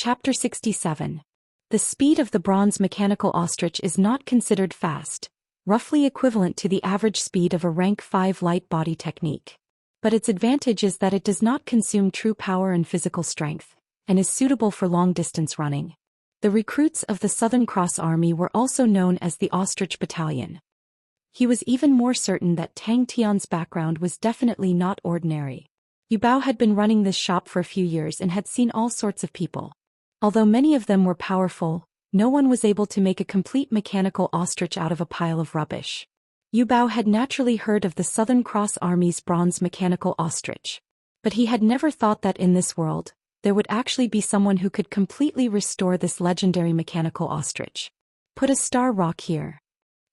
Chapter 67. The speed of the bronze mechanical ostrich is not considered fast, roughly equivalent to the average speed of a rank 5 light body technique. But its advantage is that it does not consume true power and physical strength, and is suitable for long-distance running. The recruits of the Southern Cross Army were also known as the Ostrich Battalion. He was even more certain that Tang Tian's background was definitely not ordinary. Yu Bao had been running this shop for a few years and had seen all sorts of people. Although many of them were powerful, no one was able to make a complete mechanical ostrich out of a pile of rubbish. Yu Bao had naturally heard of the Southern Cross Army's bronze mechanical ostrich. But he had never thought that in this world, there would actually be someone who could completely restore this legendary mechanical ostrich. Put a star rock here.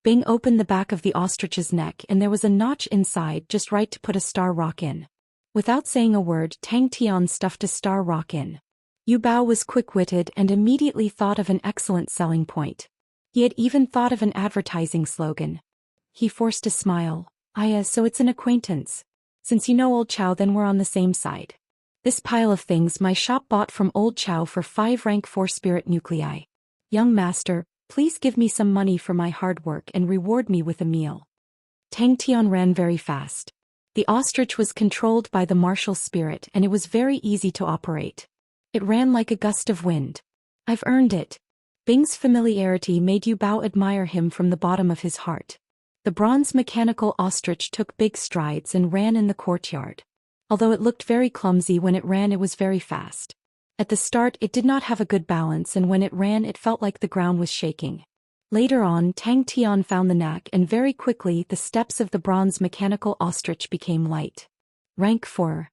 Bing opened the back of the ostrich's neck and there was a notch inside just right to put a star rock in. Without saying a word, Tang Tian stuffed a star rock in. Yu Bao was quick-witted and immediately thought of an excellent selling point. He had even thought of an advertising slogan. He forced a smile. So it's an acquaintance. Since you know Old Chow, then we're on the same side. This pile of things my shop bought from Old Chow for 5 rank 4 spirit nuclei. Young master, please give me some money for my hard work and reward me with a meal. Tang Tian ran very fast. The ostrich was controlled by the martial spirit and it was very easy to operate. It ran like a gust of wind. I've earned it. Bing's familiarity made Yu Bao admire him from the bottom of his heart. The bronze mechanical ostrich took big strides and ran in the courtyard. Although it looked very clumsy when it ran, it was very fast. At the start it did not have a good balance and when it ran it felt like the ground was shaking. Later on Tang Tian found the knack and very quickly the steps of the bronze mechanical ostrich became light. Rank 4.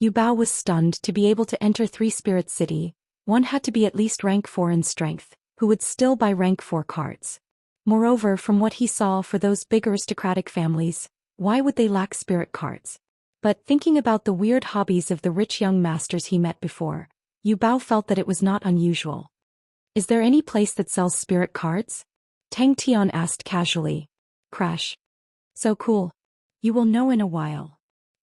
Yu Bao was stunned. To be able to enter 3 Spirit City, one had to be at least rank 4 in strength, who would still buy rank 4 cards. Moreover, from what he saw for those big aristocratic families, why would they lack spirit cards? But thinking about the weird hobbies of the rich young masters he met before, Yu Bao felt that it was not unusual. Is there any place that sells spirit cards? Tang Tian asked casually. Crash. So cool. You will know in a while.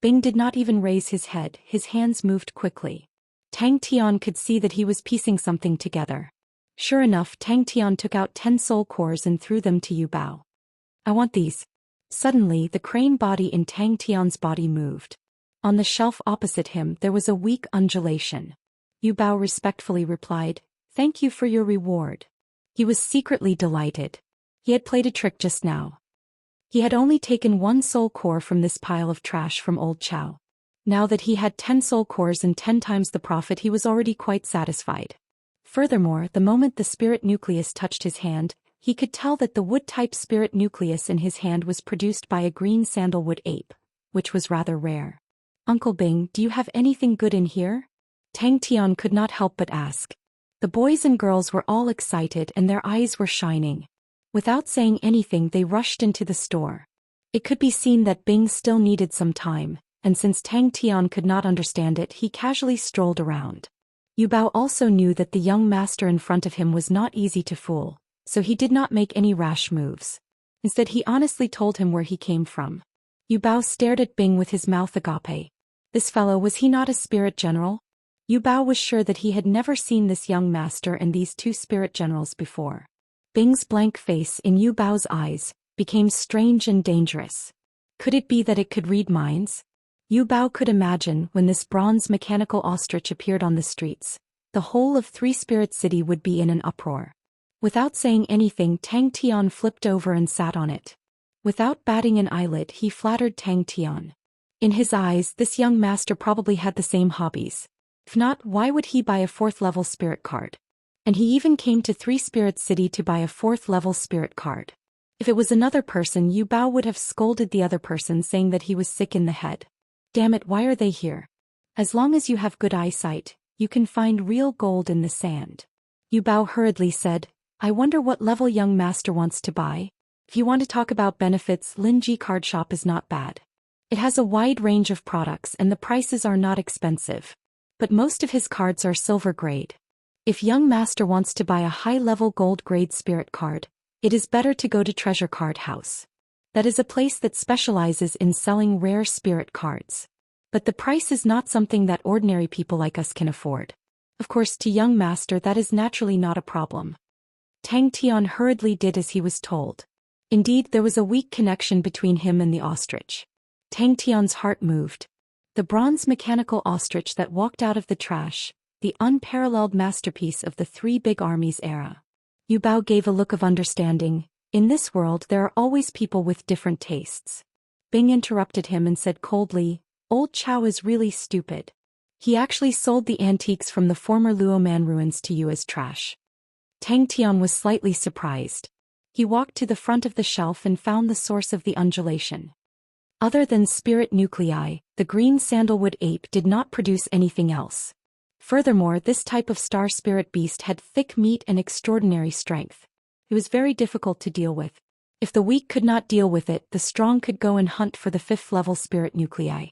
Bing did not even raise his head, his hands moved quickly. Tang Tian could see that he was piecing something together. Sure enough, Tang Tian took out 10 soul cores and threw them to Yu Bao. I want these. Suddenly, the crane body in Tang Tian's body moved. On the shelf opposite him there was a weak undulation. Yu Bao respectfully replied, "Thank you for your reward." He was secretly delighted. He had played a trick just now. He had only taken 1 soul core from this pile of trash from Old Chow. Now that he had 10 soul cores and 10 times the profit, he was already quite satisfied. Furthermore, the moment the spirit nucleus touched his hand, he could tell that the wood-type spirit nucleus in his hand was produced by a green sandalwood ape, which was rather rare. Uncle Bing, do you have anything good in here? Tang Tian could not help but ask. The boys and girls were all excited and their eyes were shining. Without saying anything they rushed into the store. It could be seen that Bing still needed some time, and since Tang Tian could not understand it, he casually strolled around. Yu Bao also knew that the young master in front of him was not easy to fool, so he did not make any rash moves. Instead he honestly told him where he came from. Yu Bao stared at Bing with his mouth agape. This fellow, was he not a spirit general? Yu Bao was sure that he had never seen this young master and these 2 spirit generals before. Bing's blank face in Yu Bao's eyes became strange and dangerous. Could it be that it could read minds? Yu Bao could imagine when this bronze mechanical ostrich appeared on the streets, the whole of 3 Spirit City would be in an uproar. Without saying anything, Tang Tian flipped over and sat on it. Without batting an eyelid, he flattered Tang Tian. In his eyes, this young master probably had the same hobbies. If not, why would he buy a 4th level spirit card? And he even came to 3 Spirit City to buy a 4th level spirit card. If it was another person, Yu Bao would have scolded the other person, saying that he was sick in the head. Damn it, why are they here? As long as you have good eyesight, you can find real gold in the sand. Yu Bao hurriedly said, I wonder what level young master wants to buy. If you want to talk about benefits, Linji Card Shop is not bad. It has a wide range of products and the prices are not expensive. But most of his cards are silver grade. If young master wants to buy a high-level gold grade spirit card, it is better to go to Treasure Card House. That is a place that specializes in selling rare spirit cards. But the price is not something that ordinary people like us can afford. Of course, to young master that is naturally not a problem. Tang Tian hurriedly did as he was told. Indeed, there was a weak connection between him and the ostrich. Tang Tian's heart moved. The bronze mechanical ostrich that walked out of the trash, the unparalleled masterpiece of the Three Big Armies era. Yu Bao gave a look of understanding. In this world there are always people with different tastes. Bing interrupted him and said coldly, "Old Chow is really stupid. He actually sold the antiques from the former Luoman ruins to you as trash." Tang Tian was slightly surprised. He walked to the front of the shelf and found the source of the undulation. Other than spirit nuclei, the green sandalwood ape did not produce anything else. Furthermore, this type of star spirit beast had thick meat and extraordinary strength. It was very difficult to deal with. If the weak could not deal with it, the strong could go and hunt for the 5th-level spirit nuclei.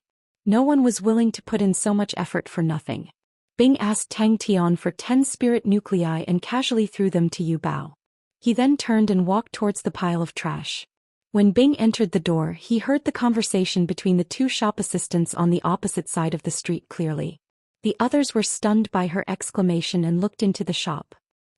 No one was willing to put in so much effort for nothing. Bing asked Tang Tian for 10 spirit nuclei and casually threw them to Yu Bao. He then turned and walked towards the pile of trash. When Bing entered the door, he heard the conversation between the two shop assistants on the opposite side of the street clearly. The others were stunned by her exclamation and looked into the shop.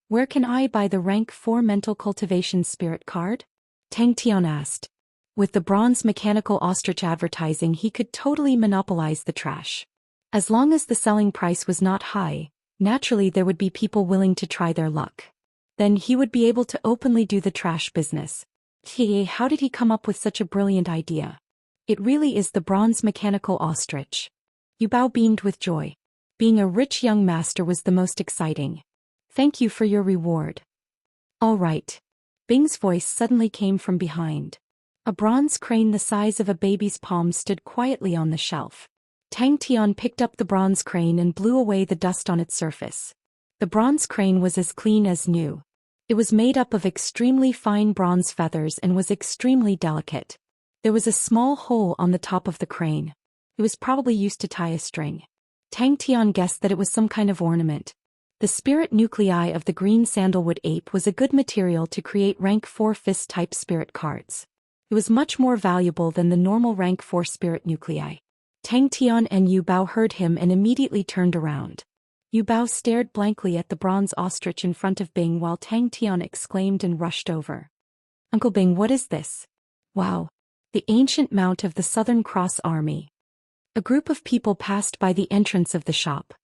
"Where can I buy the rank 4 mental cultivation spirit card?" Tang Tian asked. With the bronze mechanical ostrich advertising, he could totally monopolize the trash. As long as the selling price was not high, naturally there would be people willing to try their luck. Then he would be able to openly do the trash business. How did he come up with such a brilliant idea? It really is the bronze mechanical ostrich. Yu Bao beamed with joy. Being a rich young master was the most exciting. "Thank you for your reward." "All right." Bing's voice suddenly came from behind. A bronze crane the size of a baby's palm stood quietly on the shelf. Tang Tian picked up the bronze crane and blew away the dust on its surface. The bronze crane was as clean as new. It was made up of extremely fine bronze feathers and was extremely delicate. There was a small hole on the top of the crane. It was probably used to tie a string. Tang Tian guessed that it was some kind of ornament. The spirit nuclei of the green sandalwood ape was a good material to create rank 4 fist-type spirit cards. It was much more valuable than the normal rank 4 spirit nuclei. Tang Tian and Yu Bao heard him and immediately turned around. Yu Bao stared blankly at the bronze ostrich in front of Bing while Tang Tian exclaimed and rushed over. "Uncle Bing, what is this?" "Wow! The ancient mount of the Southern Cross Army." A group of people passed by the entrance of the shop.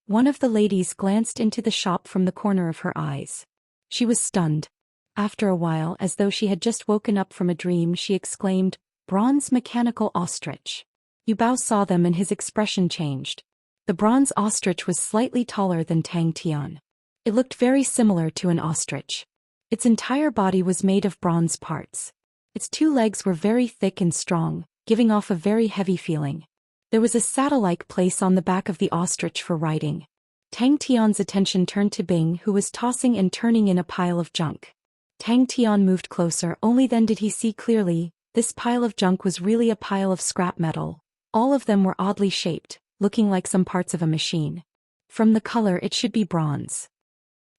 One of the ladies glanced into the shop from the corner of her eyes. She was stunned. After a while, as though she had just woken up from a dream, she exclaimed, "Bronze mechanical ostrich." Yu Bao saw them and his expression changed. The bronze ostrich was slightly taller than Tang Tian. It looked very similar to an ostrich. Its entire body was made of bronze parts. Its 2 legs were very thick and strong, giving off a very heavy feeling. There was a saddle-like place on the back of the ostrich for riding. Tang Tian's attention turned to Bing, who was tossing and turning in a pile of junk. Tang Tian moved closer, only then did he see clearly. This pile of junk was really a pile of scrap metal. All of them were oddly shaped, looking like some parts of a machine. From the color, it should be bronze.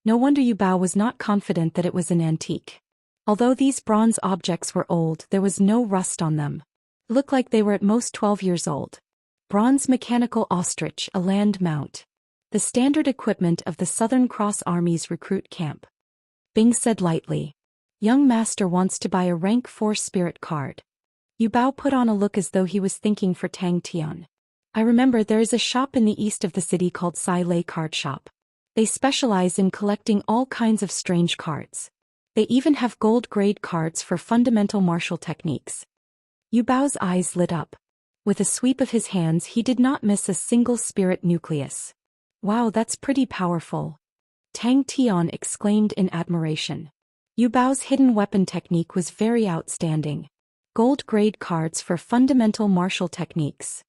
No wonder Yu Bao was not confident that it was an antique. Although these bronze objects were old, there was no rust on them. It looked like they were at most 12 years old. Bronze mechanical ostrich, a land mount. The standard equipment of the Southern Cross Army's recruit camp. Bing said lightly. "Young master wants to buy a rank 4 spirit card." Yu Bao put on a look as though he was thinking for Tang Tian. "I remember there is a shop in the east of the city called Sai Lei Card Shop. They specialize in collecting all kinds of strange cards. They even have gold-grade cards for fundamental martial techniques." Yu Bao's eyes lit up. With a sweep of his hands, he did not miss a single spirit nucleus. "Wow, that's pretty powerful." Tang Tian exclaimed in admiration. Yu Bao's hidden weapon technique was very outstanding. Gold-grade cards for fundamental martial techniques.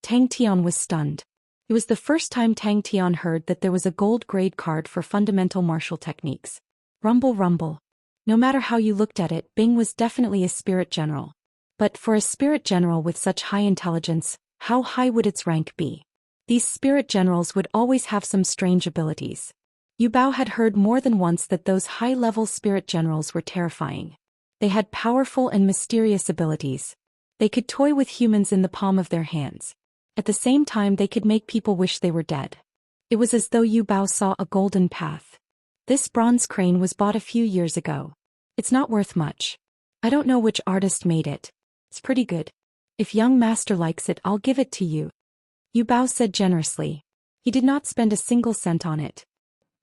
Tang Tian was stunned. It was the first time Tang Tian heard that there was a gold-grade card for fundamental martial techniques. Rumble rumble. No matter how you looked at it, Bing was definitely a spirit general. But for a spirit general with such high intelligence, how high would its rank be? These spirit generals would always have some strange abilities. Yu Bao had heard more than once that those high-level spirit generals were terrifying. They had powerful and mysterious abilities. They could toy with humans in the palm of their hands. At the same time, they could make people wish they were dead. It was as though Yu Bao saw a golden path. This bronze crane was bought a few years ago. It's not worth much. I don't know which artist made it. It's pretty good. If young master likes it, I'll give it to you. Yu Bao said generously. He did not spend a single cent on it.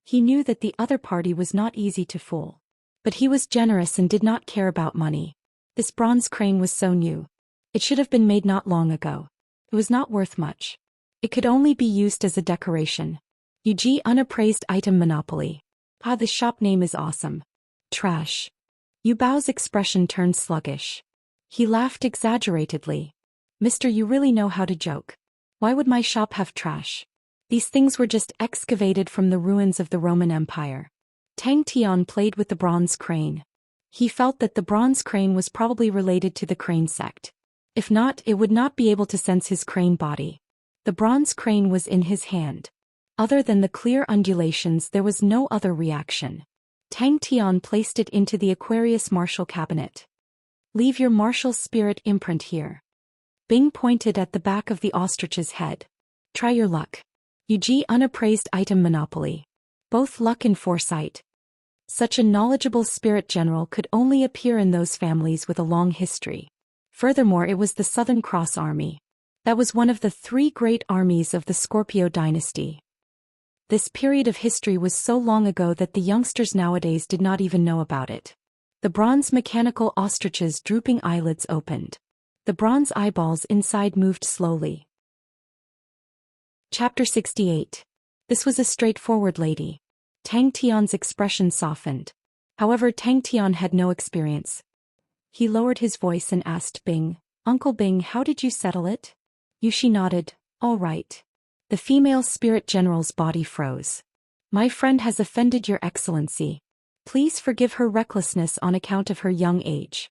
He knew that the other party was not easy to fool. But he was generous and did not care about money. This bronze crane was so new. It should have been made not long ago. It was not worth much. It could only be used as a decoration. UG unappraised item monopoly. Ah, the shop name is awesome. Trash. Yu Bao's expression turned sluggish. He laughed exaggeratedly. Mister, you really know how to joke. Why would my shop have trash? These things were just excavated from the ruins of the Roman Empire. Tang Tian played with the bronze crane. He felt that the bronze crane was probably related to the crane sect. If not, it would not be able to sense his crane body. The bronze crane was in his hand. Other than the clear undulations, there was no other reaction. Tang Tian placed it into the Aquarius martial cabinet. Leave your martial spirit imprint here. Bing pointed at the back of the ostrich's head. Try your luck. UG unappraised item monopoly. Both luck and foresight. Such a knowledgeable spirit general could only appear in those families with a long history. Furthermore, it was the Southern Cross Army. That was one of the 3 great armies of the Scorpio dynasty. This period of history was so long ago that the youngsters nowadays did not even know about it. The bronze mechanical ostrich's drooping eyelids opened. The bronze eyeballs inside moved slowly. Chapter 68. This was a straightforward lady. Tang Tian's expression softened. However, Tang Tian had no experience. He lowered his voice and asked Bing, Uncle Bing, how did you settle it? Yushi nodded. All right. The female spirit general's body froze. My friend has offended your excellency. Please forgive her recklessness on account of her young age.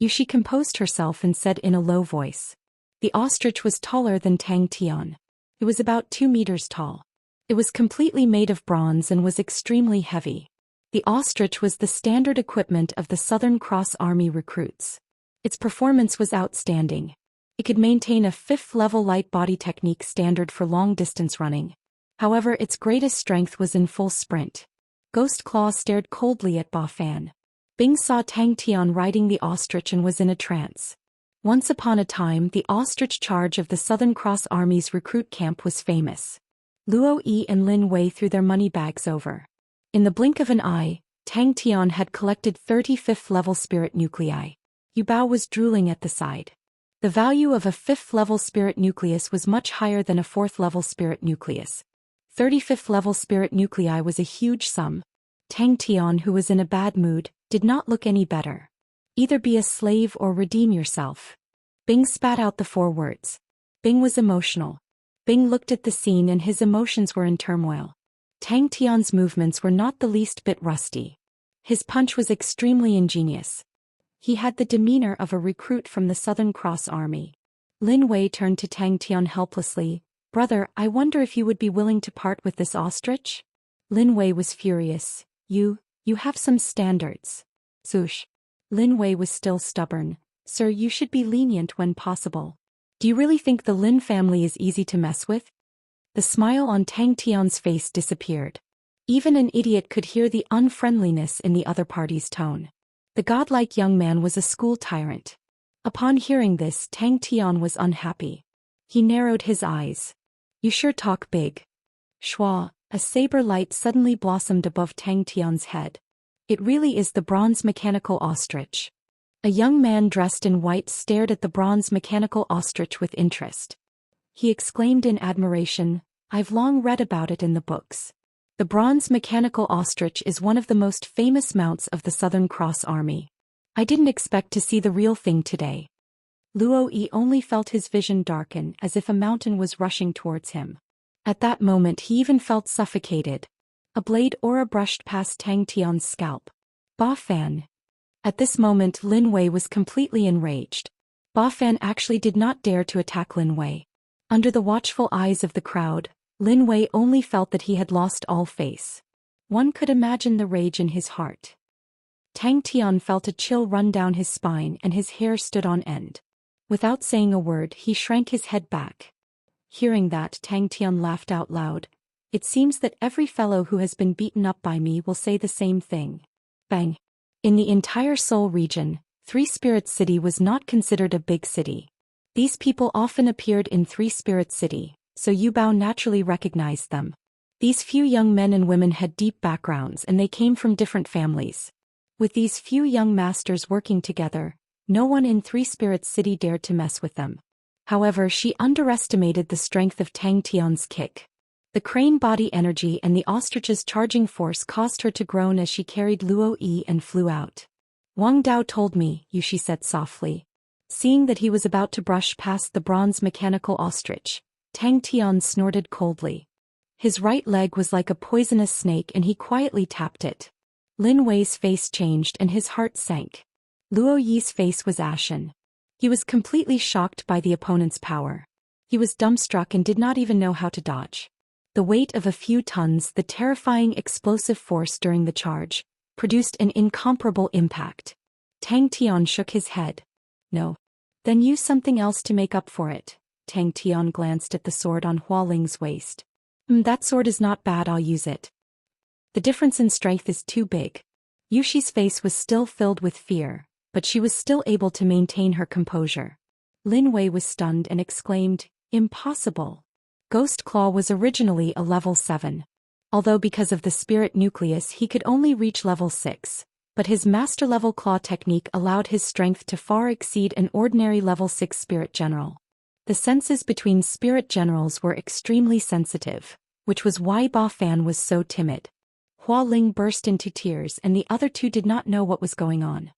Yushi composed herself and said in a low voice. The ostrich was taller than Tang Tian. It was about 2 meters tall. It was completely made of bronze and was extremely heavy. The ostrich was the standard equipment of the Southern Cross Army recruits. Its performance was outstanding. It could maintain a 5th-level light body technique standard for long-distance running. However, its greatest strength was in full sprint. Ghost Claw stared coldly at Ba Fan. Bing saw Tang Tian riding the ostrich and was in a trance. Once upon a time, the ostrich charge of the Southern Cross Army's recruit camp was famous. Luo Yi and Lin Wei threw their money bags over. In the blink of an eye, Tang Tian had collected 35th-level spirit nuclei. Yu Bao was drooling at the side. The value of a 5th-level spirit nucleus was much higher than a 4th-level spirit nucleus. 35th-level spirit nuclei was a huge sum. Tang Tian, who was in a bad mood, did not look any better. Either be a slave or redeem yourself. Bing spat out the 4 words. Bing was emotional. Bing looked at the scene and his emotions were in turmoil. Tang Tian's movements were not the least bit rusty. His punch was extremely ingenious. He had the demeanor of a recruit from the Southern Cross Army. Lin Wei turned to Tang Tian helplessly. Brother, I wonder if you would be willing to part with this ostrich? Lin Wei was furious. You have some standards. Zhoush. Lin Wei was still stubborn. Sir, you should be lenient when possible. Do you really think the Lin family is easy to mess with? The smile on Tang Tian's face disappeared. Even an idiot could hear the unfriendliness in the other party's tone. The godlike young man was a school tyrant. Upon hearing this, Tang Tian was unhappy. He narrowed his eyes. You sure talk big. Shua, a saber light suddenly blossomed above Tang Tian's head. It really is the bronze mechanical ostrich. A young man dressed in white stared at the bronze mechanical ostrich with interest. He exclaimed in admiration, I've long read about it in the books. The bronze mechanical ostrich is one of the most famous mounts of the Southern Cross Army. I didn't expect to see the real thing today. Luo Yi only felt his vision darken as if a mountain was rushing towards him. At that moment he even felt suffocated. A blade aura brushed past Tang Tian's scalp. Ba Fan. At this moment Lin Wei was completely enraged. Ba Fan actually did not dare to attack Lin Wei. Under the watchful eyes of the crowd, Lin Wei only felt that he had lost all face. One could imagine the rage in his heart. Tang Tian felt a chill run down his spine and his hair stood on end. Without saying a word, he shrank his head back. Hearing that, Tang Tian laughed out loud. It seems that every fellow who has been beaten up by me will say the same thing. Bang. In the entire Seoul region, Three Spirits City was not considered a big city. These people often appeared in Three Spirits City, so Yu Bao naturally recognized them. These few young men and women had deep backgrounds and they came from different families. With these few young masters working together, no one in Three Spirits City dared to mess with them. However, she underestimated the strength of Tang Tian's kick. The crane body energy and the ostrich's charging force caused her to groan as she carried Luo Yi and flew out. Wang Dao told me, Yushi said softly. Seeing that he was about to brush past the bronze mechanical ostrich, Tang Tian snorted coldly. His right leg was like a poisonous snake and he quietly tapped it. Lin Wei's face changed and his heart sank. Luo Yi's face was ashen. He was completely shocked by the opponent's power. He was dumbstruck and did not even know how to dodge. The weight of a few tons, the terrifying explosive force during the charge, produced an incomparable impact. Tang Tian shook his head. No. Then use something else to make up for it. Tang Tian glanced at the sword on Hua Ling's waist. That sword is not bad, I'll use it. The difference in strength is too big. Yushi's face was still filled with fear, but she was still able to maintain her composure. Lin Wei was stunned and exclaimed, Impossible. Ghost Claw was originally a level 7. Although because of the spirit nucleus he could only reach level 6, but his master-level claw technique allowed his strength to far exceed an ordinary level 6 spirit general. The senses between spirit generals were extremely sensitive, which was why Ba Fan was so timid. Hua Ling burst into tears and the other two did not know what was going on.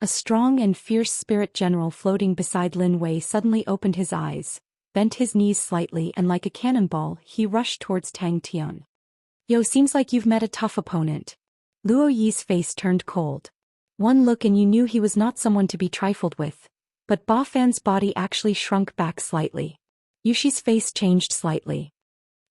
A strong and fierce spirit general floating beside Lin Wei suddenly opened his eyes, bent his knees slightly and like a cannonball he rushed towards Tang Tian. Yo, seems like you've met a tough opponent. Luo Yi's face turned cold. One look and you knew he was not someone to be trifled with. But Ba Fan's body actually shrunk back slightly. Yushi's face changed slightly.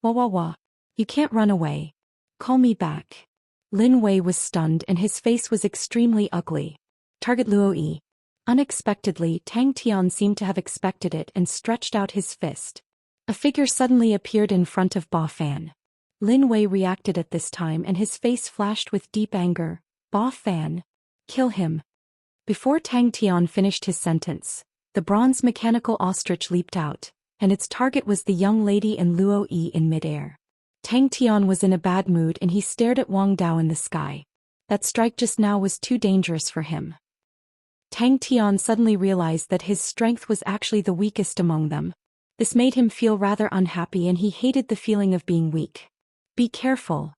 Wah wah wah. You can't run away. Call me back. Lin Wei was stunned and his face was extremely ugly. Target Luo Yi. Unexpectedly, Tang Tian seemed to have expected it and stretched out his fist. A figure suddenly appeared in front of Ba Fan. Lin Wei reacted at this time and his face flashed with deep anger. Ba Fan. Kill him. Before Tang Tian finished his sentence, the bronze mechanical ostrich leaped out, and its target was the young lady and Luo Yi in midair. Tang Tian was in a bad mood and he stared at Wang Dao in the sky. That strike just now was too dangerous for him. Tang Tian suddenly realized that his strength was actually the weakest among them. This made him feel rather unhappy and he hated the feeling of being weak. Be careful.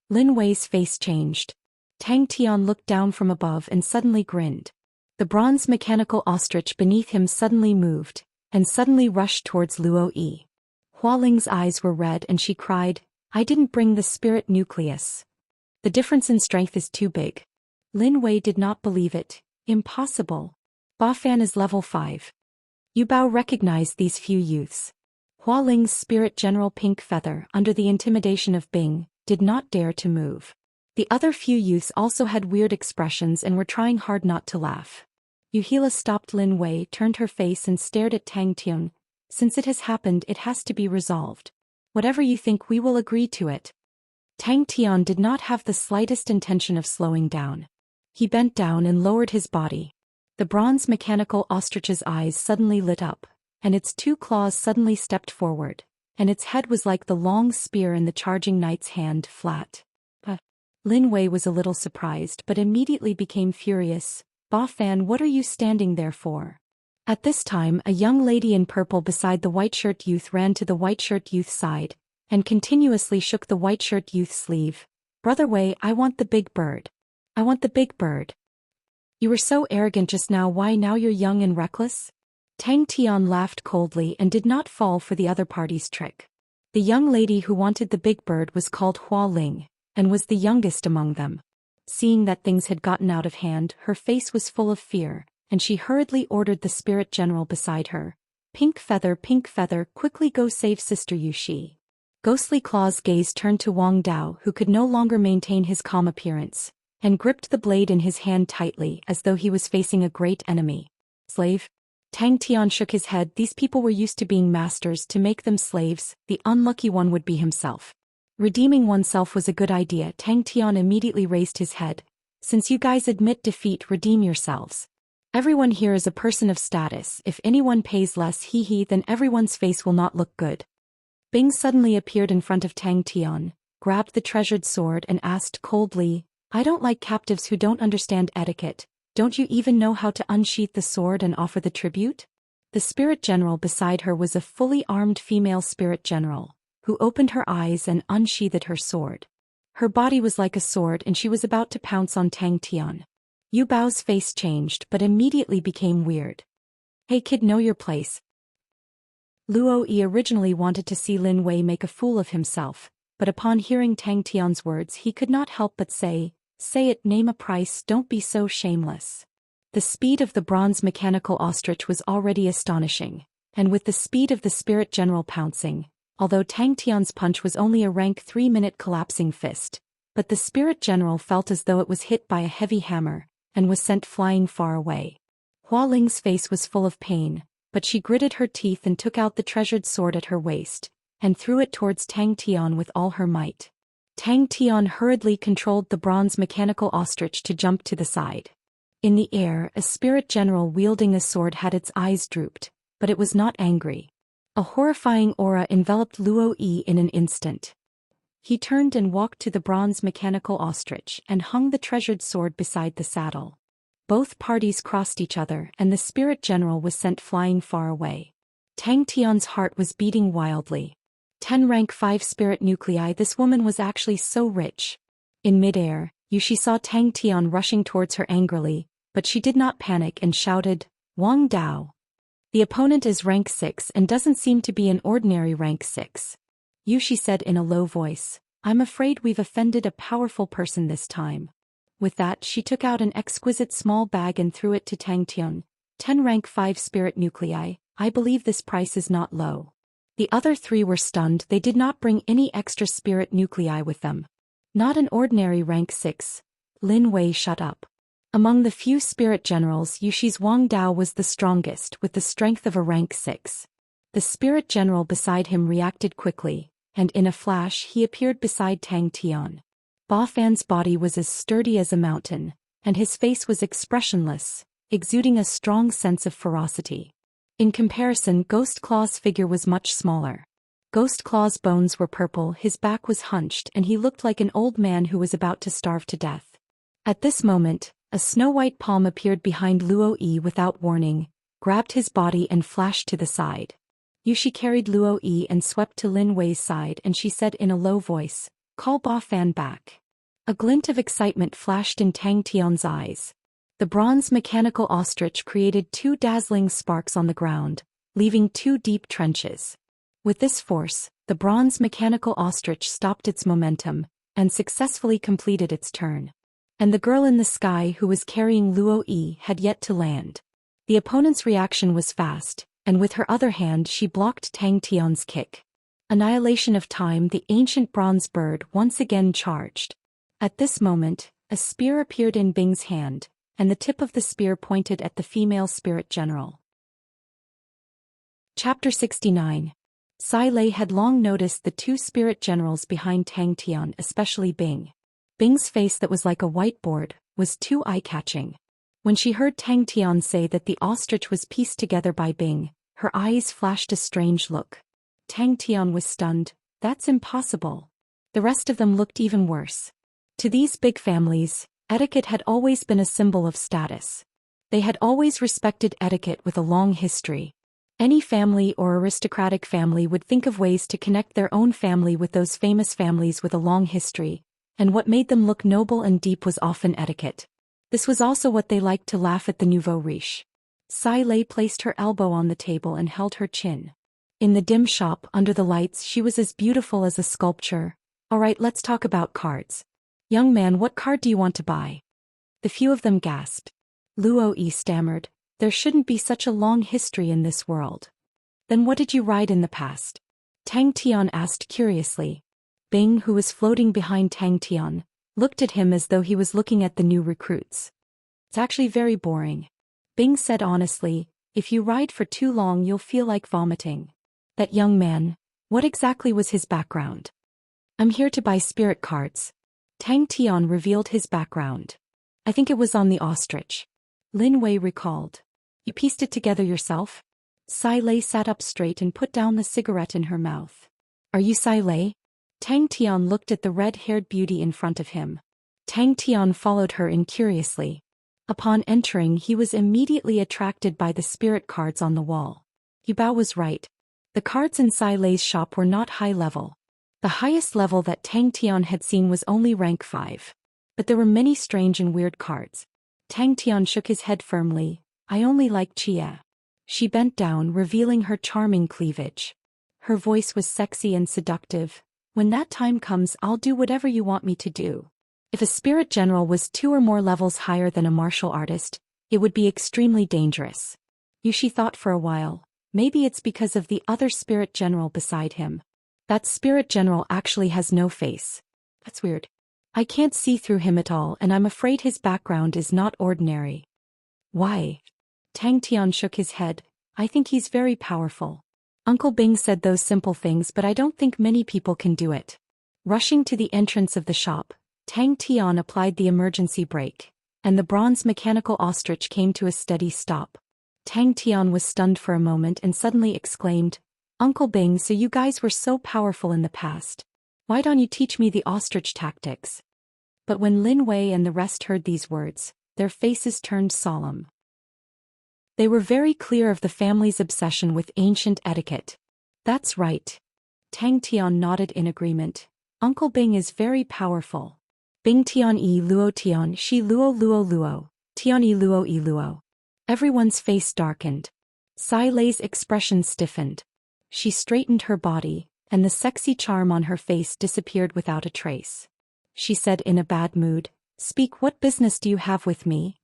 Lin Wei's face changed. Tang Tian looked down from above and suddenly grinned. The bronze mechanical ostrich beneath him suddenly moved, and suddenly rushed towards Luo Yi. Hua Ling's eyes were red and she cried, I didn't bring the spirit nucleus. The difference in strength is too big. Lin Wei did not believe it. Impossible. Ba Fan is level 5. Yu Bao recognized these few youths. Hua Ling's spirit general Pink Feather, under the intimidation of Bing, did not dare to move. The other few youths also had weird expressions and were trying hard not to laugh. Yuhila stopped Lin Wei, turned her face and stared at Tang Tian. Since it has happened, it has to be resolved. Whatever you think, we will agree to it. Tang Tian did not have the slightest intention of slowing down. He bent down and lowered his body. The bronze mechanical ostrich's eyes suddenly lit up, and its 2 claws suddenly stepped forward, and its head was like the long spear in the charging knight's hand, flat. Lin Wei was a little surprised but immediately became furious. Ba Fan, what are you standing there for? At this time, a young lady in purple beside the white-shirt youth ran to the white-shirt youth's side, and continuously shook the white-shirt youth's sleeve. Brother Wei, I want the big bird. I want the big bird. You were so arrogant just now, why now you're young and reckless? Tang Tian laughed coldly and did not fall for the other party's trick. The young lady who wanted the big bird was called Hua Ling, and was the youngest among them. Seeing that things had gotten out of hand, her face was full of fear, and she hurriedly ordered the spirit general beside her. Pink Feather, quickly go save Sister Yushi. Ghostly Claw's gaze turned to Wang Dao, who could no longer maintain his calm appearance, and gripped the blade in his hand tightly as though he was facing a great enemy. Slave? Tang Tian shook his head. These people were used to being masters. To make them slaves, the unlucky one would be himself. Redeeming oneself was a good idea. Tang Tian immediately raised his head. Since you guys admit defeat, redeem yourselves. Everyone here is a person of status. If anyone pays less, then everyone's face will not look good. Bing suddenly appeared in front of Tang Tian, grabbed the treasured sword and asked coldly, I don't like captives who don't understand etiquette. Don't you even know how to unsheath the sword and offer the tribute? The spirit general beside her was a fully armed female spirit general, who opened her eyes and unsheathed her sword. Her body was like a sword and she was about to pounce on Tang Tian. Yu Bao's face changed but immediately became weird. Hey kid, know your place. Luo Yi originally wanted to see Lin Wei make a fool of himself, but upon hearing Tang Tian's words he could not help but say it, name a price, don't be so shameless. The speed of the bronze mechanical ostrich was already astonishing, and with the speed of the spirit general pouncing, although Tang Tian's punch was only a rank 3-minute collapsing fist, but the spirit general felt as though it was hit by a heavy hammer, and was sent flying far away. Hua Ling's face was full of pain, but she gritted her teeth and took out the treasured sword at her waist, and threw it towards Tang Tian with all her might. Tang Tian hurriedly controlled the bronze mechanical ostrich to jump to the side. In the air, a spirit general wielding a sword had its eyes drooped, but it was not angry. A horrifying aura enveloped Luo Yi in an instant. He turned and walked to the bronze mechanical ostrich and hung the treasured sword beside the saddle. Both parties crossed each other and the spirit general was sent flying far away. Tang Tian's heart was beating wildly. 10 rank 5 spirit nuclei. This woman was actually so rich. In midair, Yushi saw Tang Tian rushing towards her angrily, but she did not panic and shouted, Wang Dao. The opponent is rank 6 and doesn't seem to be an ordinary rank 6. Yushi said in a low voice, I'm afraid we've offended a powerful person this time. With that she took out an exquisite small bag and threw it to Tang Tian. 10 rank 5 spirit nuclei, I believe this price is not low. The other 3 were stunned. They did not bring any extra spirit nuclei with them. Not an ordinary rank 6. Lin Wei, shut up. Among the few spirit generals, Yushi's Wang Dao was the strongest with the strength of a rank 6. The spirit general beside him reacted quickly, and in a flash he appeared beside Tang Tian. Ba Fan's body was as sturdy as a mountain, and his face was expressionless, exuding a strong sense of ferocity. In comparison, Ghost Claw's figure was much smaller. Ghost Claw's bones were purple, his back was hunched, and he looked like an old man who was about to starve to death. At this moment, a snow-white palm appeared behind Luo Yi without warning, grabbed his body and flashed to the side. Yushi carried Luo Yi and swept to Lin Wei's side and she said in a low voice, Call Ba Fan back. A glint of excitement flashed in Tang Tian's eyes. The bronze mechanical ostrich created 2 dazzling sparks on the ground, leaving 2 deep trenches. With this force, the bronze mechanical ostrich stopped its momentum, and successfully completed its turn. And the girl in the sky who was carrying Luo Yi had yet to land. The opponent's reaction was fast, and with her other hand she blocked Tang Tian's kick. Annihilation of time. The ancient bronze bird once again charged. At this moment, a spear appeared in Bing's hand, and the tip of the spear pointed at the female spirit general. Chapter 69. Sai Lei had long noticed the 2 spirit generals behind Tang Tian, especially Bing. Bing's face that was like a whiteboard was too eye-catching. When she heard Tang Tian say that the ostrich was pieced together by Bing, her eyes flashed a strange look. Tang Tian was stunned. That's impossible. The rest of them looked even worse. To these big families, etiquette had always been a symbol of status. They had always respected etiquette with a long history. Any family or aristocratic family would think of ways to connect their own family with those famous families with a long history, and what made them look noble and deep was often etiquette. This was also what they liked to laugh at the nouveau riche. Sai Lei placed her elbow on the table and held her chin. In the dim shop under the lights she was as beautiful as a sculpture. Alright, let's talk about cards. Young man, what card do you want to buy? The few of them gasped. Luo Yi stammered, there shouldn't be such a long history in this world. Then what did you ride in the past? Tang Tian asked curiously. Bing, who was floating behind Tang Tian, looked at him as though he was looking at the new recruits. It's actually very boring. Bing said honestly, if you ride for too long you'll feel like vomiting. That young man, what exactly was his background? I'm here to buy spirit cards. Tang Tian revealed his background. I think it was on the ostrich. Lin Wei recalled. You pieced it together yourself? Sai Lei sat up straight and put down the cigarette in her mouth. Are you Sai Lei? Tang Tian looked at the red-haired beauty in front of him. Tang Tian followed her in curiously. Upon entering, he was immediately attracted by the spirit cards on the wall. Yubao was right. The cards in Sai Lei's shop were not high level. The highest level that Tang Tian had seen was only rank 5. But there were many strange and weird cards. Tang Tian shook his head firmly. I only like Chia. She bent down, revealing her charming cleavage. Her voice was sexy and seductive. When that time comes, I'll do whatever you want me to do. If a spirit general was 2 or more levels higher than a martial artist, it would be extremely dangerous. Yushi thought for a while. Maybe it's because of the other spirit general beside him. That spirit general actually has no face. That's weird. I can't see through him at all, and I'm afraid his background is not ordinary. Why? Tang Tian shook his head. I think he's very powerful. Uncle Bing said those simple things, but I don't think many people can do it. Rushing to the entrance of the shop, Tang Tian applied the emergency brake, and the bronze mechanical ostrich came to a steady stop. Tang Tian was stunned for a moment and suddenly exclaimed, Uncle Bing, so you guys were so powerful in the past. Why don't you teach me the ostrich tactics? But when Lin Wei and the rest heard these words, their faces turned solemn. They were very clear of the family's obsession with ancient etiquette. That's right. Tang Tian nodded in agreement. Uncle Bing is very powerful. Bing Tian yi luo tian shi luo luo luo, tian yi luo yi luo. Everyone's face darkened. Sai Lei's expression stiffened. She straightened her body, and the sexy charm on her face disappeared without a trace. She said in a bad mood, Speak, what business do you have with me?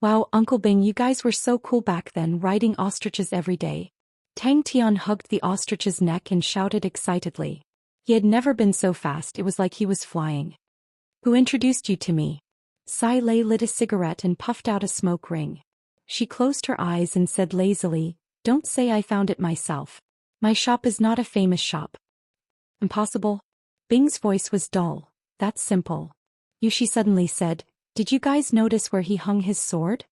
Wow, Uncle Bing, you guys were so cool back then, riding ostriches every day. Tang Tian hugged the ostrich's neck and shouted excitedly. He had never been so fast, it was like he was flying. Who introduced you to me? Sai Lei lit a cigarette and puffed out a smoke ring. She closed her eyes and said lazily, Don't say I found it myself. My shop is not a famous shop. Impossible? Bing's voice was dull. That's simple. Yushi suddenly said, Did you guys notice where he hung his sword?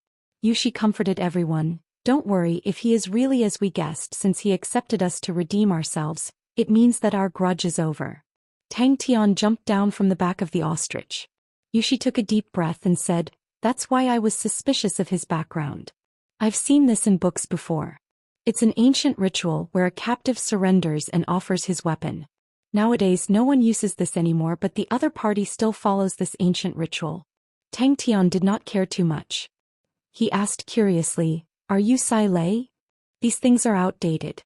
Yushi comforted everyone. Don't worry, if he is really as we guessed, since he accepted us to redeem ourselves, it means that our grudge is over. Tang Tian jumped down from the back of the ostrich. Yushi took a deep breath and said, That's why I was suspicious of his background. I've seen this in books before. It's an ancient ritual where a captive surrenders and offers his weapon. Nowadays no one uses this anymore, but the other party still follows this ancient ritual. Tang Tian did not care too much. He asked curiously, Are you Sai Lei? These things are outdated.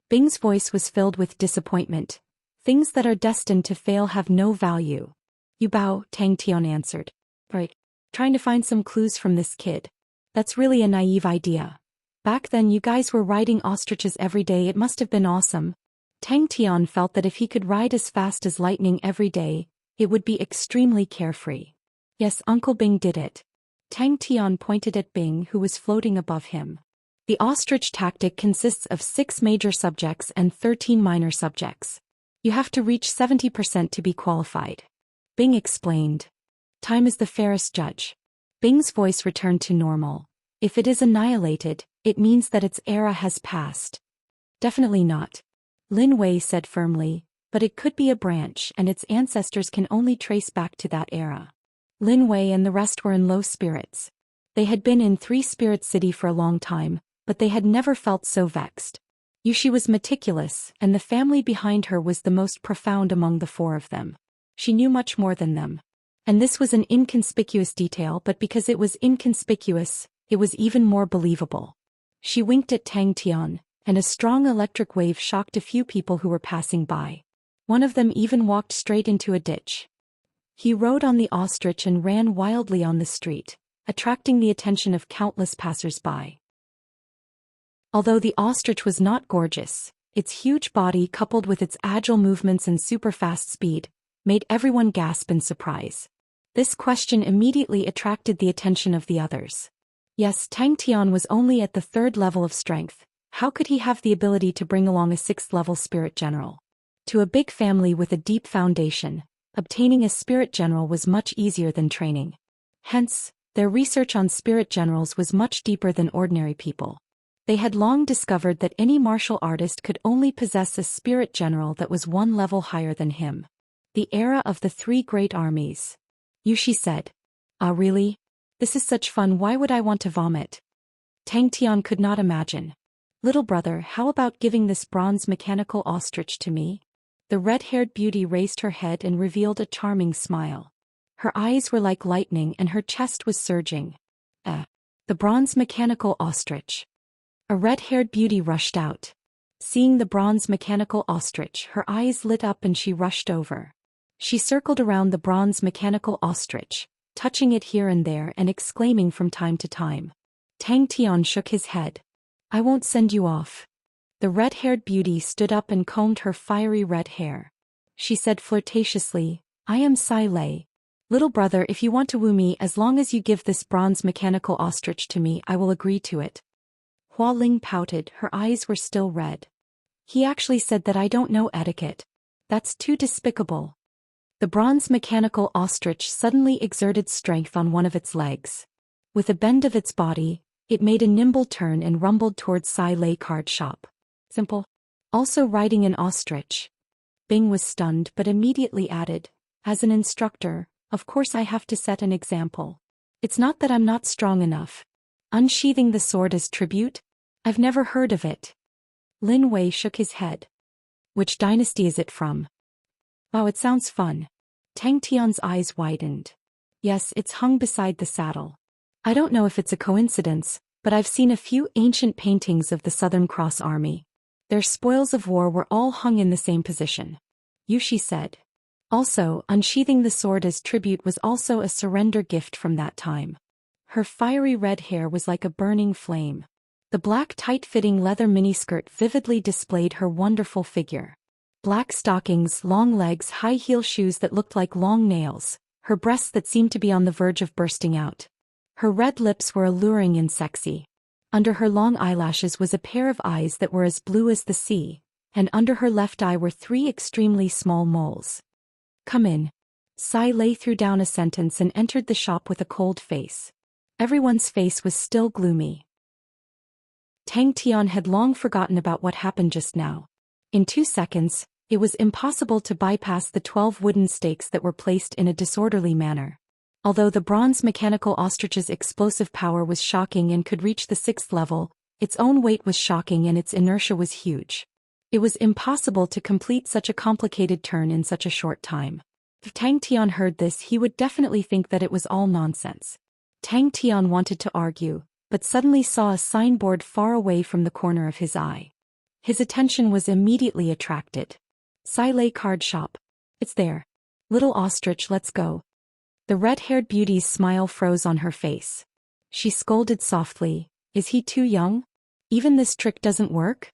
Bing's voice was filled with disappointment. Things that are destined to fail have no value. You bow, Tang Tian answered. Right. Trying to find some clues from this kid. That's really a naive idea. Back then you guys were riding ostriches every day, it must have been awesome. Tang Tian felt that if he could ride as fast as lightning every day, it would be extremely carefree. Yes, Uncle Bing did it. Tang Tian pointed at Bing, who was floating above him. The ostrich tactic consists of 6 major subjects and 13 minor subjects. You have to reach 70% to be qualified. Bing explained. Time is the fairest judge. Bing's voice returned to normal. If it is annihilated, it means that its era has passed. Definitely not. Lin Wei said firmly, but it could be a branch and its ancestors can only trace back to that era. Lin Wei and the rest were in low spirits. They had been in 3 Spirit City for a long time, but they had never felt so vexed. Yushi was meticulous, and the family behind her was the most profound among the 4 of them. She knew much more than them. And this was an inconspicuous detail, but because it was inconspicuous, it was even more believable. She winked at Tang Tian, and a strong electric wave shocked a few people who were passing by. One of them even walked straight into a ditch. He rode on the ostrich and ran wildly on the street, attracting the attention of countless passers-by. Although the ostrich was not gorgeous, its huge body coupled with its agile movements and super-fast speed, made everyone gasp in surprise. This question immediately attracted the attention of the others. Yes, Tang Tian was only at the 3rd level of strength. How could he have the ability to bring along a 6th level spirit general? To a big family with a deep foundation, obtaining a spirit general was much easier than training. Hence, their research on spirit generals was much deeper than ordinary people. They had long discovered that any martial artist could only possess a spirit general that was one level higher than him. The era of the three great armies. Yushi said. Ah, really? This is such fun, why would I want to vomit? Tang Tian could not imagine. Little brother, how about giving this bronze mechanical ostrich to me? The red-haired beauty raised her head and revealed a charming smile. Her eyes were like lightning and her chest was surging. The bronze mechanical ostrich. A red-haired beauty rushed out. Seeing the bronze mechanical ostrich, her eyes lit up and she rushed over. She circled around the bronze mechanical ostrich, touching it here and there and exclaiming from time to time. Tang Tian shook his head. I won't send you off. The red-haired beauty stood up and combed her fiery red hair. She said flirtatiously, I am Sai Lei. Little brother, if you want to woo me, as long as you give this bronze mechanical ostrich to me, I will agree to it. Hua Ling pouted, her eyes were still red. He actually said that I don't know etiquette. That's too despicable. The bronze mechanical ostrich suddenly exerted strength on one of its legs. With a bend of its body, it made a nimble turn and rumbled towards Sai Lei card shop. Simple. Also riding an ostrich. Bing was stunned but immediately added, as an instructor, of course I have to set an example. It's not that I'm not strong enough. Unsheathing the sword as tribute? I've never heard of it. Lin Wei shook his head. Which dynasty is it from? Wow, it sounds fun. Tang Tian's eyes widened. Yes, it's hung beside the saddle. I don't know if it's a coincidence, but I've seen a few ancient paintings of the Southern Cross Army. Their spoils of war were all hung in the same position. Yushi said. Also, unsheathing the sword as tribute was also a surrender gift from that time. Her fiery red hair was like a burning flame. The black tight-fitting leather miniskirt vividly displayed her wonderful figure. Black stockings, long legs, high-heel shoes that looked like long nails, her breasts that seemed to be on the verge of bursting out. Her red lips were alluring and sexy. Under her long eyelashes was a pair of eyes that were as blue as the sea, and under her left eye were 3 extremely small moles. Come in. Sai Lei threw down a sentence and entered the shop with a cold face. Everyone's face was still gloomy. Tang Tian had long forgotten about what happened just now. In 2 seconds, it was impossible to bypass the 12 wooden stakes that were placed in a disorderly manner. Although the bronze mechanical ostrich's explosive power was shocking and could reach the 6th level, its own weight was shocking and its inertia was huge. It was impossible to complete such a complicated turn in such a short time. If Tang Tian heard this, he would definitely think that it was all nonsense. Tang Tian wanted to argue, but suddenly saw a signboard far away from the corner of his eye. His attention was immediately attracted. Sai Lei card shop. It's there. Little ostrich, let's go. The red-haired beauty's smile froze on her face. She scolded softly, is he too young? Even this trick doesn't work?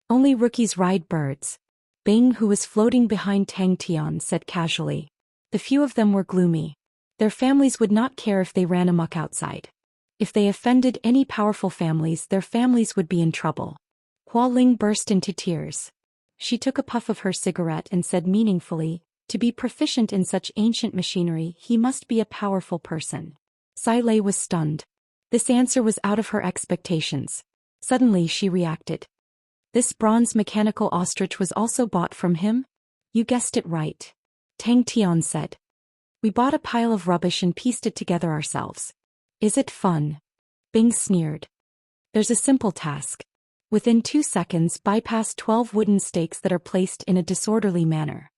Only rookies ride birds. Bing, who was floating behind Tang Tian, said casually. The few of them were gloomy. Their families would not care if they ran amok outside. If they offended any powerful families, their families would be in trouble. Hua Ling burst into tears. She took a puff of her cigarette and said meaningfully, to be proficient in such ancient machinery, he must be a powerful person. Sai Lei was stunned. This answer was out of her expectations. Suddenly she reacted. This bronze mechanical ostrich was also bought from him? You guessed it right. Tang Tian said. We bought a pile of rubbish and pieced it together ourselves. Is it fun? Bing sneered. There's a simple task. Within 2 seconds, bypass 12 wooden stakes that are placed in a disorderly manner.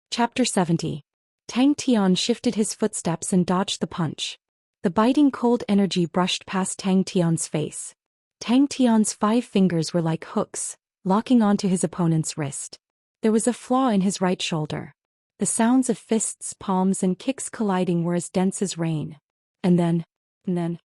Chapter 70. Tang Tian shifted his footsteps and dodged the punch. The biting cold energy brushed past Tang Tian's face. Tang Tian's 5 fingers were like hooks, locking onto his opponent's wrist. There was a flaw in his right shoulder. The sounds of fists, palms, and kicks colliding were as dense as rain. And then?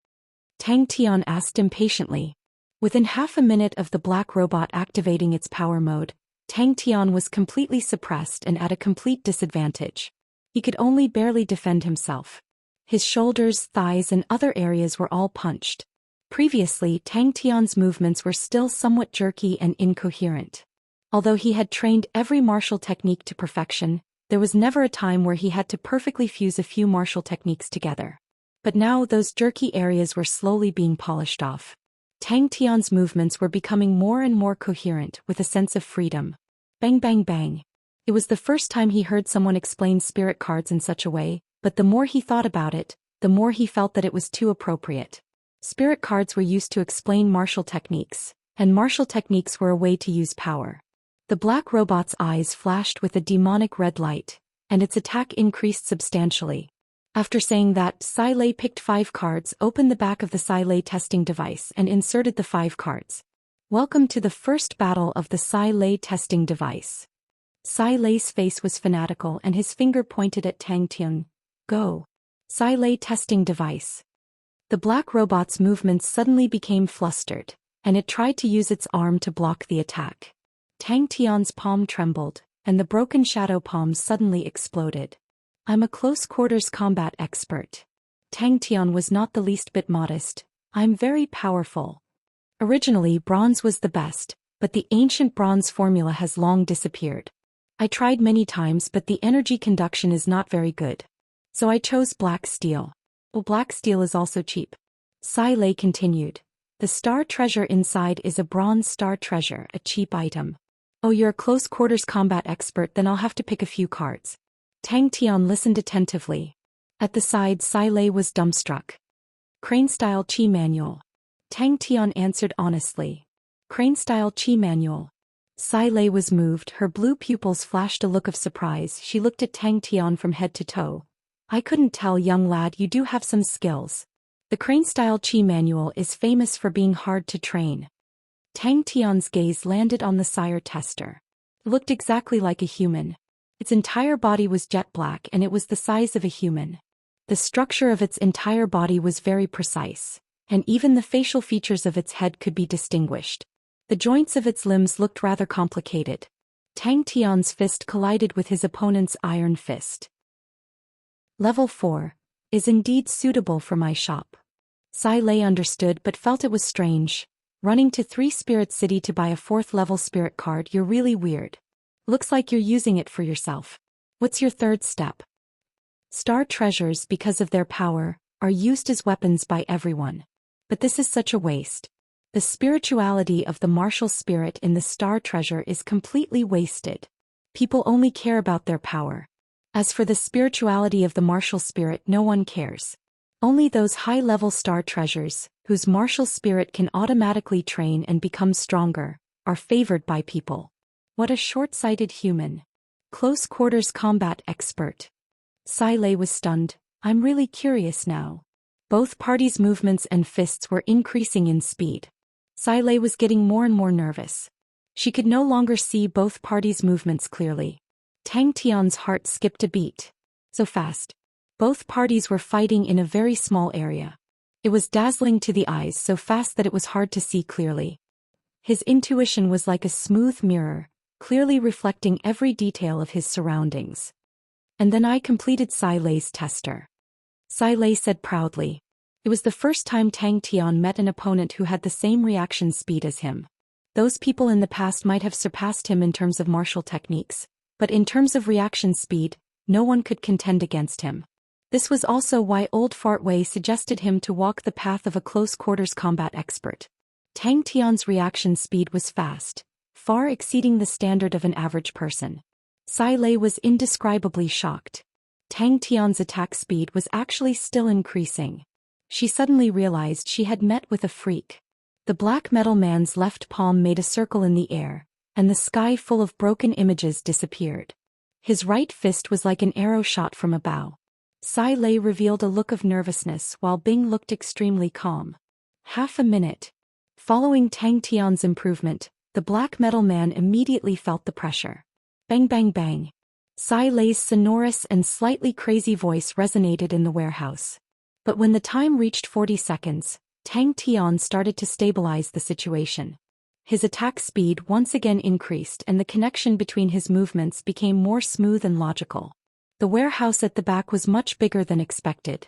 Tang Tian asked impatiently. Within half a minute of the black robot activating its power mode, Tang Tian was completely suppressed and at a complete disadvantage. He could only barely defend himself. His shoulders, thighs, and other areas were all punched. Previously, Tang Tian's movements were still somewhat jerky and incoherent. Although he had trained every martial technique to perfection, there was never a time where he had to perfectly fuse a few martial techniques together. But now those jerky areas were slowly being polished off. Tang Tian's movements were becoming more and more coherent, with a sense of freedom. Bang bang bang. It was the first time he heard someone explain spirit cards in such a way, but the more he thought about it, the more he felt that it was too appropriate. Spirit cards were used to explain martial techniques, and martial techniques were a way to use power. The black robot's eyes flashed with a demonic red light, and its attack increased substantially. After saying that, Sai Lei picked 5 cards, opened the back of the Sai Lei testing device and inserted the 5 cards. Welcome to the first battle of the Sai Lei testing device. Sai Lei's face was fanatical and his finger pointed at Tang Tian. Go. Sai Lei testing device. The black robot's movements suddenly became flustered, and it tried to use its arm to block the attack. Tang Tian's palm trembled, and the broken shadow palm suddenly exploded. I'm a close-quarters combat expert. Tang Tian was not the least bit modest. I'm very powerful. Originally, bronze was the best, but the ancient bronze formula has long disappeared. I tried many times, but the energy conduction is not very good. So I chose black steel. Well, black steel is also cheap. Sai Lei continued. The star treasure inside is a bronze star treasure, a cheap item. Oh, you're a close-quarters combat expert, then I'll have to pick a few cards. Tang Tian listened attentively. At the side, Sai Lei was dumbstruck. Crane-style chi manual. Tang Tian answered honestly. Crane-style chi manual. Sai Lei was moved, her blue pupils flashed a look of surprise. She looked at Tang Tian from head to toe. I couldn't tell, young lad, you do have some skills. The crane-style chi manual is famous for being hard to train. Tang Tian's gaze landed on the sire tester. It looked exactly like a human. Its entire body was jet black and it was the size of a human. The structure of its entire body was very precise, and even the facial features of its head could be distinguished. The joints of its limbs looked rather complicated. Tang Tian's fist collided with his opponent's iron fist. Level 4 is indeed suitable for my shop. Sai Lei understood but felt it was strange. Running to 3 Spirit City to buy a 4th level spirit card, you're really weird. Looks like you're using it for yourself. What's your 3rd step? Star treasures, because of their power, are used as weapons by everyone. But this is such a waste. The spirituality of the martial spirit in the star treasure is completely wasted. People only care about their power. As for the spirituality of the martial spirit, no one cares. Only those high-level star treasures, whose martial spirit can automatically train and become stronger, are favored by people. What a short-sighted human. Close-quarters combat expert. Sai Lei was stunned. I'm really curious now. Both parties' movements and fists were increasing in speed. Sai Lei was getting more and more nervous. She could no longer see both parties' movements clearly. Tang Tian's heart skipped a beat. So fast. Both parties were fighting in a very small area. It was dazzling to the eyes, so fast that it was hard to see clearly. His intuition was like a smooth mirror, clearly reflecting every detail of his surroundings. And then I completed Sai Lei's tester. Sai Lei said proudly. It was the first time Tang Tian met an opponent who had the same reaction speed as him. Those people in the past might have surpassed him in terms of martial techniques, but in terms of reaction speed, no one could contend against him. This was also why Old Fart Wei suggested him to walk the path of a close-quarters combat expert. Tang Tian's reaction speed was fast, far exceeding the standard of an average person. Sai Lei was indescribably shocked. Tang Tian's attack speed was actually still increasing. She suddenly realized she had met with a freak. The black metal man's left palm made a circle in the air, and the sky full of broken images disappeared. His right fist was like an arrow shot from a bow. Sai Lei revealed a look of nervousness while Bing looked extremely calm. Half a minute. Following Tang Tian's improvement, the black metal man immediately felt the pressure. Bang bang bang. Sai Lei's sonorous and slightly crazy voice resonated in the warehouse. But when the time reached 40 seconds, Tang Tian started to stabilize the situation. His attack speed once again increased and the connection between his movements became more smooth and logical. The warehouse at the back was much bigger than expected.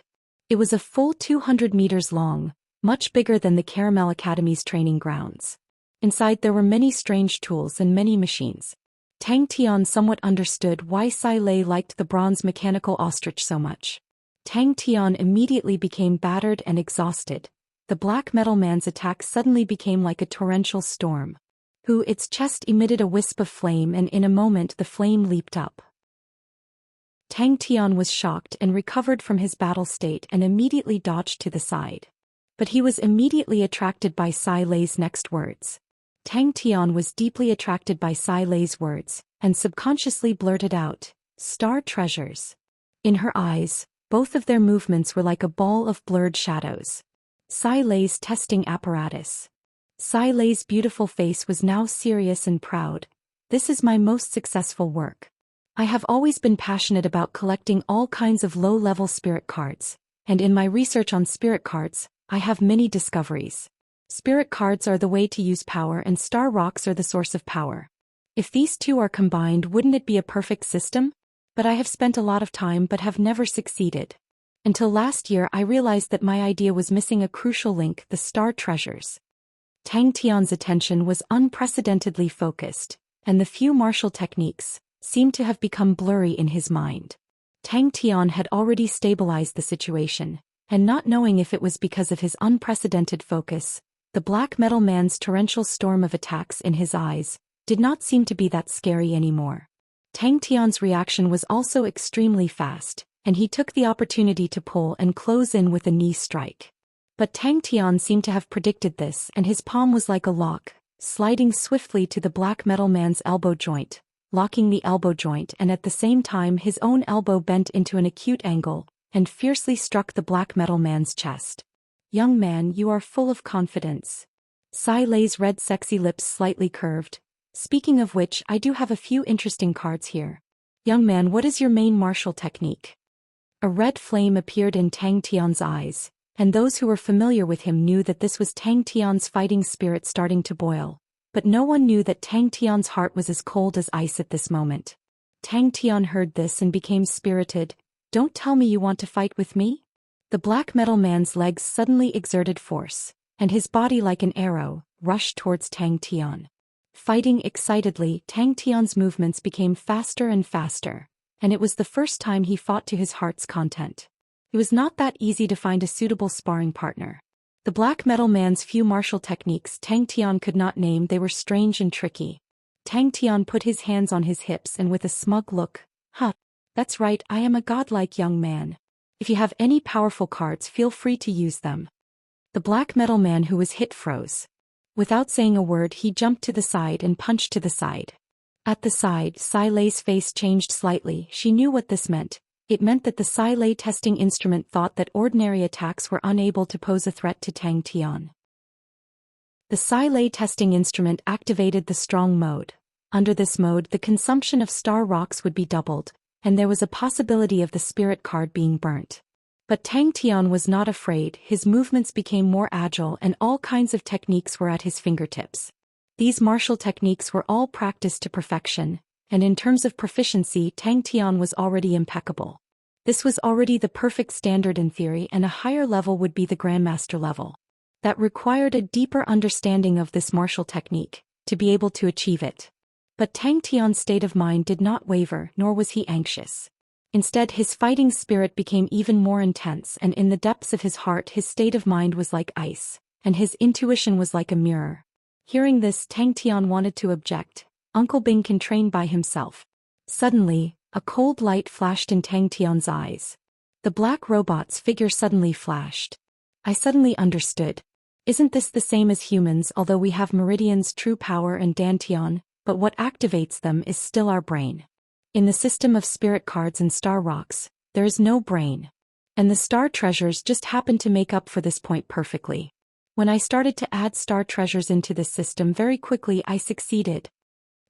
It was a full 200 meters long, much bigger than the Caramel Academy's training grounds. Inside there were many strange tools and many machines. Tang Tian somewhat understood why Sai Lei liked the bronze mechanical ostrich so much. Tang Tian immediately became battered and exhausted. The black metal man's attack suddenly became like a torrential storm. Its chest emitted a wisp of flame, and in a moment the flame leaped up. Tang Tian was shocked and recovered from his battle state and immediately dodged to the side. But he was immediately attracted by Sai Lei's next words. Tang Tian was deeply attracted by Sai Lei's words, and subconsciously blurted out, "Star treasures." In her eyes, both of their movements were like a ball of blurred shadows. Sai Lei's testing apparatus. Sai Lei's beautiful face was now serious and proud. "This is my most successful work. I have always been passionate about collecting all kinds of low-level spirit cards, and in my research on spirit cards, I have many discoveries. Spirit cards are the way to use power, and star rocks are the source of power. If these two are combined, wouldn't it be a perfect system? But I have spent a lot of time but have never succeeded. Until last year I realized that my idea was missing a crucial link, the star treasures." Tang Tian's attention was unprecedentedly focused, and the few martial techniques seemed to have become blurry in his mind. Tang Tian had already stabilized the situation, and not knowing if it was because of his unprecedented focus, the black metal man's torrential storm of attacks in his eyes did not seem to be that scary anymore. Tang Tian's reaction was also extremely fast, and he took the opportunity to pull and close in with a knee strike. But Tang Tian seemed to have predicted this, and his palm was like a lock, sliding swiftly to the black metal man's elbow joint, locking the elbow joint, and at the same time his own elbow bent into an acute angle and fiercely struck the black metal man's chest. "Young man, you are full of confidence." Sai Lei's red sexy lips slightly curved. "Speaking of which, I do have a few interesting cards here. Young man, what is your main martial technique?" A red flame appeared in Tang Tian's eyes, and those who were familiar with him knew that this was Tang Tian's fighting spirit starting to boil. But no one knew that Tang Tian's heart was as cold as ice at this moment. Tang Tian heard this and became spirited. "Don't tell me you want to fight with me?" The black metal man's legs suddenly exerted force, and his body like an arrow rushed towards Tang Tian. Fighting excitedly, Tang Tian's movements became faster and faster, and it was the first time he fought to his heart's content. It was not that easy to find a suitable sparring partner. The black metal man's few martial techniques Tang Tian could not name, they were strange and tricky. Tang Tian put his hands on his hips and with a smug look, "Huh, that's right, I am a godlike young man. If you have any powerful cards, feel free to use them." The black metal man who was hit froze. Without saying a word, he jumped to the side and punched to the side. At the side, Sai Lei's face changed slightly. She knew what this meant. It meant that the Sai Lei testing instrument thought that ordinary attacks were unable to pose a threat to Tang Tian. The Sai Lei testing instrument activated the strong mode. Under this mode, the consumption of star rocks would be doubled, and there was a possibility of the spirit card being burnt. But Tang Tian was not afraid. His movements became more agile and all kinds of techniques were at his fingertips. These martial techniques were all practiced to perfection, and in terms of proficiency, Tang Tian was already impeccable. This was already the perfect standard in theory, and a higher level would be the Grandmaster level. That required a deeper understanding of this martial technique to be able to achieve it. But Tang Tian's state of mind did not waver, nor was he anxious. Instead, his fighting spirit became even more intense, and in the depths of his heart his state of mind was like ice, and his intuition was like a mirror. Hearing this, Tang Tian wanted to object. Uncle Bing can train by himself. Suddenly, a cold light flashed in Tang Tian's eyes. The black robot's figure suddenly flashed. I suddenly understood. Isn't this the same as humans? Although we have meridians, true power and dantian, but what activates them is still our brain. In the system of spirit cards and star rocks, there is no brain. And the star treasures just happen to make up for this point perfectly. When I started to add star treasures into this system very quickly, I succeeded.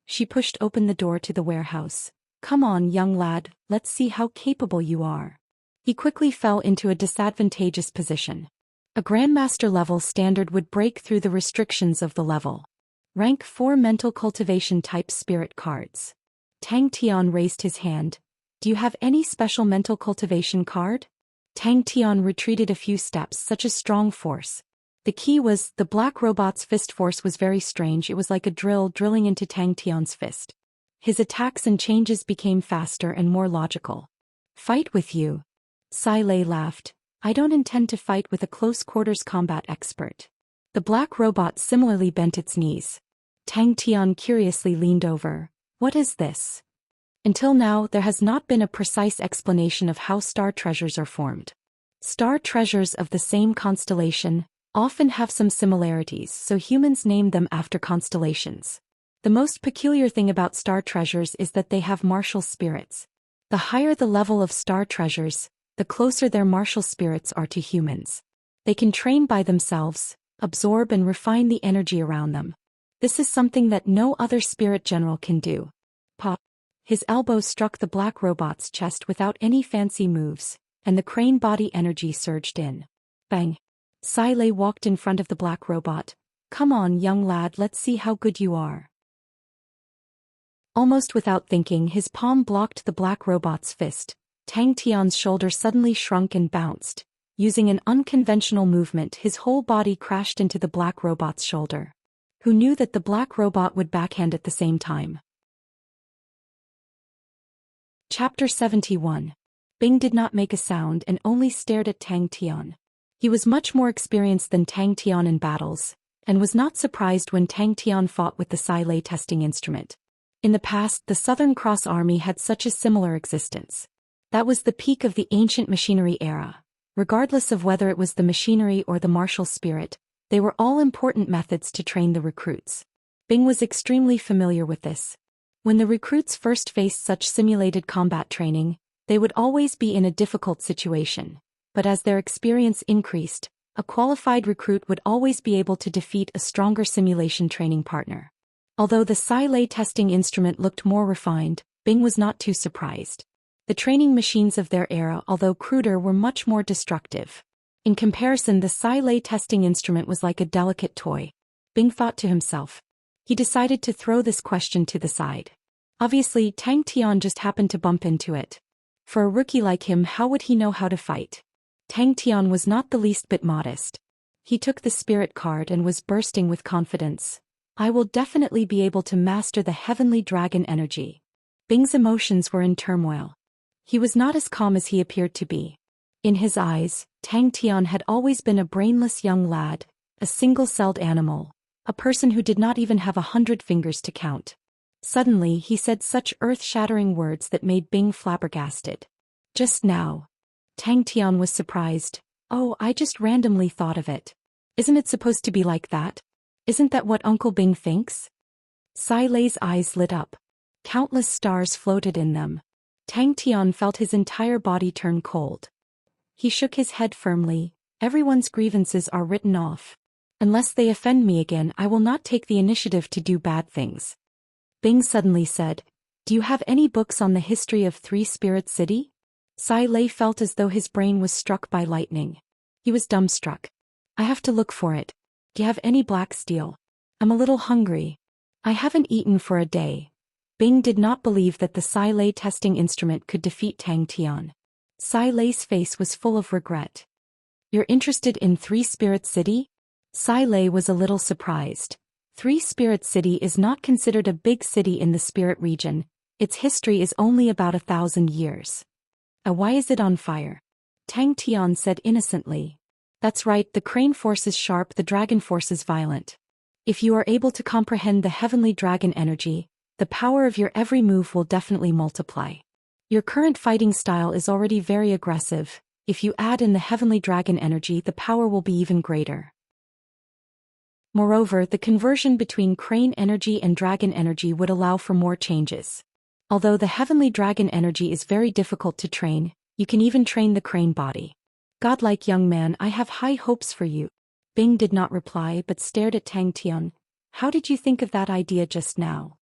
She pushed open the door to the warehouse. Come on, young lad, let's see how capable you are. He quickly fell into a disadvantageous position. A Grandmaster level standard would break through the restrictions of the level. Rank 4 mental cultivation type spirit cards. Tang Tian raised his hand. Do you have any special mental cultivation card? Tang Tian retreated a few steps, such a strong force. The key was, the black robot's fist force was very strange. It was like a drill drilling into Tang Tian's fist. His attacks and changes became faster and more logical. Fight with you? Sai Lei laughed. I don't intend to fight with a close-quarters combat expert. The black robot similarly bent its knees. Tang Tian curiously leaned over. What is this? Until now, there has not been a precise explanation of how star treasures are formed. Star treasures of the same constellation often have some similarities, so humans named them after constellations. The most peculiar thing about star treasures is that they have martial spirits. The higher the level of star treasures, the closer their martial spirits are to humans. They can train by themselves, absorb and refine the energy around them. This is something that no other spirit general can do. Pop. His elbow struck the black robot's chest without any fancy moves, and the crane body energy surged in. Bang. Sai Lei walked in front of the black robot. Come on, young lad, let's see how good you are. Almost without thinking, his palm blocked the black robot's fist. Tang Tian's shoulder suddenly shrunk and bounced. Using an unconventional movement, his whole body crashed into the black robot's shoulder. Who knew that the black robot would backhand at the same time? Chapter 71. Bing did not make a sound and only stared at Tang Tian. He was much more experienced than Tang Tian in battles, and was not surprised when Tang Tian fought with the Sai Lei testing instrument. In the past, the Southern Cross Army had such a similar existence. That was the peak of the ancient machinery era. Regardless of whether it was the machinery or the martial spirit, they were all important methods to train the recruits. Bing was extremely familiar with this. When the recruits first faced such simulated combat training, they would always be in a difficult situation. But as their experience increased, a qualified recruit would always be able to defeat a stronger simulation training partner. Although the Sai Lei testing instrument looked more refined, Bing was not too surprised. The training machines of their era, although cruder, were much more destructive. In comparison, the Sai Lei testing instrument was like a delicate toy. Bing thought to himself. He decided to throw this question to the side. Obviously, Tang Tian just happened to bump into it. For a rookie like him, how would he know how to fight? Tang Tian was not the least bit modest. He took the spirit card and was bursting with confidence. I will definitely be able to master the heavenly dragon energy. Bing's emotions were in turmoil. He was not as calm as he appeared to be. In his eyes, Tang Tian had always been a brainless young lad, a single-celled animal, a person who did not even have 100 fingers to count. Suddenly, he said such earth-shattering words that made Bing flabbergasted. Just now. Tang Tian was surprised. Oh, I just randomly thought of it. Isn't it supposed to be like that? Isn't that what Uncle Bing thinks? Sai Lei's eyes lit up. Countless stars floated in them. Tang Tian felt his entire body turn cold. He shook his head firmly. Everyone's grievances are written off. Unless they offend me again, I will not take the initiative to do bad things. Bing suddenly said, Do you have any books on the history of Three Spirit City? Sai Lei felt as though his brain was struck by lightning. He was dumbstruck. I have to look for it. Do you have any black steel? I'm a little hungry. I haven't eaten for a day. Bing did not believe that the Sai Lei testing instrument could defeat Tang Tian. Sai Lei's face was full of regret. You're interested in Three Spirit City? Sai Lei was a little surprised. Three Spirit City is not considered a big city in the spirit region. Its history is only about 1,000 years. Why is it on fire? Tang Tian said innocently. That's right, the crane force is sharp, the dragon force is violent. If you are able to comprehend the heavenly dragon energy, the power of your every move will definitely multiply. Your current fighting style is already very aggressive. If you add in the heavenly dragon energy, the power will be even greater. Moreover, the conversion between crane energy and dragon energy would allow for more changes. Although the heavenly dragon energy is very difficult to train, you can even train the crane body. Godlike young man, I have high hopes for you. Bing did not reply but stared at Tang Tian. How did you think of that idea just now?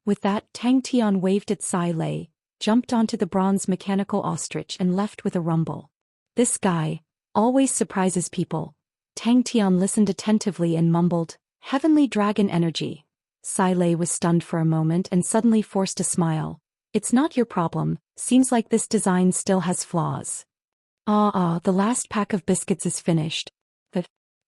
With that, Tang Tian waved at Sai Lei, jumped onto the bronze mechanical ostrich and left with a rumble. This guy always surprises people. Tang Tian listened attentively and mumbled, Heavenly dragon energy. Sai Lei was stunned for a moment and suddenly forced a smile. It's not your problem, seems like this design still has flaws. The last pack of biscuits is finished.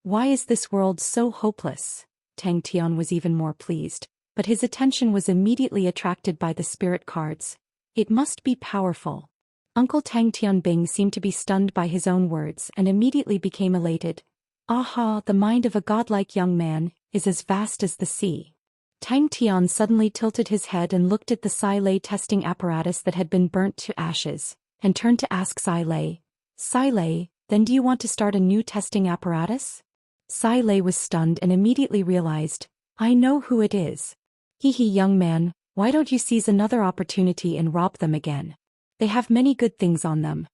Why is this world so hopeless? Tang Tian was even more pleased, but his attention was immediately attracted by the spirit cards. It must be powerful. Uncle Tang Tianbing seemed to be stunned by his own words and immediately became elated. Aha, the mind of a godlike young man is as vast as the sea. Tang Tian suddenly tilted his head and looked at the Sai Lei testing apparatus that had been burnt to ashes, and turned to ask Sai Lei, Sai Lei, then do you want to start a new testing apparatus? Sai Lei was stunned and immediately realized, I know who it is. Hee hee, young man, why don't you seize another opportunity and rob them again? They have many good things on them.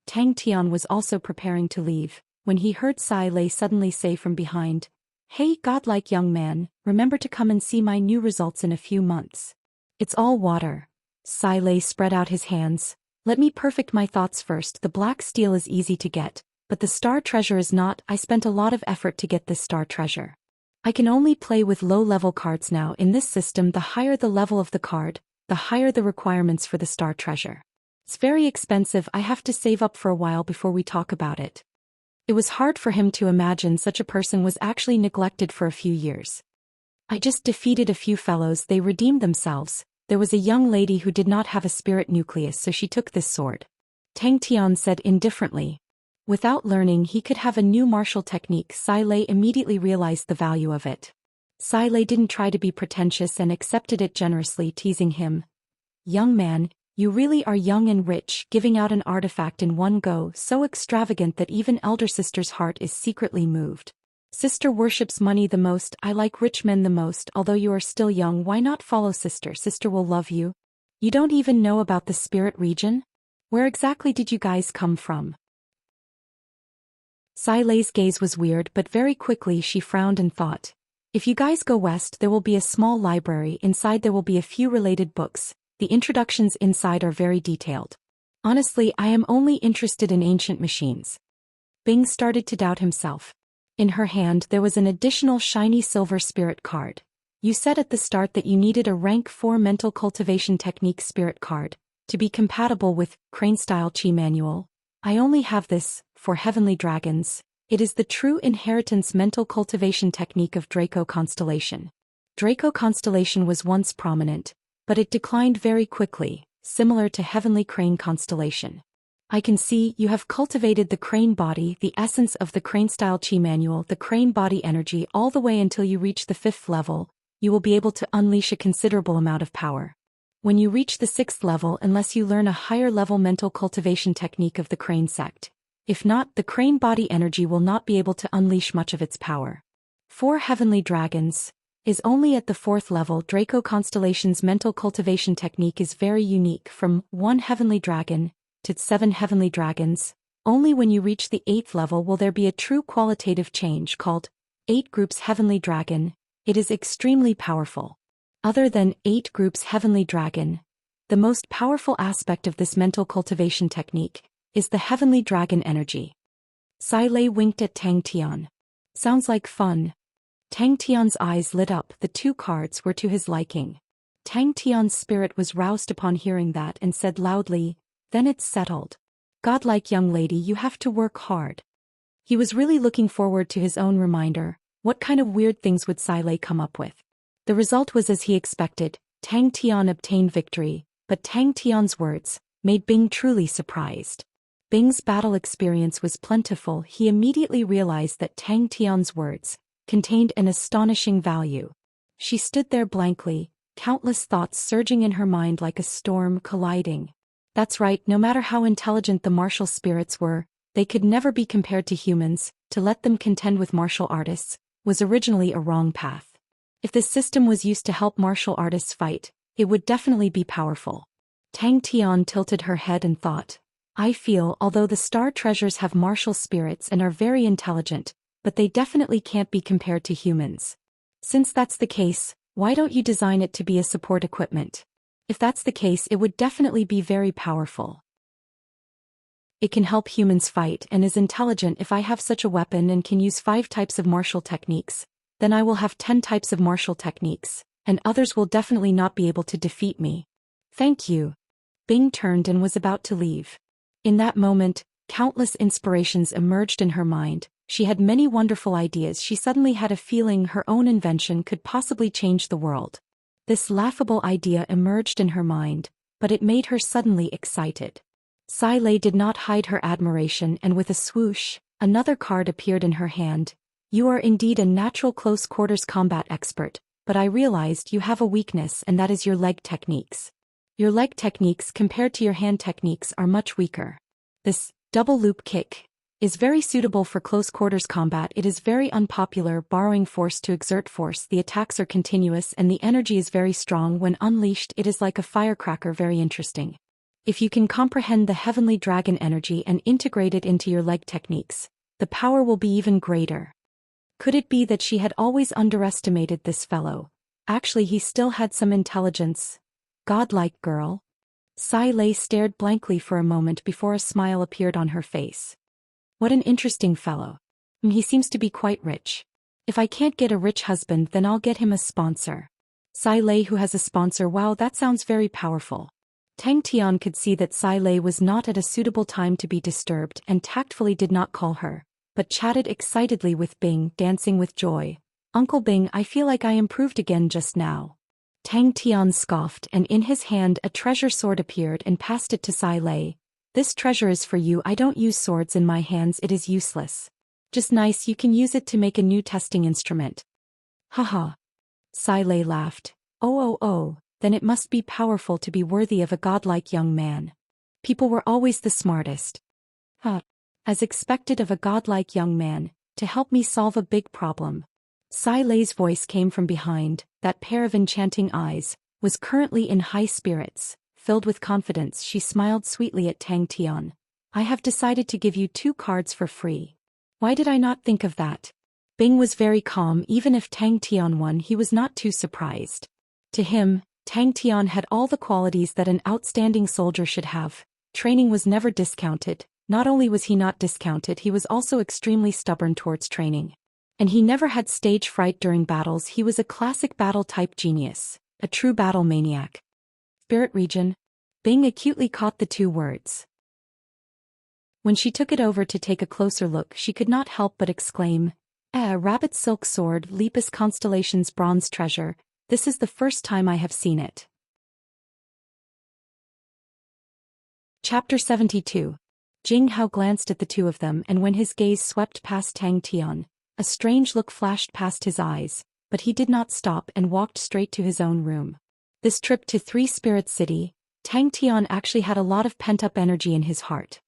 Tang Tian was also preparing to leave, when he heard Sai Lei suddenly say from behind, Hey godlike young man, remember to come and see my new results in a few months. It's all water. Sai Lei spread out his hands. Let me perfect my thoughts first. The black steel is easy to get, but the star treasure is not. I spent a lot of effort to get this star treasure. I can only play with low-level cards now. In this system, the higher the level of the card, the higher the requirements for the star treasure. It's very expensive. I have to save up for a while before we talk about it. It was hard for him to imagine such a person was actually neglected for a few years. I just defeated a few fellows. They redeemed themselves. There was a young lady who did not have a spirit nucleus, so she took this sword. Tang Tian said indifferently. Without learning he could have a new martial technique. Sai Lei immediately realized the value of it. Sai Lei didn't try to be pretentious and accepted it generously, teasing him. Young man, you really are young and rich, giving out an artifact in one go, so extravagant that even elder sister's heart is secretly moved. Sister worships money the most. I like rich men the most. Although you are still young, why not follow sister? Sister will love you. You don't even know about the spirit region? Where exactly did you guys come from? Sai Lei's gaze was weird, but very quickly she frowned and thought. If you guys go west, there will be a small library. Inside there will be a few related books. The introductions inside are very detailed. Honestly, I am only interested in ancient machines. Bing started to doubt himself. In her hand there was an additional shiny silver spirit card. You said at the start that you needed a rank 4 mental cultivation technique spirit card to be compatible with crane-style chi manual. I only have this, for heavenly dragons. It is the true inheritance mental cultivation technique of Draco constellation. Draco constellation was once prominent, but it declined very quickly, similar to heavenly crane constellation. I can see you have cultivated the crane body, the essence of the crane-style chi manual, the crane body energy all the way until you reach the 5th level. You will be able to unleash a considerable amount of power. When you reach the 6th level, unless you learn a higher level mental cultivation technique of the crane sect. If not, the crane body energy will not be able to unleash much of its power. 4 heavenly dragons is only at the 4th level. Draco constellation's mental cultivation technique is very unique. From 1 heavenly dragon to 7 heavenly dragons, only when you reach the 8th level will there be a true qualitative change called 8 groups heavenly dragon. It is extremely powerful. Other than 8 groups heavenly dragon, the most powerful aspect of this mental cultivation technique is the heavenly dragon energy. Sai Lei winked at Tang Tian. Sounds like fun. Tang Tian's eyes lit up. The 2 cards were to his liking. Tang Tian's spirit was roused upon hearing that and said loudly, Then it's settled. Godlike young lady, you have to work hard. He was really looking forward to his own reminder. What kind of weird things would Sai Lei come up with? The result was as he expected. Tang Tian obtained victory, but Tang Tian's words made Bing truly surprised. Bing's battle experience was plentiful. He immediately realized that Tang Tian's words contained an astonishing value. She stood there blankly, countless thoughts surging in her mind like a storm colliding. That's right, no matter how intelligent the martial spirits were, they could never be compared to humans. To let them contend with martial artists was originally a wrong path. If this system was used to help martial artists fight, it would definitely be powerful. Tang Tian tilted her head and thought, I feel, although the star treasures have martial spirits and are very intelligent, but they definitely can't be compared to humans. Since that's the case, why don't you design it to be a support equipment? If that's the case, it would definitely be very powerful. It can help humans fight and is intelligent. If I have such a weapon and can use 5 types of martial techniques, then I will have 10 types of martial techniques, and others will definitely not be able to defeat me. Thank you. Bing turned and was about to leave. In that moment, countless inspirations emerged in her mind. She had many wonderful ideas. She suddenly had a feeling her own invention could possibly change the world. This laughable idea emerged in her mind, but it made her suddenly excited. Sai Lei did not hide her admiration, and with a swoosh, another card appeared in her hand. You are indeed a natural close-quarters combat expert, but I realized you have a weakness, and that is your leg techniques. Your leg techniques compared to your hand techniques are much weaker. This double loop kick is very suitable for close-quarters combat. It is very unpopular, borrowing force to exert force. The attacks are continuous and the energy is very strong. When unleashed, it is like a firecracker. Very interesting. If you can comprehend the heavenly dragon energy and integrate it into your leg techniques, the power will be even greater. Could it be that she had always underestimated this fellow? Actually, he still had some intelligence. Godlike girl. Sai Lei stared blankly for a moment before a smile appeared on her face. What an interesting fellow. He seems to be quite rich. If I can't get a rich husband, then I'll get him a sponsor. Sai Lei who has a sponsor. Wow, that sounds very powerful. Tang Tian could see that Sai Lei was not at a suitable time to be disturbed and tactfully did not call her, but chatted excitedly with Bing, dancing with joy. Uncle Bing, I feel like I improved again just now. Tang Tian scoffed, and in his hand a treasure sword appeared and passed it to Sai Lei. This treasure is for you. I don't use swords in my hands. It is useless. Just nice, you can use it to make a new testing instrument. Haha. Sai Lei laughed. Oh, then it must be powerful to be worthy of a godlike young man. People were always the smartest. As expected of a godlike young man, to help me solve a big problem. Sai Lei's voice came from behind. That pair of enchanting eyes was currently in high spirits. Filled with confidence, she smiled sweetly at Tang Tian. I have decided to give you 2 cards for free. Why did I not think of that? Bing was very calm. Even if Tang Tian won, he was not too surprised. To him, Tang Tian had all the qualities that an outstanding soldier should have. Training was never discounted. Not only was he not discounted, he was also extremely stubborn towards training. And he never had stage fright during battles. He was a classic battle-type genius, a true battle maniac. Spirit region. Bing acutely caught the 2 words. When she took it over to take a closer look, she could not help but exclaim, rabbit silk sword, Lepus constellation's bronze treasure. This is the first time I have seen it. Chapter 72. Jing Hao glanced at the 2 of them, and when his gaze swept past Tang Tian, a strange look flashed past his eyes, but he did not stop and walked straight to his own room. This trip to 3 Spirit City, Tang Tian actually had a lot of pent-up energy in his heart.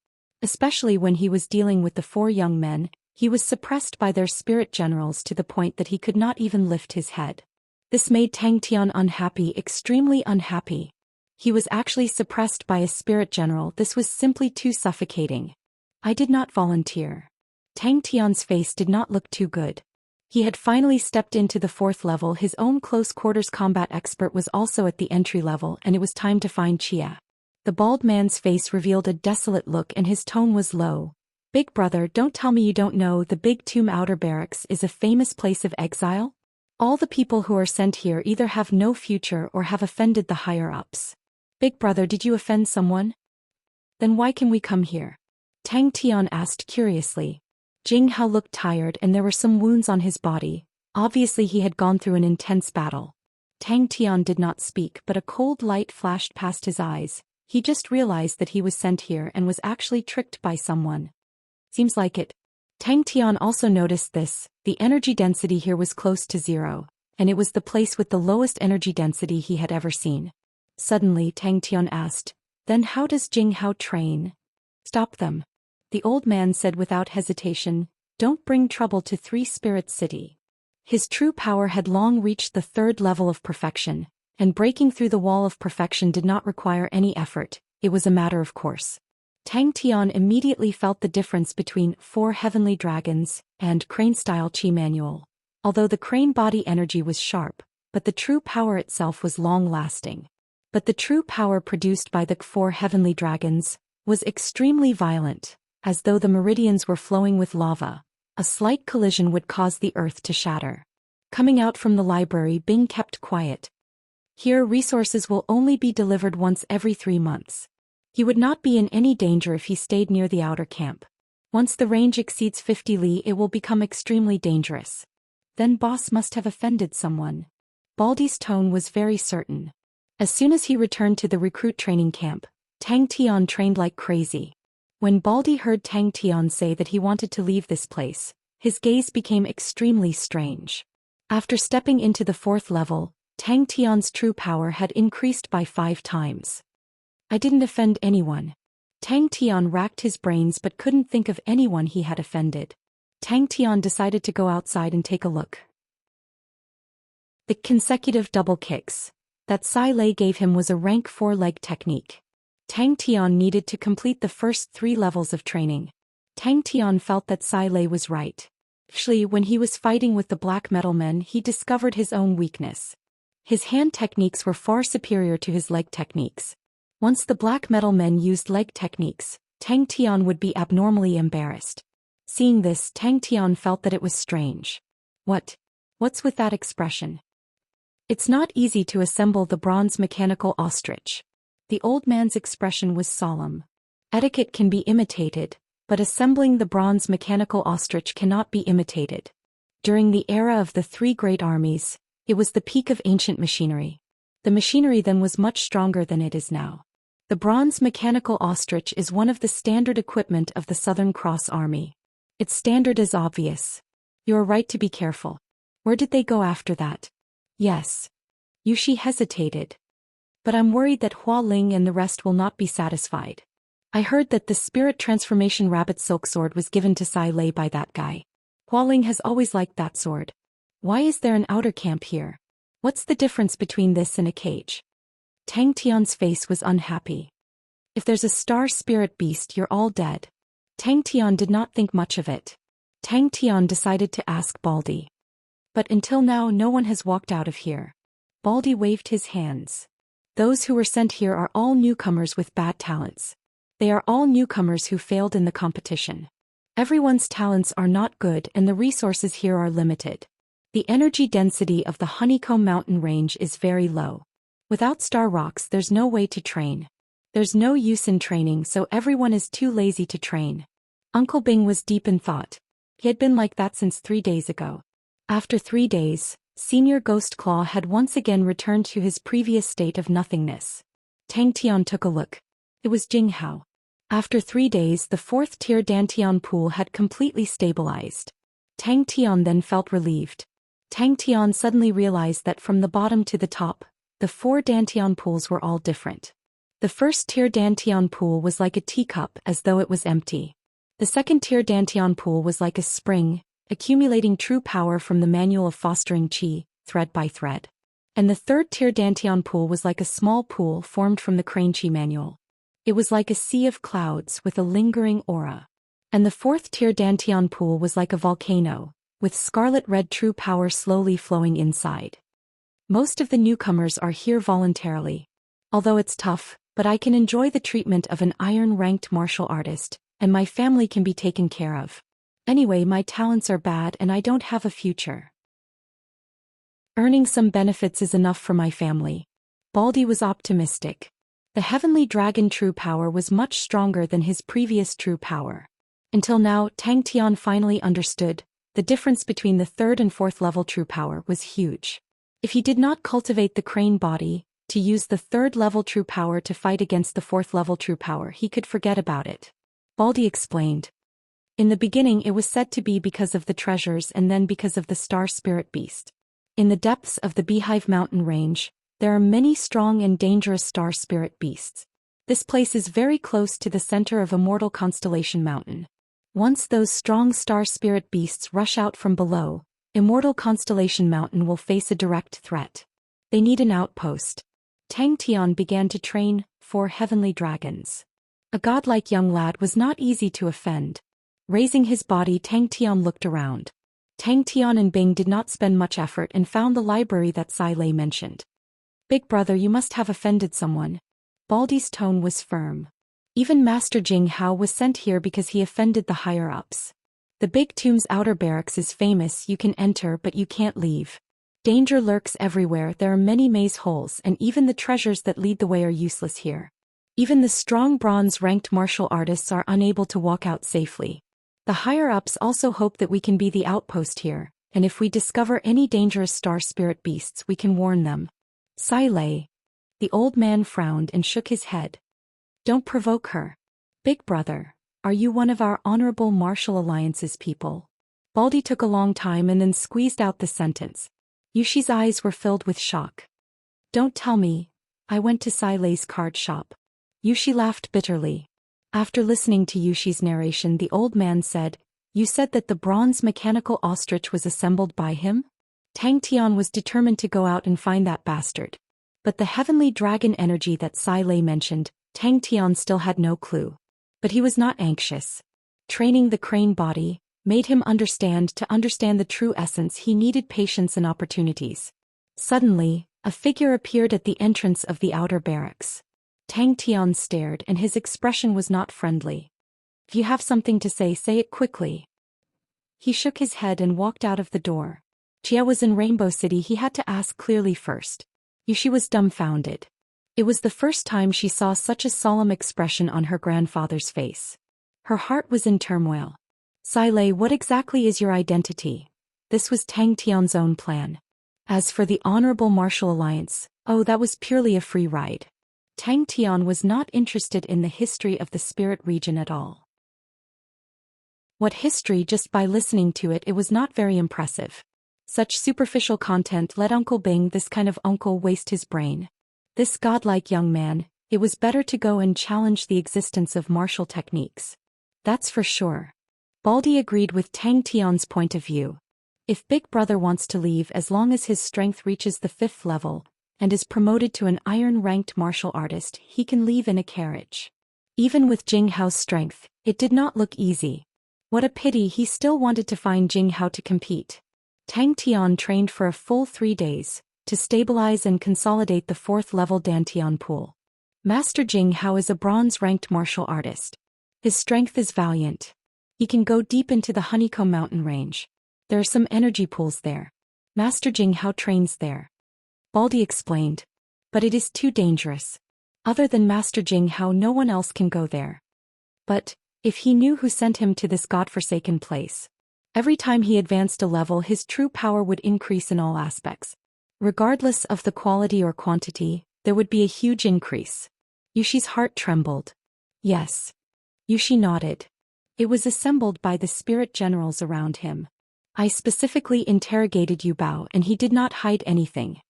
Especially when he was dealing with the 4 young men, he was suppressed by their spirit generals to the point that he could not even lift his head. This made Tang Tian unhappy, extremely unhappy. He was actually suppressed by a spirit general. This was simply too suffocating. I did not volunteer. Tang Tian's face did not look too good. He had finally stepped into the 4th level. His own close-quarters combat expert was also at the entry level, and it was time to find Xia. The bald man's face revealed a desolate look and his tone was low. Big brother, don't tell me you don't know the Big Tomb Outer Barracks is a famous place of exile? All the people who are sent here either have no future or have offended the higher-ups. Big brother, did you offend someone? Then why can we come here? Tang Tian asked curiously. Jing Hao looked tired and there were some wounds on his body. Obviously he had gone through an intense battle. Tang Tian did not speak, but a cold light flashed past his eyes. He just realized that he was sent here and was actually tricked by someone. Seems like it. Tang Tian also noticed this. The energy density here was close to 0, and it was the place with the lowest energy density he had ever seen. Suddenly Tang Tian asked, then how does Jing Hao train? Stop them. The old man said without hesitation, don't bring trouble to 3 Spirit City. His true power had long reached the 3rd level of perfection, and breaking through the wall of perfection did not require any effort. It was a matter of course. Tang Tian immediately felt the difference between 4 heavenly dragons and crane-style chi manual. Although the crane body energy was sharp, but the true power itself was long-lasting. But the true power produced by the 4 heavenly dragons was extremely violent. As though the meridians were flowing with lava. A slight collision would cause the earth to shatter. Coming out from the library, Bing kept quiet. Here resources will only be delivered once every 3 months. He would not be in any danger if he stayed near the outer camp. Once the range exceeds 50 li, it will become extremely dangerous. Then boss must have offended someone. Baldy's tone was very certain. As soon as he returned to the recruit training camp, Tang Tian trained like crazy. When Baldy heard Tang Tian say that he wanted to leave this place, his gaze became extremely strange. After stepping into the 4th level, Tang Tian's true power had increased by 5 times. I didn't offend anyone. Tang Tian racked his brains but couldn't think of anyone he had offended. Tang Tian decided to go outside and take a look. The consecutive double kicks that Sai Lei gave him was a rank 4 leg technique. Tang Tian needed to complete the first 3 levels of training. Tang Tian felt that Sai Lei was right. Actually, when he was fighting with the black metal men, he discovered his own weakness. His hand techniques were far superior to his leg techniques. Once the black metal men used leg techniques, Tang Tian would be abnormally embarrassed. Seeing this, Tang Tian felt that it was strange. What's with that expression? It's not easy to assemble the bronze mechanical ostrich. The old man's expression was solemn. Etiquette can be imitated, but assembling the bronze mechanical ostrich cannot be imitated. During the era of the 3 great armies, it was the peak of ancient machinery. The machinery then was much stronger than it is now. The bronze mechanical ostrich is one of the standard equipment of the Southern Cross Army. Its standard is obvious. You are right to be careful. Where did they go after that? Yes. Yushi hesitated. But I'm worried that Hua Ling and the rest will not be satisfied. I heard that the spirit transformation rabbit silk sword was given to Sai Lei by that guy. Hua Ling has always liked that sword. Why is there an outer camp here? What's the difference between this and a cage? Tang Tian's face was unhappy. If there's a star spirit beast, you're all dead. Tang Tian did not think much of it. Tang Tian decided to ask Baldy. But until now no one has walked out of here. Baldy waved his hands. Those who were sent here are all newcomers with bad talents. They are all newcomers who failed in the competition. Everyone's talents are not good and the resources here are limited. The energy density of the Honeycomb Mountain range is very low. Without star rocks, there's no way to train. There's no use in training, so everyone is too lazy to train. Uncle Bing was deep in thought. He had been like that since 3 days ago. After 3 days, Senior Ghost Claw had once again returned to his previous state of nothingness. Tang Tian took a look. It was Jing Hao. After 3 days, the 4th tier Dantian pool had completely stabilized. Tang Tian then felt relieved. Tang Tian suddenly realized that from the bottom to the top, the 4 Dantian pools were all different. The 1st tier Dantian pool was like a teacup as though it was empty. The 2nd tier Dantian pool was like a spring, accumulating true power from the manual of fostering qi, thread by thread. And the 3rd tier Dantian pool was like a small pool formed from the crane qi manual. It was like a sea of clouds with a lingering aura. And the 4th tier Dantian pool was like a volcano, with scarlet red true power slowly flowing inside. Most of the newcomers are here voluntarily. Although it's tough, but I can enjoy the treatment of an iron-ranked martial artist, and my family can be taken care of. Anyway, my talents are bad and I don't have a future. Earning some benefits is enough for my family. Baldy was optimistic. The heavenly dragon true power was much stronger than his previous true power. Until now, Tang Tian finally understood, the difference between the 3rd and 4th level true power was huge. If he did not cultivate the crane body, to use the 3rd level true power to fight against the 4th level true power, he could forget about it. Baldy explained. In the beginning it was said to be because of the treasures and then because of the star spirit beast. In the depths of the Beehive Mountain range, there are many strong and dangerous star spirit beasts. This place is very close to the center of Immortal Constellation Mountain. Once those strong star spirit beasts rush out from below, Immortal Constellation Mountain will face a direct threat. They need an outpost. Tang Tian began to train 4 heavenly dragons. A godlike young lad was not easy to offend. Raising his body, Tang Tian looked around. Tang Tian and Bing did not spend much effort and found the library that Sai Lei mentioned. Big brother, you must have offended someone. Baldy's tone was firm. Even Master Jing Hao was sent here because he offended the higher-ups. The Big Tomb's outer barracks is famous. You can enter but you can't leave. Danger lurks everywhere. There are many maze holes and even the treasures that lead the way are useless here. Even the strong bronze-ranked martial artists are unable to walk out safely. The higher-ups also hope that we can be the outpost here, and if we discover any dangerous star spirit beasts we can warn them. Sai Lei. The old man frowned and shook his head. Don't provoke her. Big brother, are you one of our honorable martial alliance's people? Baldy took a long time and then squeezed out the sentence. Yushi's eyes were filled with shock. Don't tell me. I went to Sai Lei's card shop. Yushi laughed bitterly. After listening to Yushi's narration, the old man said, You said that the bronze mechanical ostrich was assembled by him? Tang Tian was determined to go out and find that bastard. But the heavenly dragon energy that Sai Lei mentioned, Tang Tian still had no clue. But he was not anxious. Training the crane body made him understand the true essence he needed patience and opportunities. Suddenly, a figure appeared at the entrance of the outer barracks. Tang Tian stared and his expression was not friendly. If you have something to say it quickly. He shook his head and walked out of the door. Jia was in Rainbow City, he had to ask clearly first. Yushi was dumbfounded. It was the first time she saw such a solemn expression on her grandfather's face. Her heart was in turmoil. Sai Lei, what exactly is your identity? This was Tang Tian's own plan. As for the Honorable Martial Alliance, oh, that was purely a free ride. Tang Tian was not interested in the history of the spirit region at all. What history? Just by listening to it was not very impressive. Such superficial content let Uncle Bing, this kind of uncle, waste his brain. This godlike young man, it was better to go and challenge the existence of martial techniques. That's for sure. Baldy agreed with Tang Tian's point of view. If Big Brother wants to leave, as long as his strength reaches the 5th level, and is promoted to an iron-ranked martial artist, he can leave in a carriage. Even with Jing Hao's strength, it did not look easy. What a pity, he still wanted to find Jing Hao to compete. Tang Tian trained for a full 3 days, to stabilize and consolidate the 4th-level Dantian pool. Master Jing Hao is a bronze-ranked martial artist. His strength is valiant. He can go deep into the Honeycomb Mountain range. There are some energy pools there. Master Jing Hao trains there. Baldy explained. But it is too dangerous. Other than Master Jing Hao, no one else can go there. But if he knew who sent him to this godforsaken place. Every time he advanced a level, his true power would increase in all aspects. Regardless of the quality or quantity, there would be a huge increase. Yushi's heart trembled. Yes. Yushi nodded. It was assembled by the spirit generals around him. I specifically interrogated Yu Bao and he did not hide anything.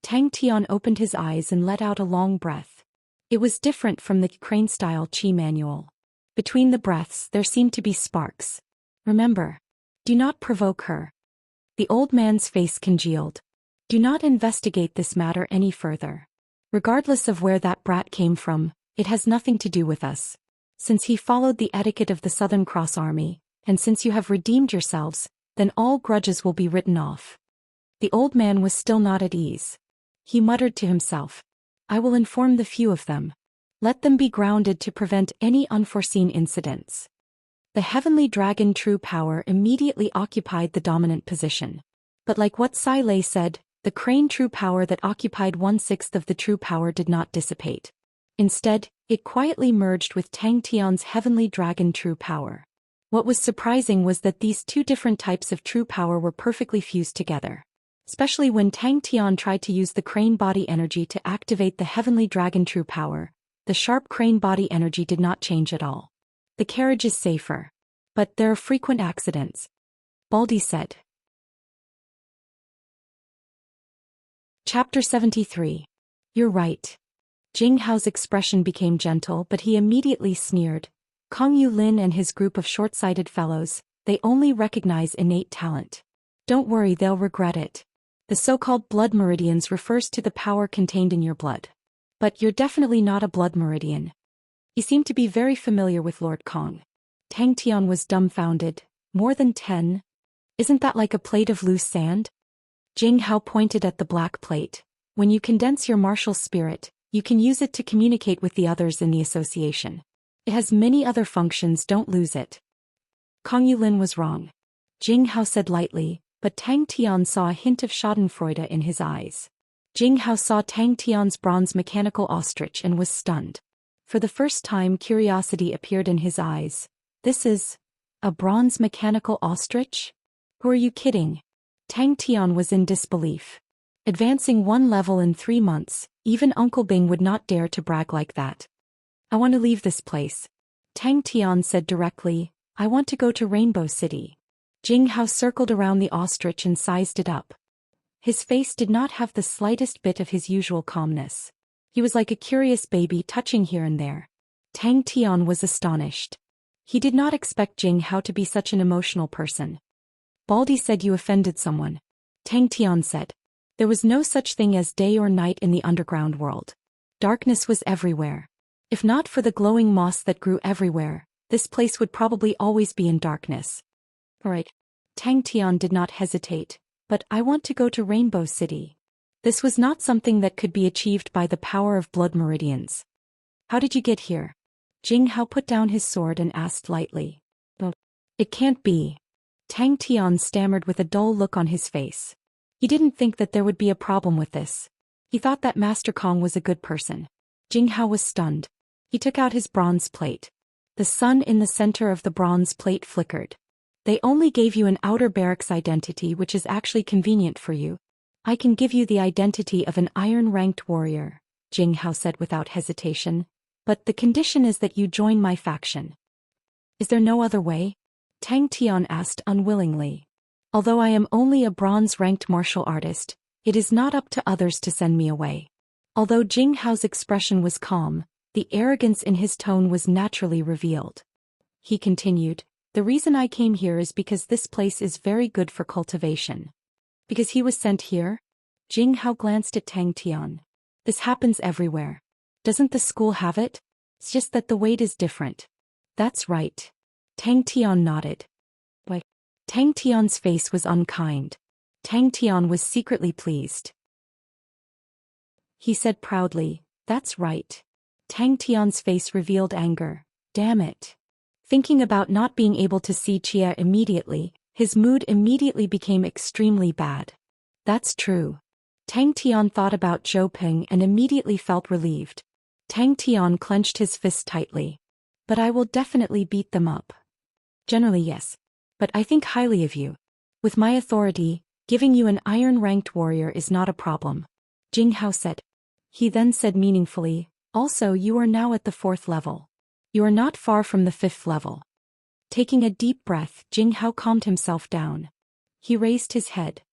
Tang Tian opened his eyes and let out a long breath. It was different from the crane-style Qi manual. Between the breaths there seemed to be sparks. Remember. Do not provoke her. The old man's face congealed. Do not investigate this matter any further. Regardless of where that brat came from, it has nothing to do with us. Since he followed the etiquette of the Southern Cross Army, and since you have redeemed yourselves, then all grudges will be written off. The old man was still not at ease. He muttered to himself. I will inform the few of them. Let them be grounded to prevent any unforeseen incidents. The heavenly dragon true power immediately occupied the dominant position. But like what Sai Lei said, the crane true power that occupied 1/6 of the true power did not dissipate. Instead, it quietly merged with Tang Tian's heavenly dragon true power. What was surprising was that these two different types of true power were perfectly fused together. Especially when Tang Tian tried to use the crane body energy to activate the heavenly dragon true power, the sharp crane body energy did not change at all. The carriage is safer. But there are frequent accidents. Baldy said. Chapter 73. You're right. Jing Hao's expression became gentle, but he immediately sneered. Kong Yu Lin and his group of short-sighted fellows, they only recognize innate talent. Don't worry, they'll regret it. The so-called blood meridians refers to the power contained in your blood. But you're definitely not a blood meridian. You seem to be very familiar with Lord Kong. Tang Tian was dumbfounded. More than 10? Isn't that like a plate of loose sand? Jing Hao pointed at the black plate. When you condense your martial spirit, you can use it to communicate with the others in the association. It has many other functions, don't lose it. Kong Yulin was wrong. Jing Hao said lightly, but Tang Tian saw a hint of schadenfreude in his eyes. Jing Hao saw Tang Tian's bronze mechanical ostrich and was stunned. For the first time curiosity appeared in his eyes. This is A bronze mechanical ostrich? Who are you kidding? Tang Tian was in disbelief. Advancing one level in 3 months, even Uncle Bing would not dare to brag like that. I want to leave this place. Tang Tian said directly, I want to go to Rainbow City. Jing Hao circled around the ostrich and sized it up. His face did not have the slightest bit of his usual calmness. He was like a curious baby touching here and there. Tang Tian was astonished. He did not expect Jing Hao to be such an emotional person. Baldy said you offended someone. Tang Tian said. There was no such thing as day or night in the underground world. Darkness was everywhere. If not for the glowing moss that grew everywhere, this place would probably always be in darkness. Alright. Tang Tian did not hesitate. But I want to go to Rainbow City. This was not something that could be achieved by the power of blood meridians. How did you get here? Jing Hao put down his sword and asked lightly. But it can't be. Tang Tian stammered with a dull look on his face. He didn't think that there would be a problem with this. He thought that Master Kong was a good person. Jing Hao was stunned. He took out his bronze plate. The sun in the center of the bronze plate flickered. They only gave you an outer barracks identity, which is actually convenient for you. I can give you the identity of an iron-ranked warrior, Jing Hao said without hesitation. But the condition is that you join my faction. Is there no other way? Tang Tian asked unwillingly. Although I am only a bronze-ranked martial artist, it is not up to others to send me away. Although Jing Hao's expression was calm, the arrogance in his tone was naturally revealed. He continued, the reason I came here is because this place is very good for cultivation. Because he was sent here? Jing Hao glanced at Tang Tian. This happens everywhere. Doesn't the school have it? It's just that the weight is different. That's right. Tang Tian nodded. But Tang Tian's face was unkind. Tang Tian was secretly pleased. He said proudly, that's right. Tang Tian's face revealed anger. Damn it. Thinking about not being able to see Chia immediately, his mood immediately became extremely bad. That's true. Tang Tian thought about Zhou Peng and immediately felt relieved. Tang Tian clenched his fist tightly. But I will definitely beat them up. Generally yes. But I think highly of you. With my authority, giving you an iron-ranked warrior is not a problem. Jing Hao said. He then said meaningfully, also you are now at the 4th level. You are not far from the 5th level. Taking a deep breath, Jing Hao calmed himself down. He raised his head.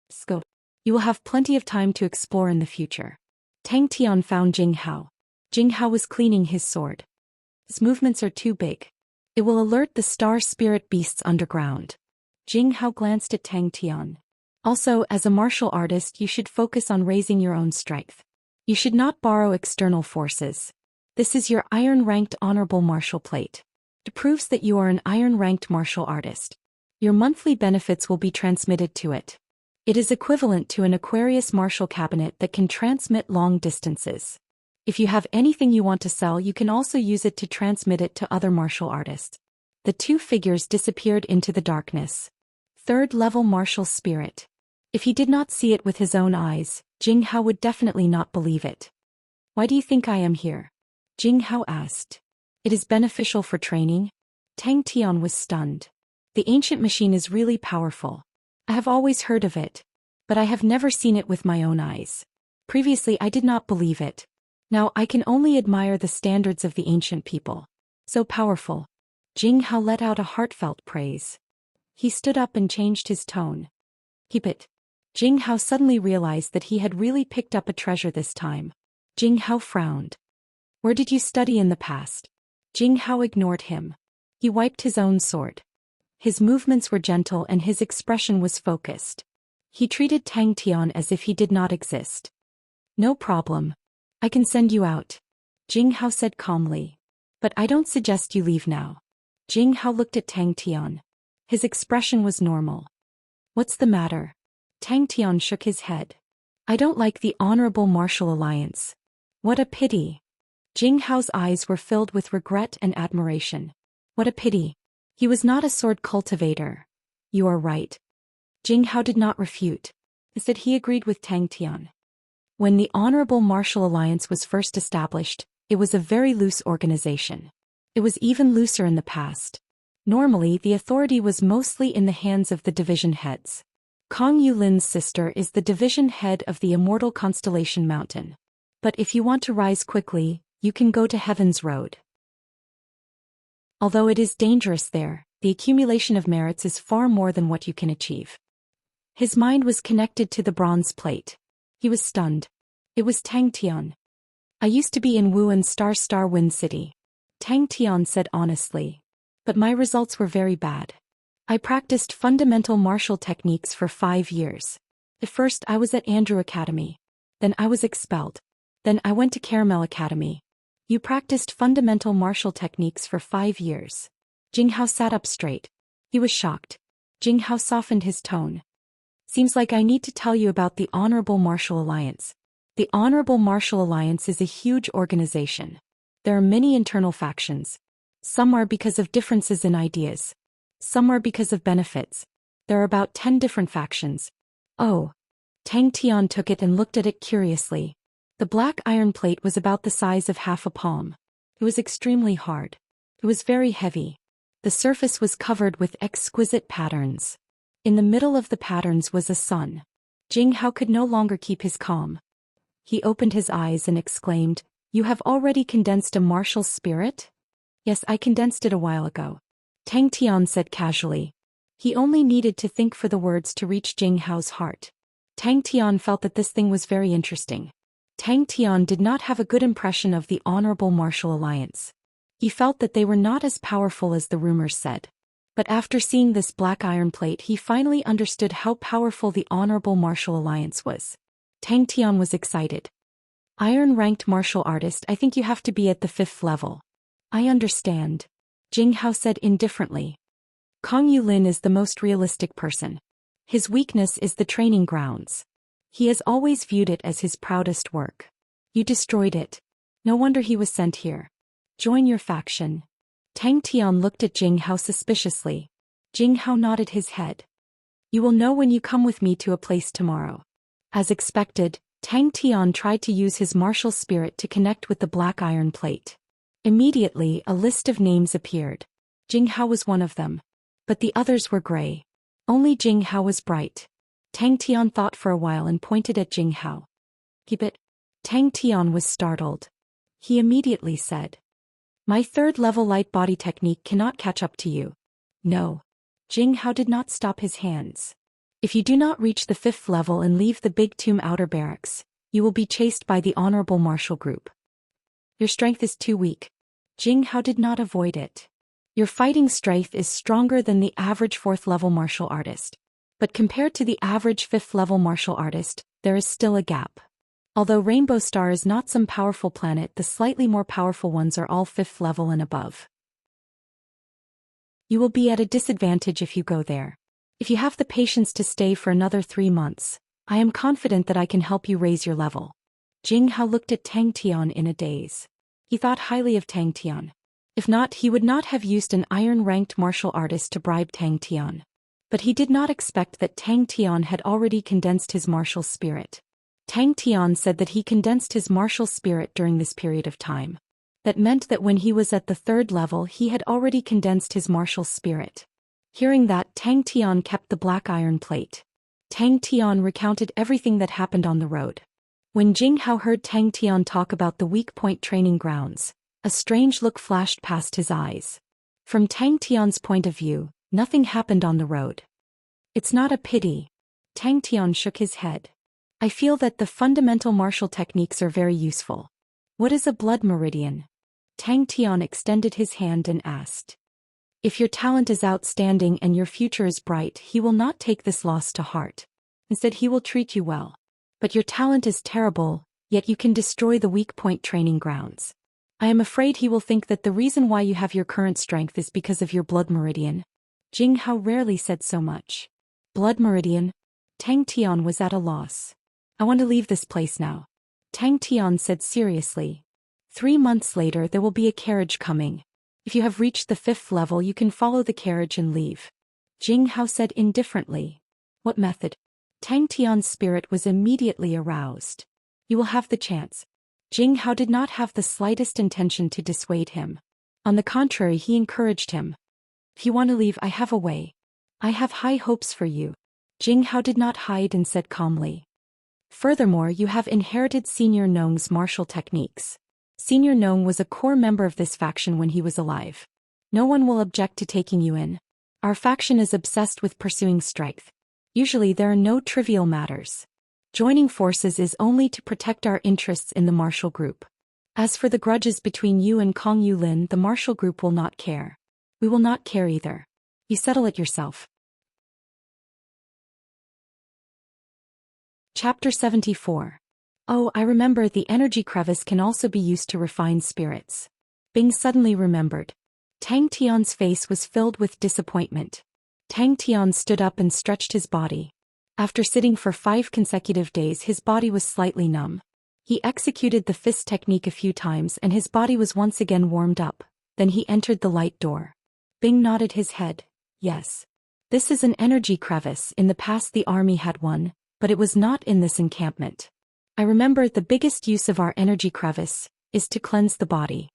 Scope. You will have plenty of time to explore in the future. Tang Tian found Jing Hao. Jing Hao was cleaning his sword. His movements are too big. It will alert the star spirit beasts underground. Jing Hao glanced at Tang Tian. Also, as a martial artist, you should focus on raising your own strength. You should not borrow external forces. This is your iron-ranked honorable martial plate. It proves that you are an iron-ranked martial artist. Your monthly benefits will be transmitted to it. It is equivalent to an Aquarius martial cabinet that can transmit long distances. If you have anything you want to sell, you can also use it to transmit it to other martial artists. The 2 figures disappeared into the darkness. 3rd level martial spirit. If he did not see it with his own eyes, Jing Hao would definitely not believe it. Why do you think I am here? Jing Hao asked. It is beneficial for training? Tang Tian was stunned. The ancient machine is really powerful. I have always heard of it. But I have never seen it with my own eyes. Previously I did not believe it. Now I can only admire the standards of the ancient people. So powerful. Jing Hao let out a heartfelt praise. He stood up and changed his tone. Keep it. Jing Hao suddenly realized that he had really picked up a treasure this time. Jing Hao frowned. Where did you study in the past? Jing Hao ignored him. He wiped his own sword. His movements were gentle and his expression was focused. He treated Tang Tian as if he did not exist. No problem. I can send you out. Jing Hao said calmly. But I don't suggest you leave now. Jing Hao looked at Tang Tian. His expression was normal. What's the matter? Tang Tian shook his head. I don't like the Honorable Martial Alliance. What a pity. Jing Hao's eyes were filled with regret and admiration. What a pity. He was not a sword cultivator. You are right. Jing Hao did not refute. Instead he agreed with Tang Tian. When the Honorable Martial Alliance was first established, it was a very loose organization. It was even looser in the past. Normally, the authority was mostly in the hands of the division heads. Kong Yulin's sister is the division head of the immortal constellation mountain. But if you want to rise quickly, you can go to Heaven's Road. Although it is dangerous there, the accumulation of merits is far more than what you can achieve. His mind was connected to the bronze plate. He was stunned. It was Tang Tian. I used to be in Wuhan Star Wind City. Tang Tian said honestly. But my results were very bad. I practiced fundamental martial techniques for 5 years. At first I was at Andrew Academy. Then I was expelled. Then I went to Caramel Academy. You practiced fundamental martial techniques for 5 years. Jing Hao sat up straight. He was shocked. Jing Hao softened his tone. Seems like I need to tell you about the Honorable Martial Alliance. The Honorable Martial Alliance is a huge organization. There are many internal factions. Some are because of differences in ideas. Some are because of benefits. There are about 10 different factions. Oh. Tang Tian took it and looked at it curiously. The black iron plate was about the size of half a palm. It was extremely hard. It was very heavy. The surface was covered with exquisite patterns. In the middle of the patterns was a sun. Jing Hao could no longer keep his calm. He opened his eyes and exclaimed, "You have already condensed a martial spirit?" "Yes, I condensed it a while ago." Tang Tian said casually. He only needed to think for the words to reach Jing Hao's heart. Tang Tian felt that this thing was very interesting. Tang Tian did not have a good impression of the Honorable Martial Alliance. He felt that they were not as powerful as the rumors said. But after seeing this black iron plate, he finally understood how powerful the Honorable Martial Alliance was. Tang Tian was excited. "Iron-ranked martial artist, I think you have to be at the 5th level." "I understand," Jing Hao said indifferently. Kong Yulin is the most realistic person. His weakness is the training grounds. He has always viewed it as his proudest work. You destroyed it. No wonder he was sent here. Join your faction. Tang Tian looked at Jing Hao suspiciously. Jing Hao nodded his head. "You will know when you come with me to a place tomorrow." As expected, Tang Tian tried to use his martial spirit to connect with the black iron plate. Immediately, a list of names appeared. Jing Hao was one of them. But the others were gray. Only Jing Hao was bright. Tang Tian thought for a while and pointed at Jing Hao. "Keep it." Tang Tian was startled. He immediately said, "My 3rd-level light body technique cannot catch up to you." "No." Jing Hao did not stop his hands. "If you do not reach the 5th level and leave the Big Tomb outer barracks, you will be chased by the Honorable Martial Group. Your strength is too weak." Jing Hao did not avoid it. "Your fighting strength is stronger than the average 4th-level martial artist. But compared to the average 5th-level martial artist, there is still a gap. Although Rainbow Star is not some powerful planet, the slightly more powerful ones are all 5th level and above. You will be at a disadvantage if you go there. If you have the patience to stay for another 3 months, I am confident that I can help you raise your level." Jing Hao looked at Tang Tian in a daze. He thought highly of Tang Tian. If not, he would not have used an iron-ranked martial artist to bribe Tang Tian. But he did not expect that Tang Tian had already condensed his martial spirit. Tang Tian said that he condensed his martial spirit during this period of time. That meant that when he was at the 3rd level he had already condensed his martial spirit. Hearing that, Tang Tian kept the black iron plate. Tang Tian recounted everything that happened on the road. When Jing Hao heard Tang Tian talk about the weak point training grounds, a strange look flashed past his eyes. From Tang Tian's point of view, nothing happened on the road. "It's not a pity." Tang Tian shook his head. "I feel that the fundamental martial techniques are very useful." "What is a blood meridian?" Tang Tian extended his hand and asked. "If your talent is outstanding and your future is bright, he will not take this loss to heart. Instead, he will treat you well. But your talent is terrible, yet you can destroy the weak point training grounds. I am afraid he will think that the reason why you have your current strength is because of your blood meridian." Jing Hao rarely said so much. "Blood meridian?" Tang Tian was at a loss. "I want to leave this place now," Tang Tian said seriously. 3 months later there will be a carriage coming. If you have reached the 5th level you can follow the carriage and leave." Jing Hao said indifferently. "What method?" Tang Tian's spirit was immediately aroused. "You will have the chance." Jing Hao did not have the slightest intention to dissuade him. On the contrary, he encouraged him. If you want to leave, I have a way. I have high hopes for you. Jing Hao did not hide and said calmly. Furthermore, you have inherited Senior Nong's martial techniques. Senior Nong was a core member of this faction when he was alive. No one will object to taking you in. Our faction is obsessed with pursuing strength. Usually there are no trivial matters. Joining forces is only to protect our interests in the martial group. As for the grudges between you and Kong Yulin, the martial group will not care. We will not care either. You settle it yourself. Chapter 74. Oh, I remember, the energy crevice can also be used to refine spirits. Bing suddenly remembered. Tang Tian's face was filled with disappointment. Tang Tian stood up and stretched his body. After sitting for 5 consecutive days, his body was slightly numb. He executed the fist technique a few times and his body was once again warmed up. Then he entered the light door. Bing nodded his head. Yes. This is an energy crevice. In the past the army had one, but it was not in this encampment. I remember the biggest use of our energy crevice is to cleanse the body.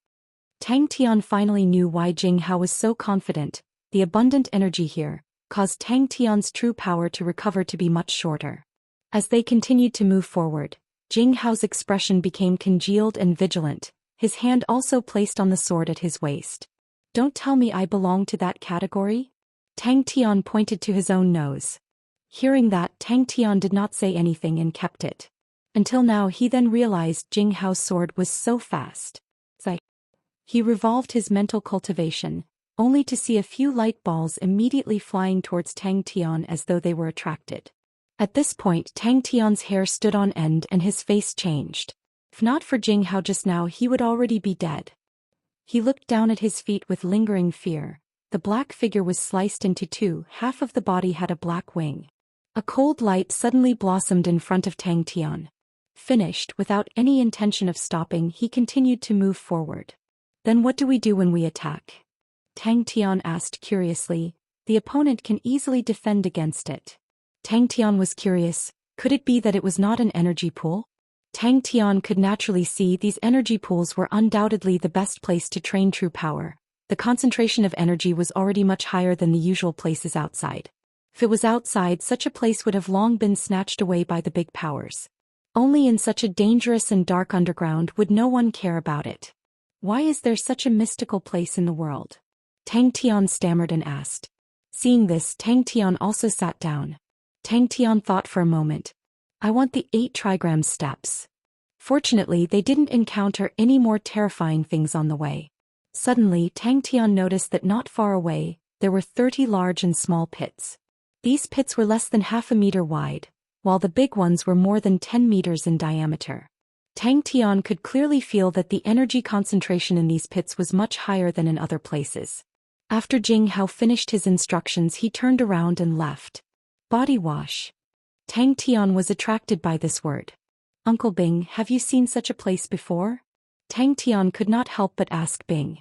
Tang Tian finally knew why Jing Hao was so confident. The abundant energy here caused Tang Tian's true power to recover to be much shorter. As they continued to move forward, Jing Hao's expression became congealed and vigilant, his hand also placed on the sword at his waist. Don't tell me I belong to that category? Tang Tian pointed to his own nose. Hearing that, Tang Tian did not say anything and kept it. Until now he then realized Jing Hao's sword was so fast. He revolved his mental cultivation, only to see a few light balls immediately flying towards Tang Tian as though they were attracted. At this point Tang Tian's hair stood on end and his face changed. If not for Jing Hao just now, he would already be dead. He looked down at his feet with lingering fear. The black figure was sliced into 2, half of the body had a black wing. A cold light suddenly blossomed in front of Tang Tian. Finished, without any intention of stopping, he continued to move forward. Then what do we do when we attack? Tang Tian asked curiously. The opponent can easily defend against it. Tang Tian was curious. Could it be that it was not an energy pool? Tang Tian could naturally see these energy pools were undoubtedly the best place to train true power. The concentration of energy was already much higher than the usual places outside. If it was outside, such a place would have long been snatched away by the big powers. Only in such a dangerous and dark underground would no one care about it. Why is there such a mystical place in the world? Tang Tian stammered and asked. Seeing this, Tang Tian also sat down. Tang Tian thought for a moment. I want the 8 trigram steps. Fortunately, they didn't encounter any more terrifying things on the way. Suddenly, Tang Tian noticed that not far away, there were 30 large and small pits. These pits were less than half a meter wide, while the big ones were more than 10 meters in diameter. Tang Tian could clearly feel that the energy concentration in these pits was much higher than in other places. After Jing Hao finished his instructions, he turned around and left. Body wash. Tang Tian was attracted by this word. Uncle Bing, have you seen such a place before? Tang Tian could not help but ask Bing.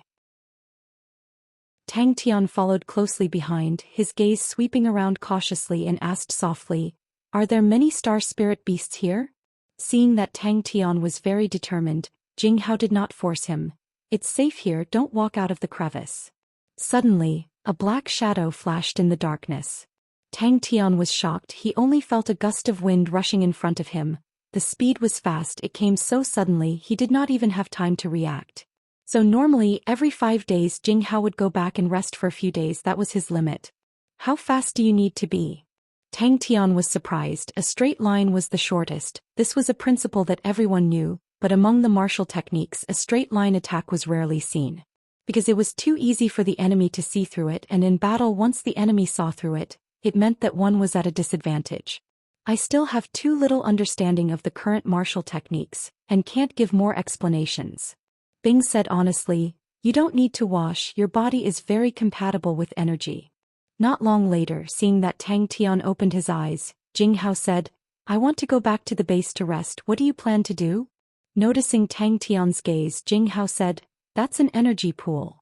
Tang Tian followed closely behind, his gaze sweeping around cautiously, and asked softly, Are there many star spirit beasts here? Seeing that Tang Tian was very determined, Jing Hao did not force him. It's safe here, don't walk out of the crevice. Suddenly, a black shadow flashed in the darkness. Tang Tian was shocked. He only felt a gust of wind rushing in front of him. The speed was fast, it came so suddenly he did not even have time to react. So normally, every 5 days Jing Hao would go back and rest for a few days, that was his limit. How fast do you need to be? Tang Tian was surprised. A straight line was the shortest. This was a principle that everyone knew, but among the martial techniques a straight line attack was rarely seen. Because it was too easy for the enemy to see through it, and in battle once the enemy saw through it, it meant that one was at a disadvantage. I still have too little understanding of the current martial techniques, and can't give more explanations. Bing said honestly, You don't need to wash, your body is very compatible with energy. Not long later, seeing that Tang Tian opened his eyes, Jing Hao said, I want to go back to the base to rest, what do you plan to do? Noticing Tang Tian's gaze, Jing Hao said, That's an energy pool.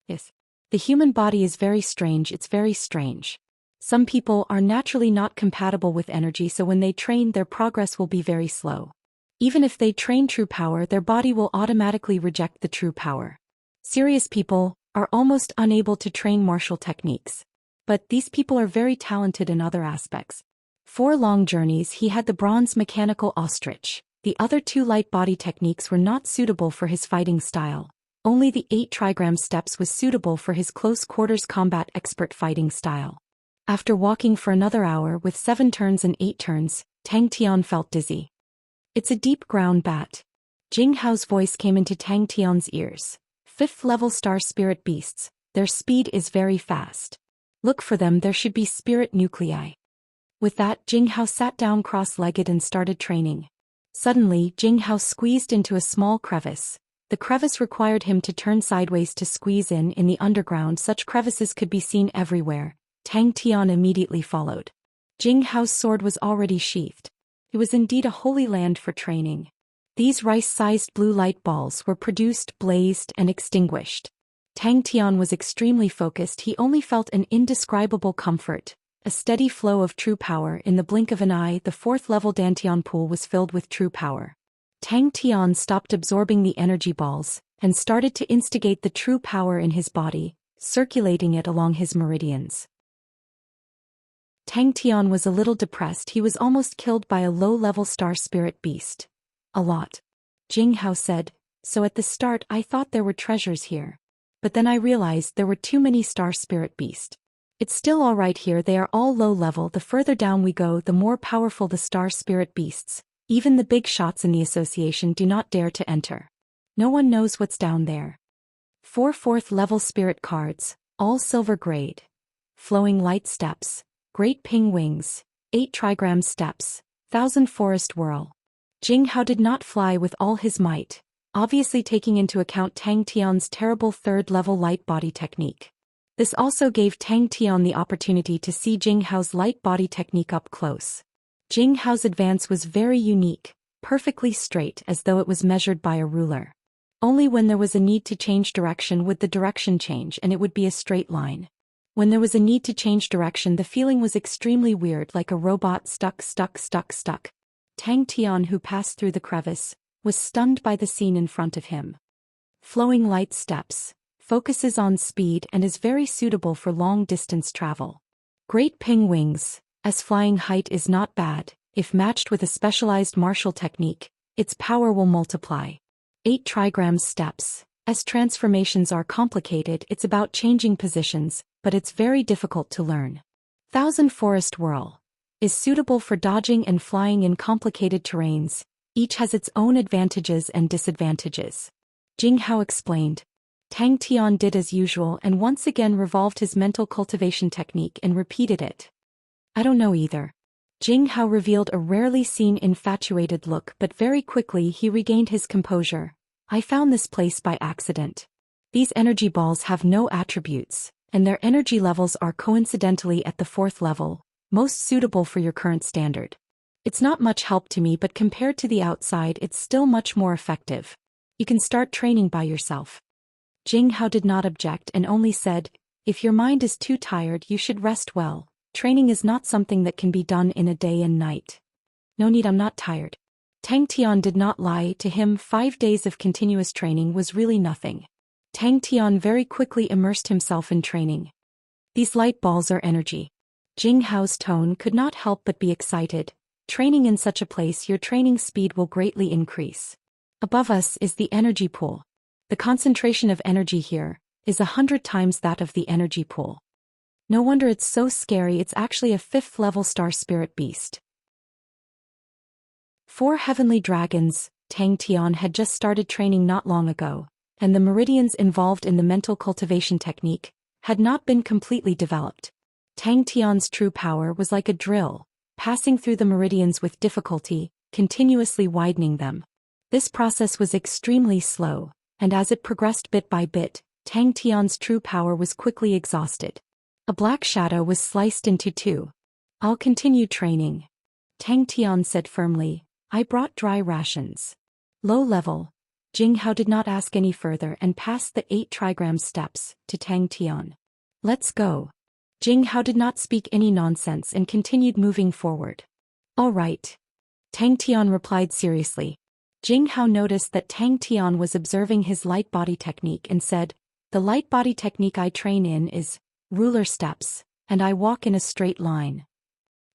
Yes. The human body is very strange, it's very strange. Some people are naturally not compatible with energy, so when they train their progress will be very slow. Even if they train true power, their body will automatically reject the true power. Serious people are almost unable to train martial techniques. But these people are very talented in other aspects. 4 long journeys he had the bronze mechanical ostrich. The other 2 light body techniques were not suitable for his fighting style. Only the 8 trigram steps was suitable for his close quarters combat expert fighting style. After walking for another hour with 7 turns and 8 turns, Tang Tian felt dizzy. It's a deep ground bat. Jing Hao's voice came into Tang Tian's ears. 5th level star spirit beasts, their speed is very fast. Look for them, there should be spirit nuclei. With that, Jing Hao sat down cross-legged and started training. Suddenly, Jing Hao squeezed into a small crevice. The crevice required him to turn sideways to squeeze in the underground. Such crevices could be seen everywhere. Tang Tian immediately followed. Jing Hao's sword was already sheathed. It was indeed a holy land for training. These rice-sized blue light balls were produced, blazed, and extinguished. Tang Tian was extremely focused. He only felt an indescribable comfort, a steady flow of true power. In the blink of an eye, the 4th level Dantian pool was filled with true power. Tang Tian stopped absorbing the energy balls and started to instigate the true power in his body, circulating it along his meridians. Tang Tian was a little depressed. He was almost killed by a low-level star spirit beast. A lot. Jing Hao said, so at the start I thought there were treasures here. But then I realized there were too many star spirit beasts. It's still alright here, they are all low level. The further down we go, the more powerful the star spirit beasts. Even the big shots in the association do not dare to enter. No one knows what's down there. 4 4th level spirit cards, all silver grade. Flowing light steps, great ping wings, 8 trigram steps, 1000 forest whirl. Jing Hao did not fly with all his might, obviously taking into account Tang Tian's terrible 3rd level light body technique. This also gave Tang Tian the opportunity to see Jing Hao's light body technique up close. Jing Hao's advance was very unique, perfectly straight as though it was measured by a ruler. Only when there was a need to change direction would the direction change and it would be a straight line. When there was a need to change direction, the feeling was extremely weird, like a robot stuck. Tang Tian, who passed through the crevice, was stunned by the scene in front of him. Flowing light steps, focuses on speed and is very suitable for long-distance travel. Great ping wings, as flying height is not bad, if matched with a specialized martial technique, its power will multiply. 8 trigram steps, as transformations are complicated, it's about changing positions, but it's very difficult to learn. 1000 forest whirl, is suitable for dodging and flying in complicated terrains, each has its own advantages and disadvantages. Jing Hao explained. Tang Tian did as usual and once again revolved his mental cultivation technique and repeated it. I don't know either. Jing Hao revealed a rarely seen infatuated look, but very quickly he regained his composure. I found this place by accident. These energy balls have no attributes, and their energy levels are coincidentally at the 4th level, most suitable for your current standard. It's not much help to me, but compared to the outside it's still much more effective. You can start training by yourself. Jing Hao did not object and only said, if your mind is too tired you should rest well. Training is not something that can be done in a day and night. No need, I'm not tired. Tang Tian did not lie to him. 5 days of continuous training was really nothing. Tang Tian very quickly immersed himself in training. These light balls are energy. Jing Hao's tone could not help but be excited. Training in such a place, your training speed will greatly increase. Above us is the energy pool. The concentration of energy here is 100 times that of the energy pool. No wonder it's so scary, it's actually a 5th level star spirit beast. 4 heavenly dragons. Tang Tian had just started training not long ago, and the meridians involved in the mental cultivation technique had not been completely developed. Tang Tian's true power was like a drill, passing through the meridians with difficulty, continuously widening them. This process was extremely slow, and as it progressed bit by bit, Tang Tian's true power was quickly exhausted. A black shadow was sliced into 2. I'll continue training. Tang Tian said firmly. I brought dry rations. Low level. Jing Hao did not ask any further and passed the 8 trigram steps to Tang Tian. Let's go. Jing Hao did not speak any nonsense and continued moving forward. All right. Tang Tian replied seriously. Jing Hao noticed that Tang Tian was observing his light body technique and said, The light body technique I train in is ruler steps, and I walk in a straight line.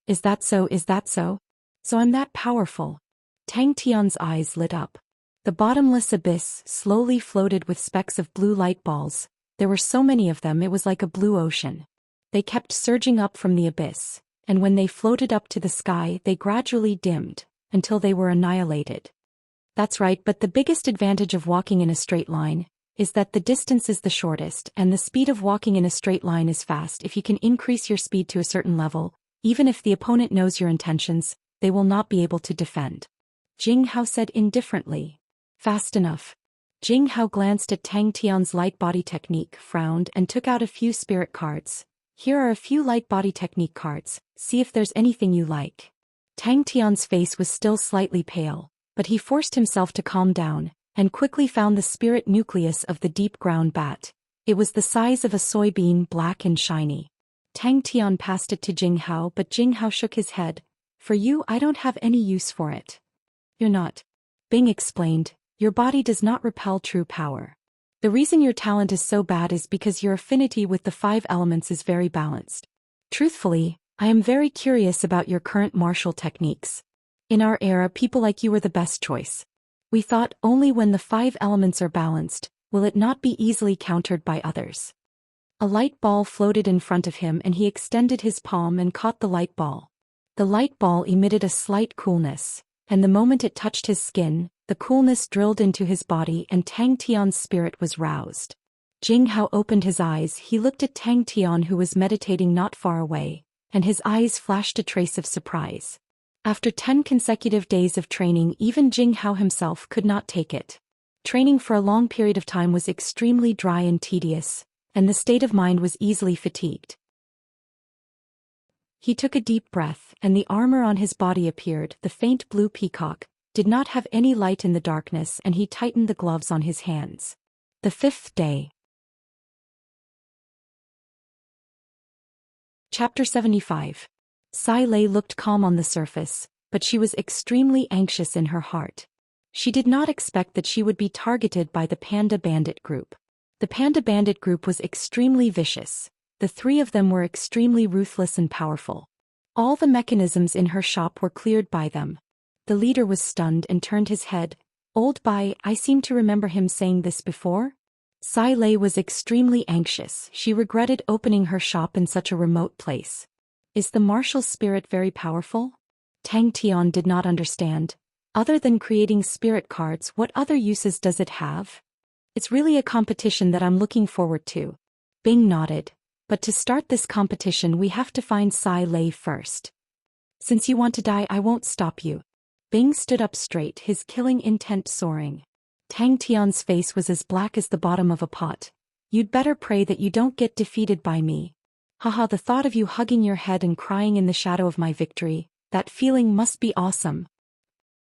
Is that so? Is that so? So I'm that powerful. Tang Tian's eyes lit up. The bottomless abyss slowly floated with specks of blue light balls. There were so many of them it was like a blue ocean. They kept surging up from the abyss, and when they floated up to the sky they gradually dimmed, until they were annihilated. That's right, but the biggest advantage of walking in a straight line is that the distance is the shortest and the speed of walking in a straight line is fast. If you can increase your speed to a certain level, even if the opponent knows your intentions, they will not be able to defend. Jing Hao said indifferently. Fast enough. Jing Hao glanced at Tang Tian's light body technique, frowned, and took out a few spirit cards. Here are a few light body technique cards, see if there's anything you like. Tang Tian's face was still slightly pale, but he forced himself to calm down, and quickly found the spirit nucleus of the deep ground bat. It was the size of a soybean, black and shiny. Tang Tian passed it to Jing Hao, but Jing Hao shook his head. For you, I don't have any use for it. You're not. Bing explained, your body does not repel true power. The reason your talent is so bad is because your affinity with the 5 elements is very balanced. Truthfully, I am very curious about your current martial techniques. In our era, people like you were the best choice. We thought only when the 5 elements are balanced, will it not be easily countered by others. A light ball floated in front of him and he extended his palm and caught the light ball. The light ball emitted a slight coolness, and the moment it touched his skin, the coolness drilled into his body and Tang Tian's spirit was roused. Jing Hao opened his eyes. He looked at Tang Tian, who was meditating not far away, and his eyes flashed a trace of surprise. After 10 consecutive days of training, even Jing Hao himself could not take it. Training for a long period of time was extremely dry and tedious, and the state of mind was easily fatigued. He took a deep breath, and the armor on his body appeared. The faint blue peacock did not have any light in the darkness, and he tightened the gloves on his hands. The 5th day. Chapter 75. Sai Lei looked calm on the surface, but she was extremely anxious in her heart. She did not expect that she would be targeted by the Panda Bandit group. The Panda Bandit group was extremely vicious. The 3 of them were extremely ruthless and powerful. All the mechanisms in her shop were cleared by them. The leader was stunned and turned his head. Old Bai, I seem to remember him saying this before? Sai Lei was extremely anxious. She regretted opening her shop in such a remote place. Is the martial spirit very powerful? Tang Tian did not understand. Other than creating spirit cards, what other uses does it have? It's really a competition that I'm looking forward to. Bing nodded. But to start this competition we have to find Sai Lei first. Since you want to die, I won't stop you. Bing stood up straight, his killing intent soaring. Tang Tian's face was as black as the bottom of a pot. You'd better pray that you don't get defeated by me. Haha, the thought of you hugging your head and crying in the shadow of my victory, that feeling must be awesome.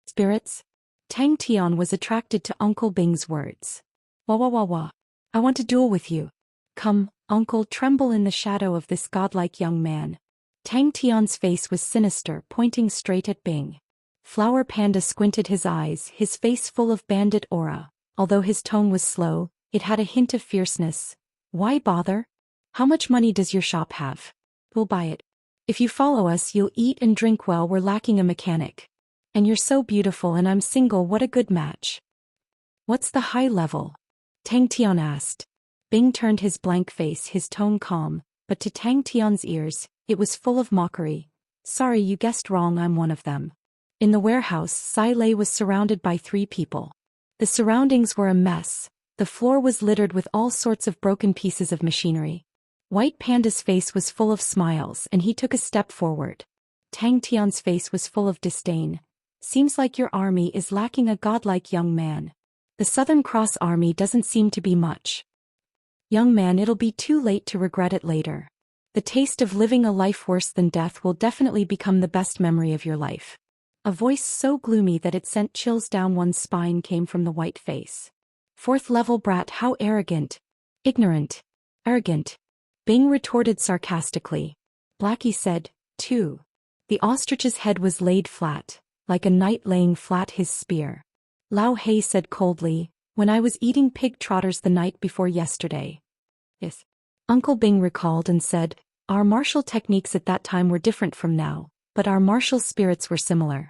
Spirits? Tang Tian was attracted to Uncle Bing's words. Wah wah wah wah. I want to duel with you. Come, Uncle, tremble in the shadow of this godlike young man. Tang Tian's face was sinister, pointing straight at Bing. Flower Panda squinted his eyes, his face full of bandit aura. Although his tone was slow, it had a hint of fierceness. Why bother? How much money does your shop have? We'll buy it. If you follow us, you'll eat and drink well. We're lacking a mechanic. And you're so beautiful and I'm single. What a good match. What's the high level? Tang Tian asked. Bing turned his blank face, his tone calm, but to Tang Tian's ears, it was full of mockery. Sorry, you guessed wrong, I'm one of them. In the warehouse, Sai Lei was surrounded by 3 people. The surroundings were a mess. The floor was littered with all sorts of broken pieces of machinery. White Panda's face was full of smiles and he took a step forward. Tang Tian's face was full of disdain. Seems like your army is lacking a godlike young man. The Southern Cross army doesn't seem to be much. Young man, it'll be too late to regret it later. The taste of living a life worse than death will definitely become the best memory of your life. A voice so gloomy that it sent chills down one's spine came from the white face. 4th level brat, how arrogant. Ignorant. Arrogant. Bing retorted sarcastically. Blackie said, too. The ostrich's head was laid flat, like a knight laying flat his spear. Lao Hei said coldly, When I was eating pig trotters the night before yesterday. Yes. Uncle Bing recalled and said, our martial techniques at that time were different from now, but our martial spirits were similar.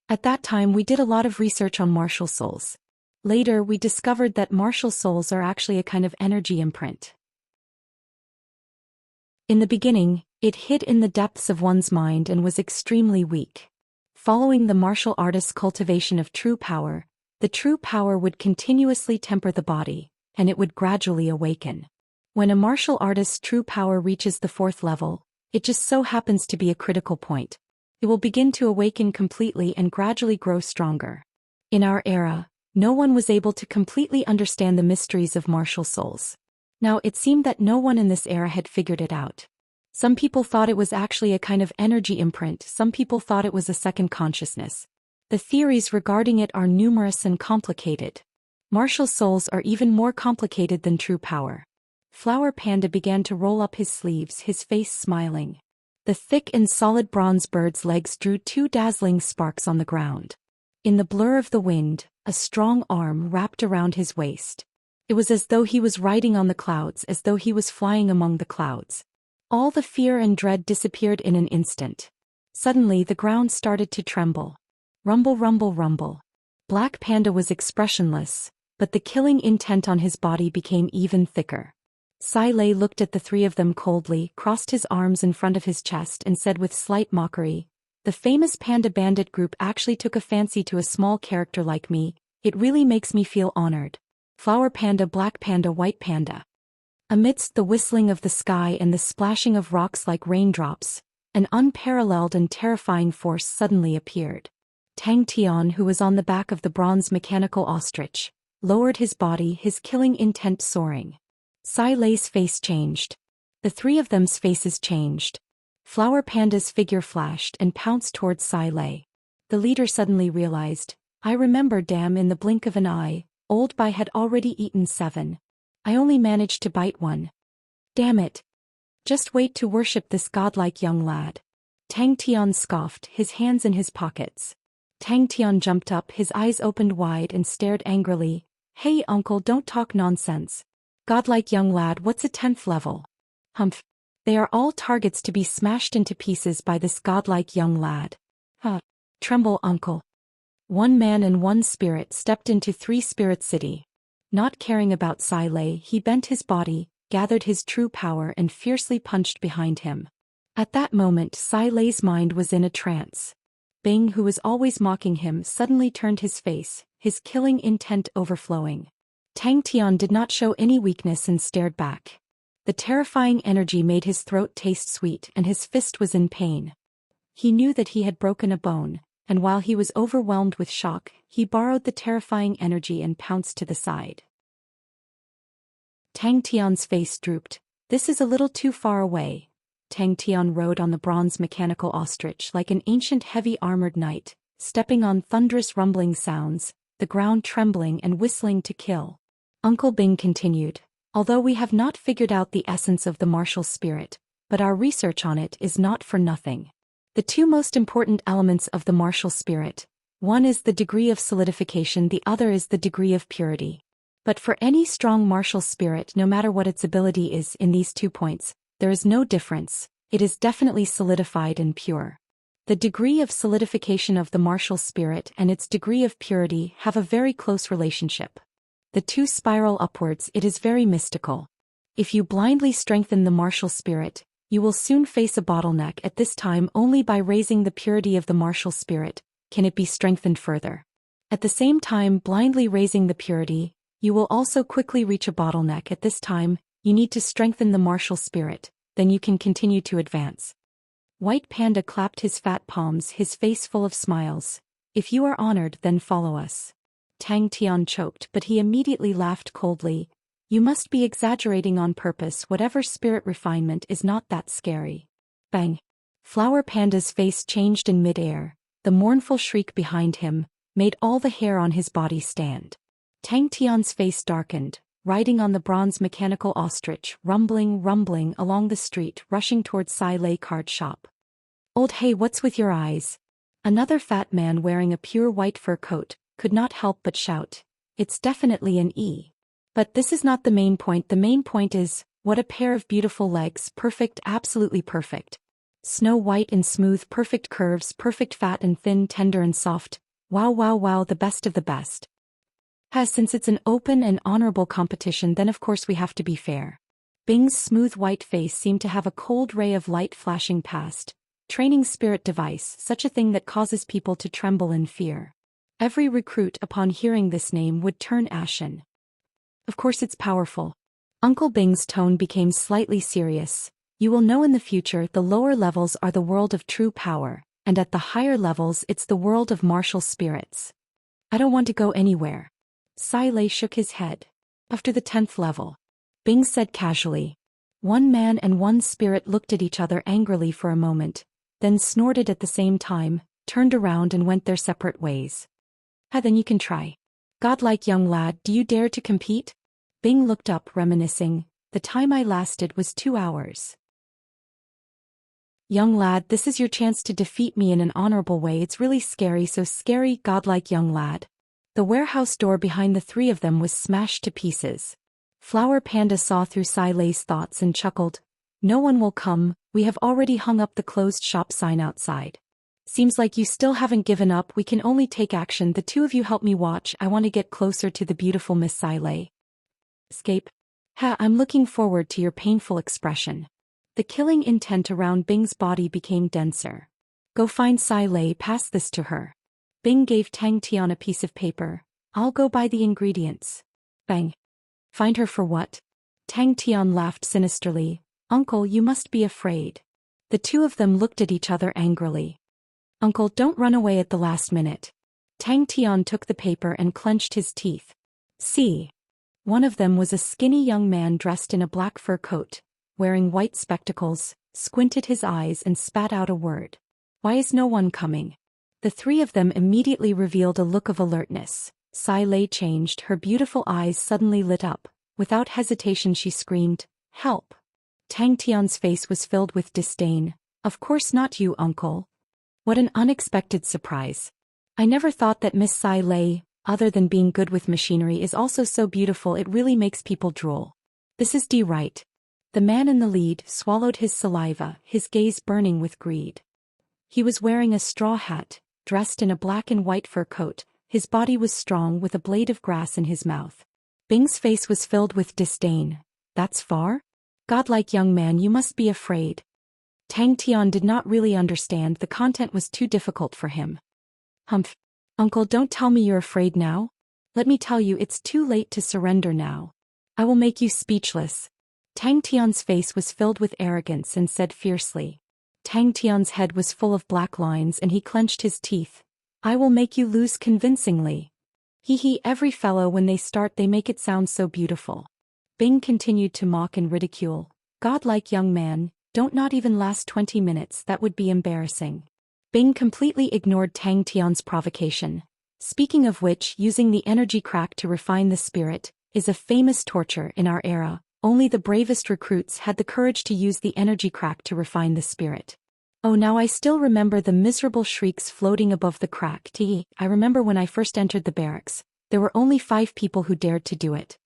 At that time we did a lot of research on martial souls. Later we discovered that martial souls are actually a kind of energy imprint. In the beginning, it hid in the depths of one's mind and was extremely weak. Following the martial artist's cultivation of true power, the true power would continuously temper the body, and it would gradually awaken. When a martial artist's true power reaches the 4th level, it just so happens to be a critical point. It will begin to awaken completely and gradually grow stronger. In our era, no one was able to completely understand the mysteries of martial souls. Now it seemed that no one in this era had figured it out. Some people thought it was actually a kind of energy imprint, some people thought it was a second consciousness. The theories regarding it are numerous and complicated. Martial souls are even more complicated than true power. Flower Panda began to roll up his sleeves, his face smiling. The thick and solid bronze bird's legs drew 2 dazzling sparks on the ground. In the blur of the wind, a strong arm wrapped around his waist. It was as though he was riding on the clouds, as though he was flying among the clouds. All the fear and dread disappeared in an instant. Suddenly the ground started to tremble. Rumble, rumble, rumble. Black Panda was expressionless, but the killing intent on his body became even thicker. Sai Lei looked at the 3 of them coldly, crossed his arms in front of his chest and said with slight mockery, the famous Panda Bandit group actually took a fancy to a small character like me. It really makes me feel honored. Flower Panda, Black Panda, White Panda. Amidst the whistling of the sky and the splashing of rocks like raindrops, an unparalleled and terrifying force suddenly appeared. Tang Tian, who was on the back of the bronze mechanical ostrich, lowered his body, his killing intent soaring. Sai Lei's face changed. The 3 of them's faces changed. Flower Panda's figure flashed and pounced towards Sai Lei. The leader suddenly realized, I remember, damn, in the blink of an eye, Old Bai had already eaten 7. I only managed to bite 1. Damn it. Just wait to worship this godlike young lad. Tang Tian scoffed, his hands in his pockets. Tang Tian jumped up, his eyes opened wide and stared angrily. Hey uncle, don't talk nonsense. Godlike young lad, what's a 10th level? Humph. They are all targets to be smashed into pieces by this godlike young lad. Tremble, uncle. 1 man and 1 spirit stepped into 3 Spirit City. Not caring about Sai Lei, he bent his body, gathered his true power and fiercely punched behind him. At that moment Sai Lei's mind was in a trance. Bing, who was always mocking him, suddenly turned his face, his killing intent overflowing. Tang Tian did not show any weakness and stared back. The terrifying energy made his throat taste sweet and his fist was in pain. He knew that he had broken a bone, and while he was overwhelmed with shock, he borrowed the terrifying energy and pounced to the side. Tang Tian's face drooped. This is a little too far away. Tang Tian rode on the bronze mechanical ostrich like an ancient heavy-armored knight, stepping on thunderous rumbling sounds, the ground trembling and whistling to kill. Uncle Bing continued, although we have not figured out the essence of the martial spirit, but our research on it is not for nothing. The 2 most important elements of the martial spirit, one is the degree of solidification, the other is the degree of purity. But for any strong martial spirit, no matter what its ability is in these 2 points, there is no difference, it is definitely solidified and pure. The degree of solidification of the martial spirit and its degree of purity have a very close relationship. The 2 spiral upwards, it is very mystical. If you blindly strengthen the martial spirit, you will soon face a bottleneck. At this time, only by raising the purity of the martial spirit can it be strengthened further. At the same time, blindly raising the purity, you will also quickly reach a bottleneck. At this time, you need to strengthen the martial spirit, then you can continue to advance. White Panda clapped his fat palms, his face full of smiles. If you are honored, then follow us. Tang Tian choked, but he immediately laughed coldly. You must be exaggerating on purpose. Whatever spirit refinement is not that scary. Bang! Flower Panda's face changed in mid-air. The mournful shriek behind him made all the hair on his body stand. Tang Tian's face darkened, riding on the bronze mechanical ostrich, rumbling along the street, rushing towards Sai Lei card shop. Old hey, what's with your eyes? Another fat man wearing a pure white fur coat could not help but shout. it's definitely an E. But this is not the main point. The main point is, what a pair of beautiful legs, perfect, absolutely perfect. Snow white and smooth, perfect curves, perfect fat and thin, tender and soft. Wow, wow, wow, the best of the best. Since it's an open and honorable competition, then of course we have to be fair. Bing's smooth white face seemed to have a cold ray of light flashing past. Training spirit device, such a thing that causes people to tremble in fear. Every recruit upon hearing this name would turn ashen. Of course it's powerful. Uncle Bing's tone became slightly serious. You will know in the future the lower levels are the world of true power, and at the higher levels it's the world of martial spirits. I don't want to go anywhere. Sai Lei shook his head. After the 10th level. Bing said casually. One man and one spirit looked at each other angrily for a moment, then snorted at the same time, turned around and went their separate ways. Then you can try. Godlike young lad, do you dare to compete? Bing looked up, reminiscing. The time I lasted was 2 hours. Young lad, this is your chance to defeat me in an honorable way. It's really scary, so scary, godlike young lad. The warehouse door behind the three of them was smashed to pieces. Flower Panda saw through Sai Lei's thoughts and chuckled. No one will come, we have already hung up the closed shop sign outside. Seems like you still haven't given up. We can only take action. The two of you help me watch. I want to get closer to the beautiful Miss Sai Lei. Escape? I'm looking forward to your painful expression. The killing intent around Bing's body became denser. Go find Sai Lei, pass this to her. Bing gave Tang Tian a piece of paper. I'll go buy the ingredients. Bang. Find her for what? Tang Tian laughed sinisterly. Uncle, you must be afraid. The two of them looked at each other angrily. Uncle, don't run away at the last minute. Tang Tian took the paper and clenched his teeth. See. One of them was a skinny young man dressed in a black fur coat, wearing white spectacles, squinted his eyes and spat out a word. Why is no one coming? The three of them immediately revealed a look of alertness. Sai Lei changed, her beautiful eyes suddenly lit up. Without hesitation she screamed, help. Tang Tian's face was filled with disdain. Of course not you, uncle. What an unexpected surprise. I never thought that Miss Sai Lei, other than being good with machinery, is also so beautiful it really makes people drool. This is right. The man in the lead swallowed his saliva, his gaze burning with greed. He was wearing a straw hat, dressed in a black and white fur coat, his body was strong with a blade of grass in his mouth. Bing's face was filled with disdain. That's far? Godlike young man, you must be afraid. Tang Tian did not really understand, the content was too difficult for him. Humph. Uncle, don't tell me you're afraid now. Let me tell you, it's too late to surrender now. I will make you speechless. Tang Tian's face was filled with arrogance and said fiercely. Tang Tian's head was full of black lines and he clenched his teeth. I will make you lose convincingly. Hee, every fellow when they start they make it sound so beautiful. Bing continued to mock and ridicule. Godlike young man, don't not even last 20 minutes, that would be embarrassing. Bing completely ignored Tang Tian's provocation. Speaking of which, using the energy crack to refine the spirit is a famous torture in our era. Only the bravest recruits had the courage to use the energy crack to refine the spirit. Oh, now I still remember the miserable shrieks floating above the crack. I remember when I first entered the barracks, there were only 5 people who dared to do it.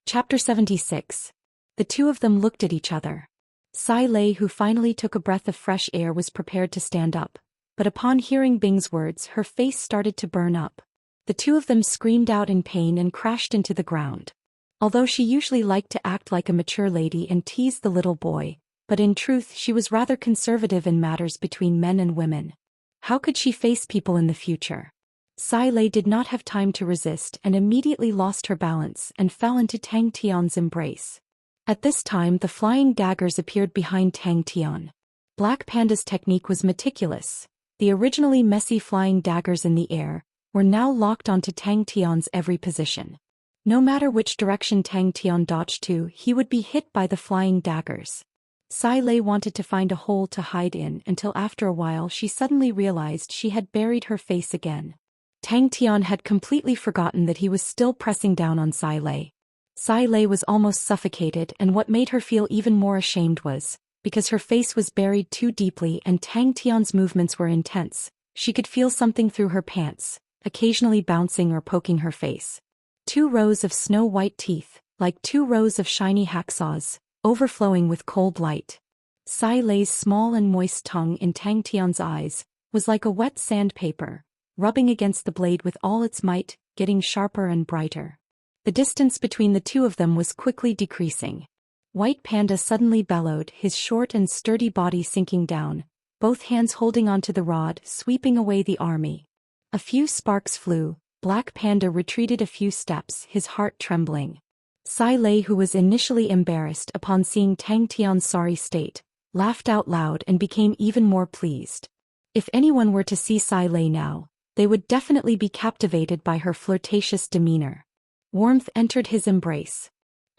Chapter 76. The two of them looked at each other. Sai Lei, who finally took a breath of fresh air, was prepared to stand up. But upon hearing Bing's words, her face started to burn up. The two of them screamed out in pain and crashed into the ground. Although she usually liked to act like a mature lady and tease the little boy, but in truth she was rather conservative in matters between men and women. How could she face people in the future? Sai Lei did not have time to resist and immediately lost her balance and fell into Tang Tian's embrace. At this time the flying daggers appeared behind Tang Tian. Black Panda's technique was meticulous. The originally messy flying daggers in the air were now locked onto Tang Tian's every position. No matter which direction Tang Tian dodged to, he would be hit by the flying daggers. Sai Lei wanted to find a hole to hide in until after a while she suddenly realized she had buried her face again. Tang Tian had completely forgotten that he was still pressing down on Sai Lei. Sai Lei was almost suffocated, and what made her feel even more ashamed was, Because her face was buried too deeply and Tang Tian's movements were intense, she could feel something through her pants, occasionally bouncing or poking her face. 2 rows of snow-white teeth, like 2 rows of shiny hacksaws, overflowing with cold light. Sai Lei's small and moist tongue in Tang Tian's eyes was like a wet sandpaper, rubbing against the blade with all its might, getting sharper and brighter. The distance between the two of them was quickly decreasing. White Panda suddenly bellowed, his short and sturdy body sinking down, both hands holding onto the rod, sweeping away the army. A few sparks flew. Black Panda retreated a few steps, his heart trembling. Sai Lei, who was initially embarrassed upon seeing Tang Tian's sorry state, laughed out loud and became even more pleased. If anyone were to see Sai Lei now, they would definitely be captivated by her flirtatious demeanor. Warmth entered his embrace.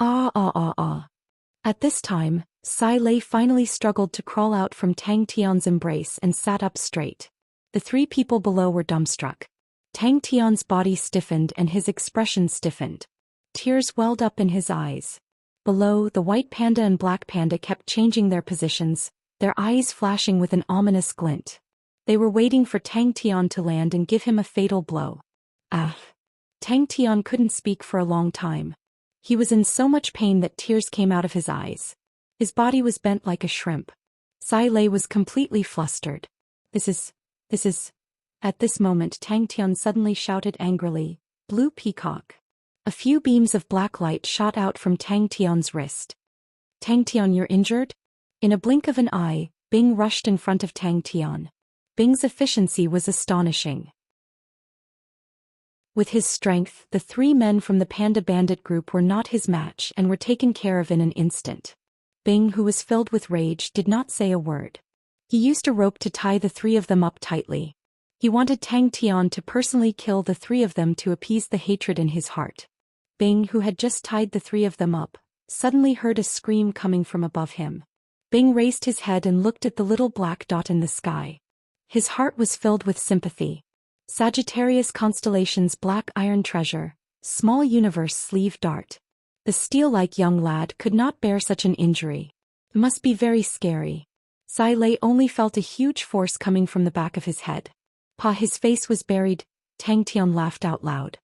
Ah ah ah ah. At this time, Sai Lei finally struggled to crawl out from Tang Tian's embrace and sat up straight. The 3 people below were dumbstruck. Tang Tian's body stiffened and his expression stiffened. Tears welled up in his eyes. Below, the White Panda and Black Panda kept changing their positions, their eyes flashing with an ominous glint. They were waiting for Tang Tian to land and give him a fatal blow. Ah! Tang Tian couldn't speak for a long time. He was in so much pain that tears came out of his eyes. His body was bent like a shrimp. Sai Lei was completely flustered. This is... At this moment Tang Tian suddenly shouted angrily, "Blue peacock." A few beams of black light shot out from Tang Tian's wrist. "Tang Tian, you're injured?" In a blink of an eye, Bing rushed in front of Tang Tian. Bing's efficiency was astonishing. With his strength, the 3 men from the Panda Bandit group were not his match and were taken care of in an instant. Bing, who was filled with rage, did not say a word. He used a rope to tie the 3 of them up tightly. He wanted Tang Tian to personally kill the 3 of them to appease the hatred in his heart. Bing, who had just tied the 3 of them up, suddenly heard a scream coming from above him. Bing raised his head and looked at the little black dot in the sky. His heart was filled with sympathy. Sagittarius constellation's black iron treasure, small universe sleeve dart. The steel-like young lad could not bear such an injury. It must be very scary. Sai Lei only felt a huge force coming from the back of his head. His face was buried. Tang Tian laughed out loud.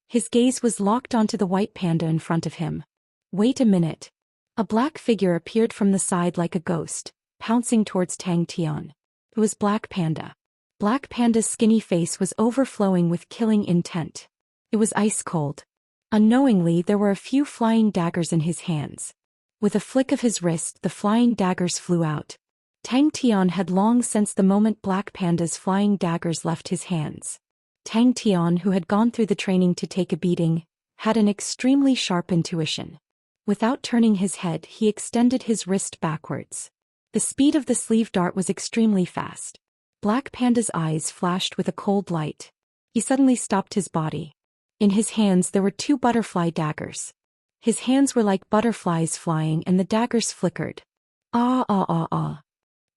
His gaze was locked onto the White Panda in front of him. Wait a minute. A black figure appeared from the side like a ghost, pouncing towards Tang Tian. It was Black Panda. Black Panda's skinny face was overflowing with killing intent. It was ice cold. Unknowingly, there were a few flying daggers in his hands. With a flick of his wrist, the flying daggers flew out. Tang Tian had long sensed the moment Black Panda's flying daggers left his hands. Tang Tian, who had gone through the training to take a beating, had an extremely sharp intuition. Without turning his head, he extended his wrist backwards. The speed of the sleeve dart was extremely fast. Black Panda's eyes flashed with a cold light. He suddenly stopped his body. In his hands there were 2 butterfly daggers. His hands were like butterflies flying and the daggers flickered. Ah ah ah ah.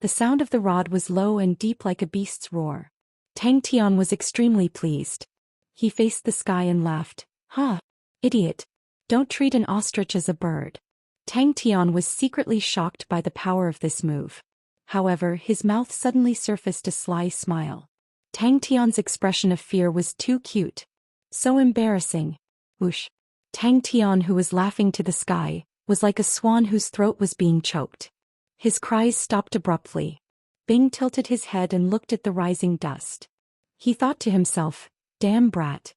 The sound of the rod was low and deep like a beast's roar. Tang Tian was extremely pleased. He faced the sky and laughed. "Ha! Idiot. Don't treat an ostrich as a bird." Tang Tian was secretly shocked by the power of this move. However, his mouth suddenly surfaced a sly smile. Tang Tian's expression of fear was too cute. So embarrassing. Whoosh. Tang Tian, who was laughing to the sky, was like a swan whose throat was being choked. His cries stopped abruptly. Bing tilted his head and looked at the rising dust. He thought to himself, "Damn brat.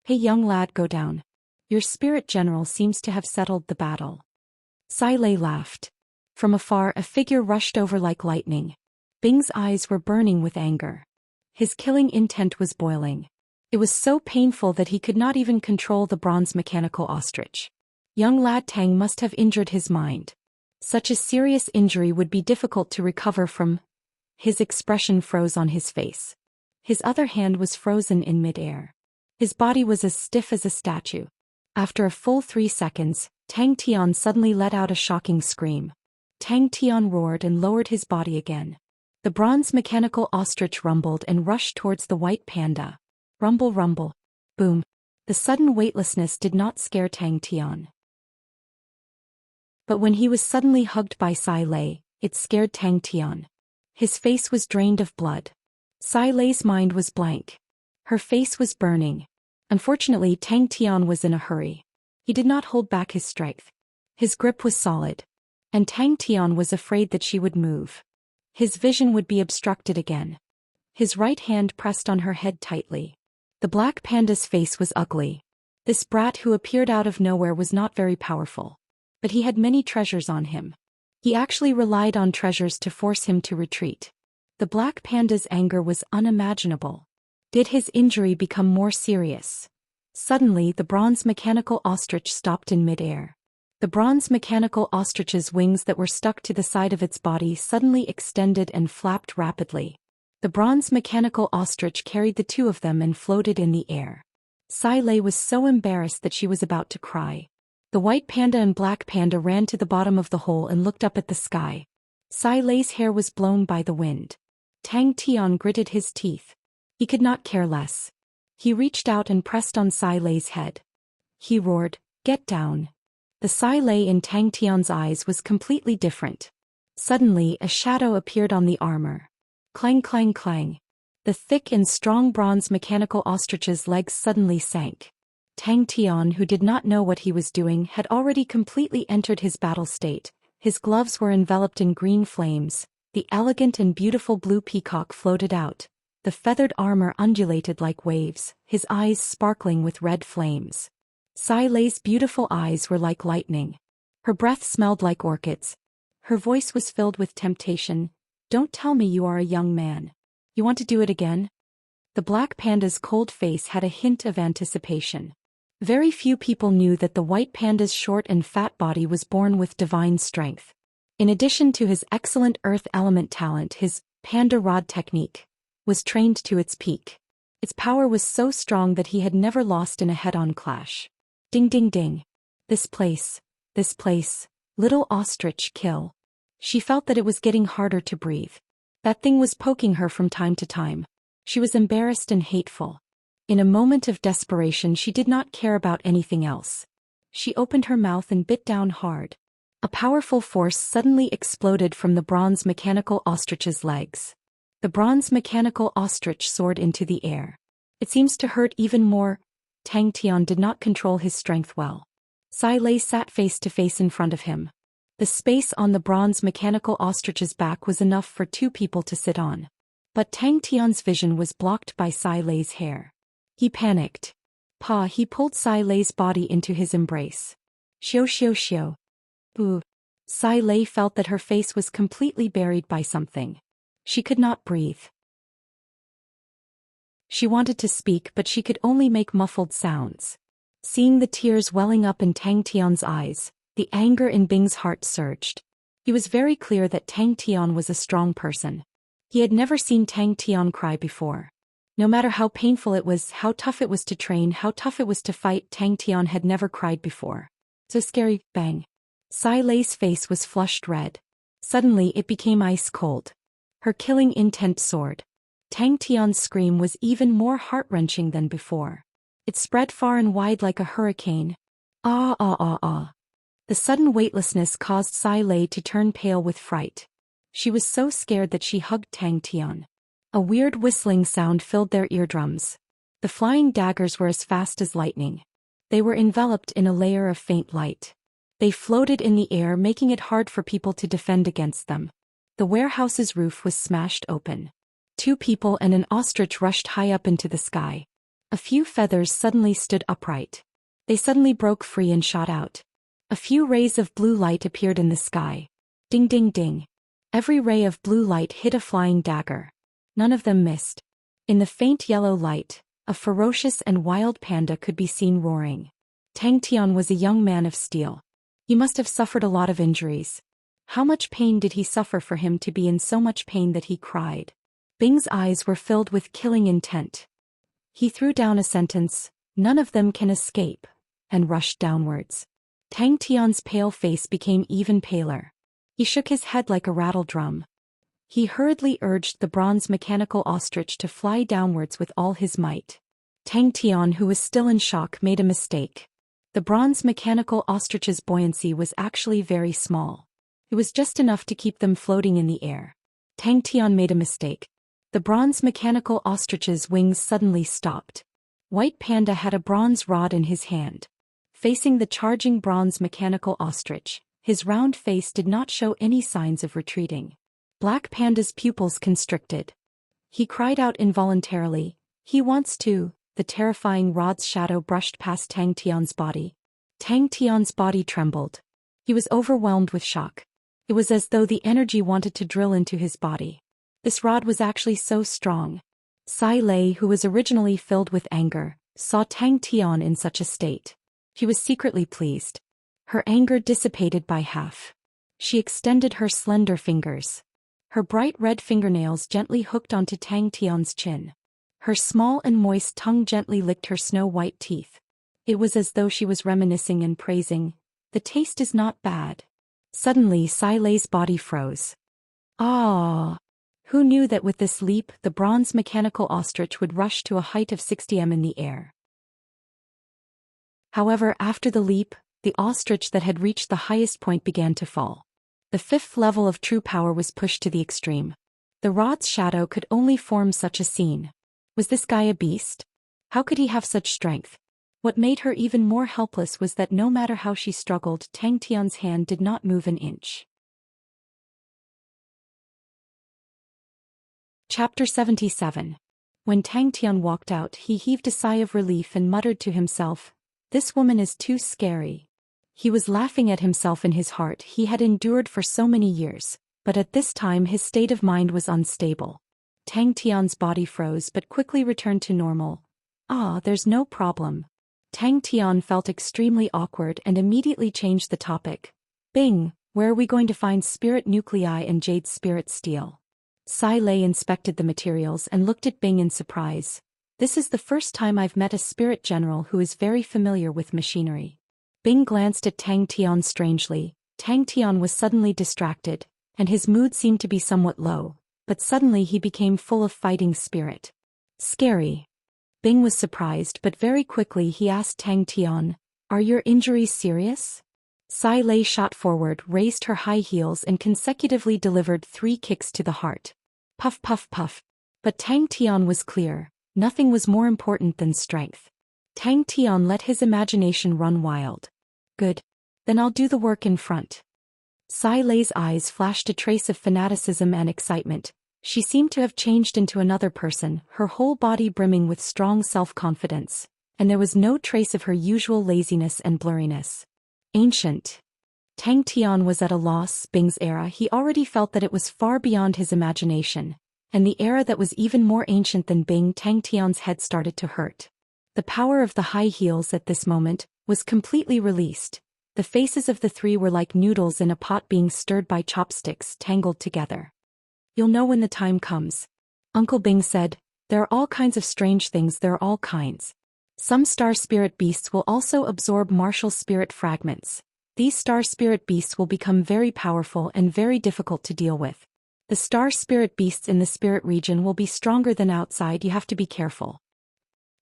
Hey young lad, go down. Your spirit general seems to have settled the battle." Sai Lei laughed. From afar a figure rushed over like lightning. Bing's eyes were burning with anger. His killing intent was boiling. It was so painful that he could not even control the bronze mechanical ostrich. Young lad Tang must have injured his mind. Such a serious injury would be difficult to recover from. His expression froze on his face. His other hand was frozen in mid-air. His body was as stiff as a statue. After a full 3 seconds, Tang Tian suddenly let out a shocking scream. Tang Tian roared and lowered his body again. The bronze mechanical ostrich rumbled and rushed towards the White Panda. Rumble rumble. Boom. The sudden weightlessness did not scare Tang Tian. But when he was suddenly hugged by Sai Lei, It scared Tang Tian. His face was drained of blood. Sai Lei's mind was blank. Her face was burning. Unfortunately, Tang Tian was in a hurry. He did not hold back his strength. His grip was solid. And Tang Tian was afraid that she would move. His vision would be obstructed again. His right hand pressed on her head tightly. The black panda's face was ugly. This brat who appeared out of nowhere was not very powerful. But he had many treasures on him. He actually relied on treasures to force him to retreat. The black panda's anger was unimaginable. Did his injury become more serious? Suddenly, the bronze mechanical ostrich stopped in midair. The bronze mechanical ostrich's wings that were stuck to the side of its body suddenly extended and flapped rapidly. The bronze mechanical ostrich carried the two of them and floated in the air. Sai Lei was so embarrassed that she was about to cry. The white panda and black panda ran to the bottom of the hole and looked up at the sky. Sai Lei's hair was blown by the wind. Tang Tian gritted his teeth. He could not care less. He reached out and pressed on Sai Lei's head. He roared, "Get down." The Sai Lei in Tang Tian's eyes was completely different. Suddenly, a shadow appeared on the armor. Clang clang clang. The thick and strong bronze mechanical ostrich's legs suddenly sank. Tang Tian, who did not know what he was doing, had already completely entered his battle state. His gloves were enveloped in green flames. The elegant and beautiful blue peacock floated out. The feathered armor undulated like waves, his eyes sparkling with red flames. Sai Lei's beautiful eyes were like lightning. Her breath smelled like orchids. Her voice was filled with temptation. "Don't tell me you are a young man. You want to do it again?" The black panda's cold face had a hint of anticipation. Very few people knew that the white panda's short and fat body was born with divine strength. In addition to his excellent earth element talent, his panda rod technique was trained to its peak. Its power was so strong that he had never lost in a head-on clash. Ding ding ding. This place, little ostrich, kill. She felt that it was getting harder to breathe. That thing was poking her from time to time. She was embarrassed and hateful. In a moment of desperation, she did not care about anything else. She opened her mouth and bit down hard. A powerful force suddenly exploded from the bronze mechanical ostrich's legs. The bronze mechanical ostrich soared into the air. It seems to hurt even more. Tang Tian did not control his strength well. Sai Lei sat face to face in front of him. The space on the bronze mechanical ostrich's back was enough for two people to sit on. But Tang Tian's vision was blocked by Sai Lei's hair. He panicked. He pulled Sai Lei's body into his embrace. Xiu xiu xiu. Ooh. Sai Lei felt that her face was completely buried by something. She could not breathe. She wanted to speak, but she could only make muffled sounds. Seeing the tears welling up in Tang Tian's eyes, the anger in Bing's heart surged. It was very clear that Tang Tian was a strong person. He had never seen Tang Tian cry before. No matter how painful it was, how tough it was to train, how tough it was to fight, Tang Tian had never cried before. So scary, bang. Sai Lei's face was flushed red. Suddenly it became ice cold. Her killing intent soared. Tang Tian's scream was even more heart-wrenching than before. It spread far and wide like a hurricane. Ah ah ah ah. The sudden weightlessness caused Sai Lei to turn pale with fright. She was so scared that she hugged Tang Tian. A weird whistling sound filled their eardrums. The flying daggers were as fast as lightning. They were enveloped in a layer of faint light. They floated in the air, making it hard for people to defend against them. The warehouse's roof was smashed open. Two people and an ostrich rushed high up into the sky. A few feathers suddenly stood upright. They suddenly broke free and shot out. A few rays of blue light appeared in the sky. Ding ding ding. Every ray of blue light hit a flying dagger. None of them missed. In the faint yellow light, a ferocious and wild panda could be seen roaring. Tang Tian was a young man of steel. He must have suffered a lot of injuries. How much pain did he suffer for him to be in so much pain that he cried? Bing's eyes were filled with killing intent. He threw down a sentence, "None of them can escape," and rushed downwards. Tang Tian's pale face became even paler. He shook his head like a rattle drum. He hurriedly urged the bronze mechanical ostrich to fly downwards with all his might. Tang Tian, who was still in shock, made a mistake. The bronze mechanical ostrich's buoyancy was actually very small. It It was just enough to keep them floating in the air. Tang Tian made a mistake. The bronze mechanical ostrich's wings suddenly stopped. White Panda had a bronze rod in his hand. Facing the charging bronze mechanical ostrich, his round face did not show any signs of retreating. Black Panda's pupils constricted. He cried out involuntarily, "He wants to." The terrifying rod's shadow brushed past Tang Tian's body. Tang Tian's body trembled. He was overwhelmed with shock. It was as though the energy wanted to drill into his body. This rod was actually so strong. Sai Lei, who was originally filled with anger, saw Tang Tian in such a state. She was secretly pleased. Her anger dissipated by half. She extended her slender fingers. Her bright red fingernails gently hooked onto Tang Tian's chin. Her small and moist tongue gently licked her snow-white teeth. It was as though she was reminiscing and praising, "The taste is not bad." Suddenly Sai Lei's body froze. Ah! Who knew that with this leap the bronze mechanical ostrich would rush to a height of 60 m in the air? However, after the leap, the ostrich that had reached the highest point began to fall. The fifth level of true power was pushed to the extreme. The rod's shadow could only form such a scene. Was this guy a beast? How could he have such strength? What made her even more helpless was that no matter how she struggled, Tang Tian's hand did not move an inch. Chapter 77. When Tang Tian walked out, he heaved a sigh of relief and muttered to himself, "This woman is too scary." He was laughing at himself in his heart. He had endured for so many years, but at this time his state of mind was unstable. Tang Tian's body froze but quickly returned to normal. "Ah, there's no problem." Tang Tian felt extremely awkward and immediately changed the topic. "Bing, where are we going to find spirit nuclei and jade spirit steel?" Sai Lei inspected the materials and looked at Bing in surprise. "This is the first time I've met a spirit general who is very familiar with machinery." Bing glanced at Tang Tian strangely. Tang Tian was suddenly distracted, and his mood seemed to be somewhat low. But suddenly he became full of fighting spirit. "Scary." Bing was surprised, but very quickly he asked Tang Tian, "Are your injuries serious?" Sai Lei shot forward, raised her high heels and consecutively delivered 3 kicks to the heart. Puff puff puff. But Tang Tian was clear. Nothing was more important than strength. Tang Tian let his imagination run wild. "Good. Then I'll do the work in front." Sai Lei's eyes flashed a trace of fanaticism and excitement. She seemed to have changed into another person, her whole body brimming with strong self-confidence, and there was no trace of her usual laziness and blurriness. Ancient. Tang Tian was at a loss. Bing's era, he already felt that it was far beyond his imagination, and the era that was even more ancient than Bing. Tang Tian's head started to hurt. The power of the high heels at this moment was completely released. The faces of the 3 were like noodles in a pot being stirred by chopsticks, tangled together. "You'll know when the time comes," Uncle Bing said. "There are all kinds of strange things. There are all kinds. Some star spirit beasts will also absorb martial spirit fragments. These star spirit beasts will become very powerful and very difficult to deal with. The star spirit beasts in the spirit region will be stronger than outside. You have to be careful.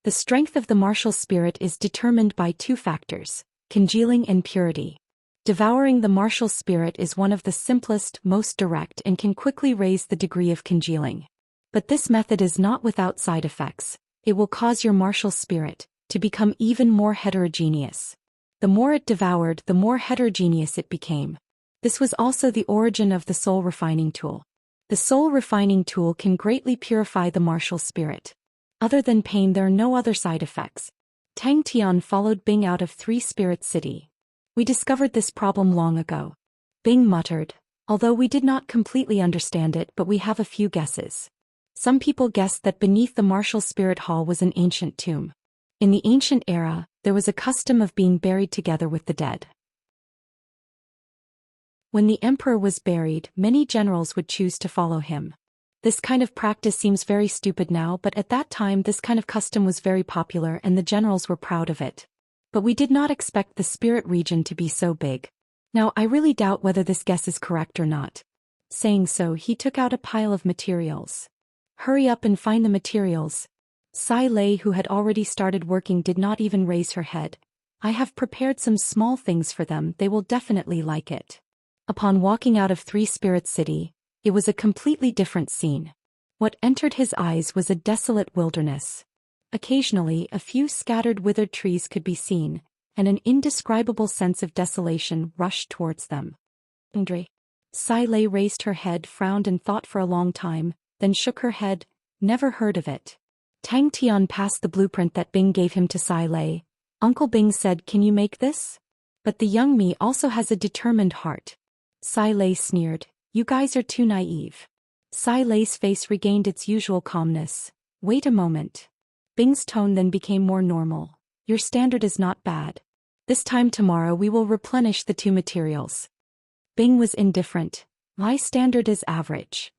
The strength of the martial spirit is determined by 2 factors. Congealing and purity. Devouring the martial spirit is one of the simplest, most direct, and can quickly raise the degree of congealing. But this method is not without side effects. It will cause your martial spirit to become even more heterogeneous. The more it devoured, the more heterogeneous it became. This was also the origin of the soul refining tool. The soul refining tool can greatly purify the martial spirit. Other than pain, there are no other side effects. Tang Tian followed Bing out of 3 Spirit City. "We discovered this problem long ago," Bing muttered, "although we did not completely understand it, but we have a few guesses. Some people guessed that beneath the martial spirit hall was an ancient tomb. In the ancient era, there was a custom of being buried together with the dead. When the emperor was buried, many generals would choose to follow him. This kind of practice seems very stupid now, but at that time this kind of custom was very popular and the generals were proud of it. But we did not expect the spirit region to be so big. Now I really doubt whether this guess is correct or not." Saying so, he took out a pile of materials. "Hurry up and find the materials." Sai Lei, who had already started working, did not even raise her head. "I have prepared some small things for them. They will definitely like it." Upon walking out of Three Spirits City, it was a completely different scene. What entered his eyes was a desolate wilderness. Occasionally, a few scattered withered trees could be seen, and an indescribable sense of desolation rushed towards them. Andre. Sai Lei raised her head, frowned and thought for a long time, then shook her head. Never heard of it. Tang Tian passed the blueprint that Bing gave him to Sai Lei. Uncle Bing said, "Can you make this?" But the young me also has a determined heart. Sai Lei sneered, "You guys are too naive." Sai Lei's face regained its usual calmness. "Wait a moment." Bing's tone then became more normal. "Your standard is not bad. This time tomorrow we will replenish the two materials." Bing was indifferent. "My standard is average.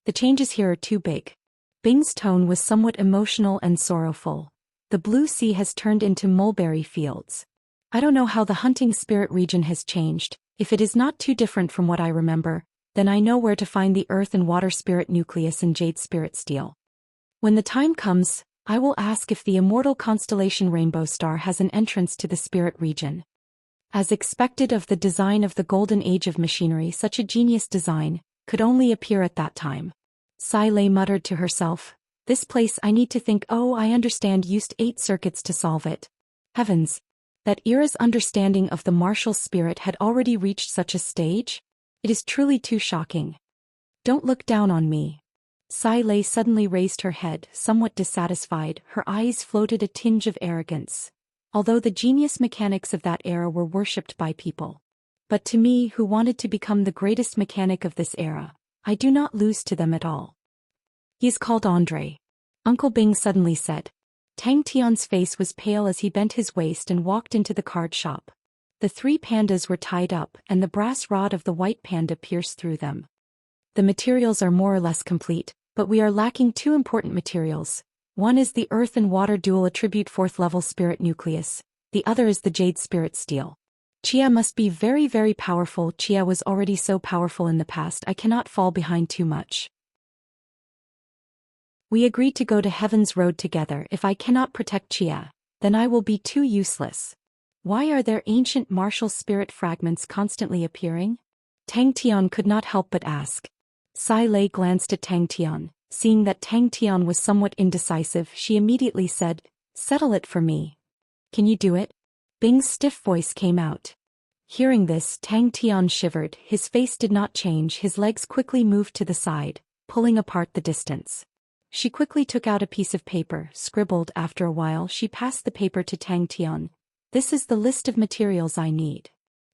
The changes here are too big." Bing's tone was somewhat emotional and sorrowful. "The blue sea has turned into mulberry fields. I don't know how the hunting spirit region has changed. If it is not too different from what I remember, then I know where to find the earth and water spirit nucleus and jade spirit steel. When the time comes, I will ask if the immortal constellation Rainbow Star has an entrance to the spirit region." As expected of the design of the golden age of machinery, such a genius design could only appear at that time. Sai Lei muttered to herself, "This place I need to think. Oh, I understand, used 8 circuits to solve it." Heavens! That era's understanding of the martial spirit had already reached such a stage? It is truly too shocking. "Don't look down on me." Sai Lei suddenly raised her head, somewhat dissatisfied. Her eyes floated a tinge of arrogance. Although the genius mechanics of that era were worshipped by people. But to me, who wanted to become the greatest mechanic of this era, I do not lose to them at all. "He is called Andre," Uncle Bing suddenly said. Tang Tian's face was pale as he bent his waist and walked into the card shop. The 3 pandas were tied up, and the brass rod of the white panda pierced through them. "The materials are more or less complete, but we are lacking 2 important materials. One is the earth and water dual attribute 4th level spirit nucleus, the other is the jade spirit steel. Chia must be very, very powerful. Chia was already so powerful in the past. I cannot fall behind too much. We agreed to go to Heaven's Road together. If I cannot protect Chia, then I will be too useless. Why are there ancient martial spirit fragments constantly appearing?" Tang Tian could not help but ask. Sai Lei glanced at Tang Tian. Seeing that Tang Tian was somewhat indecisive, she immediately said, "Settle it for me." "Can you do it?" Bing's stiff voice came out. Hearing this, Tang Tian shivered. His face did not change. His legs quickly moved to the side, pulling apart the distance. She quickly took out a piece of paper, scribbled. After a while, she passed the paper to Tang Tian. "This is the list of materials I need."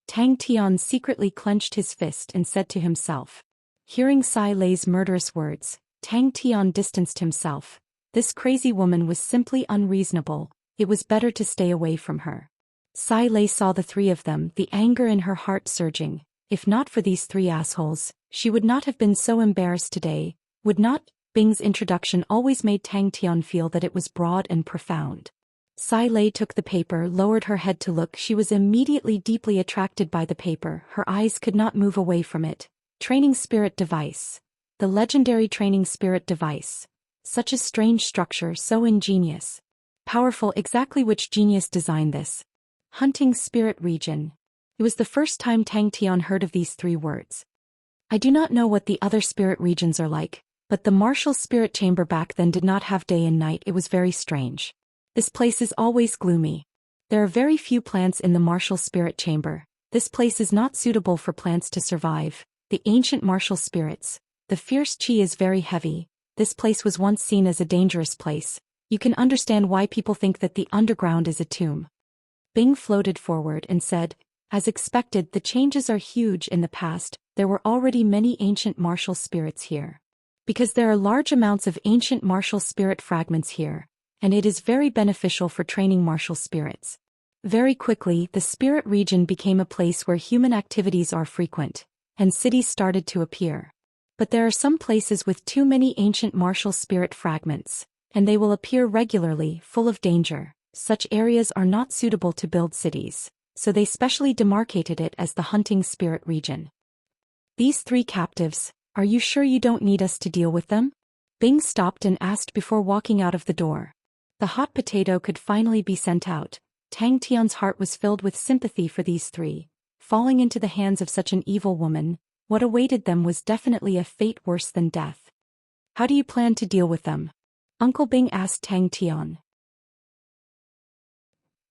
Tang Tian secretly clenched his fist and said to himself. Hearing Sai Lei's murderous words, Tang Tian distanced himself. This crazy woman was simply unreasonable. It was better to stay away from her. Sai Lei saw the 3 of them, the anger in her heart surging. If not for these 3 assholes, she would not have been so embarrassed today, would not? Bing's introduction always made Tang Tian feel that it was broad and profound. Sai Lei took the paper, lowered her head to look. She was immediately deeply attracted by the paper. Her eyes could not move away from it. Training spirit device. The legendary training spirit device. Such a strange structure, so ingenious. Powerful. Exactly which genius designed this? Hunting spirit region. It was the first time Tang Tian heard of these 3 words. I do not know what the other spirit regions are like, but the martial spirit chamber back then did not have day and night. It was very strange. This place is always gloomy. There are very few plants in the martial spirit chamber. This place is not suitable for plants to survive. The ancient martial spirits. The fierce qi is very heavy. This place was once seen as a dangerous place. You can understand why people think that the underground is a tomb. Bing floated forward and said, "As expected, the changes are huge. In the past, there were already many ancient martial spirits here. Because there are large amounts of ancient martial spirit fragments here, and it is very beneficial for training martial spirits. Very quickly, the spirit region became a place where human activities are frequent, and cities started to appear. But there are some places with too many ancient martial spirit fragments, and they will appear regularly, full of danger. Such areas are not suitable to build cities, so they specially demarcated it as the hunting spirit region." "These 3 captives, are you sure you don't need us to deal with them?" Bing stopped and asked before walking out of the door. The hot potato could finally be sent out. Tang Tian's heart was filled with sympathy for these 3. falling into the hands of such an evil woman, what awaited them was definitely a fate worse than death. How do you plan to deal with them? Uncle Bing asked Tang Tian.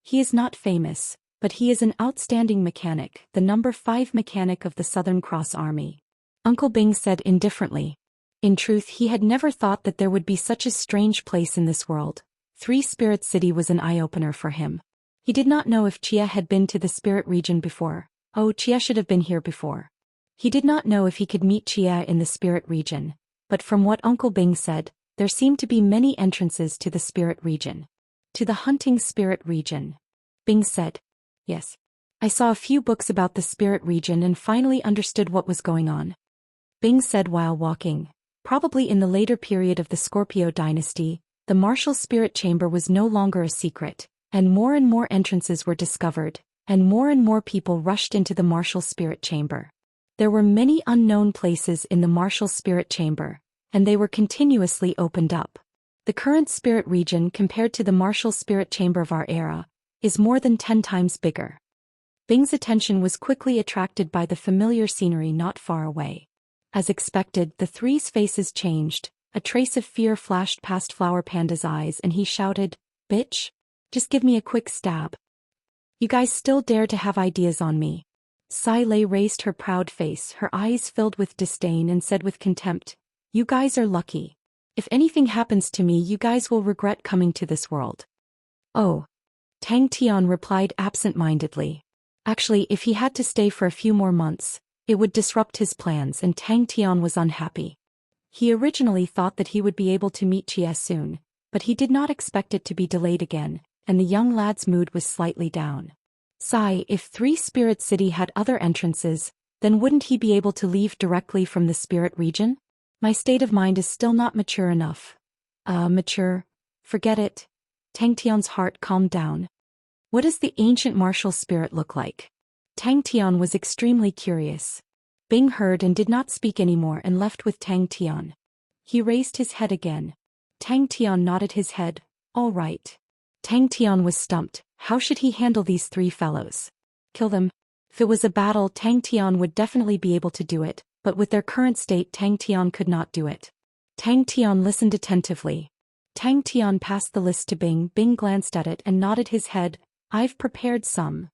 He is not famous, but he is an outstanding mechanic, the number 5 mechanic of the Southern Cross Army. Uncle Bing said indifferently. In truth, he had never thought that there would be such a strange place in this world. 3 Spirit City was an eye-opener for him. He did not know if Xia had been to the spirit region before. Oh, Xia should have been here before. He did not know if he could meet Xia in the spirit region, but from what Uncle Bing said, there seemed to be many entrances to the spirit region. To the hunting spirit region. Bing said. Yes. I saw a few books about the spirit region and finally understood what was going on. Bing said while walking. Probably in the later period of the Scorpio dynasty, the martial spirit chamber was no longer a secret, and more entrances were discovered, and more people rushed into the martial spirit chamber. There were many unknown places in the martial spirit chamber, and they were continuously opened up. The current spirit region compared to the martial spirit chamber of our era is more than 10 times bigger. Bing's attention was quickly attracted by the familiar scenery not far away. As expected, the three's faces changed, a trace of fear flashed past Flower Panda's eyes and he shouted, "Bitch! Just give me a quick stab. You guys still dare to have ideas on me." Sai Lei raised her proud face, her eyes filled with disdain and said with contempt, "You guys are lucky. If anything happens to me you guys will regret coming to this world." "Oh." Tang Tian replied absent-mindedly. Actually, if he had to stay for a few more months, it would disrupt his plans and Tang Tian was unhappy. He originally thought that he would be able to meet Xia soon, but he did not expect it to be delayed again, and the young lad's mood was slightly down. Sai, if 3 Spirit City had other entrances, then wouldn't he be able to leave directly from the spirit region? My state of mind is still not mature enough. Mature? Forget it. Tang Tian's heart calmed down. What does the ancient martial spirit look like? Tang Tian was extremely curious. Bing heard and did not speak anymore and left with Tang Tian. He raised his head again. Tang Tian nodded his head. All right. Tang Tian was stumped. How should he handle these 3 fellows? Kill them? If it was a battle, Tang Tian would definitely be able to do it, but with their current state Tang Tian could not do it. Tang Tian listened attentively. Tang Tian passed the list to Bing. Bing glanced at it and nodded his head. I've prepared some.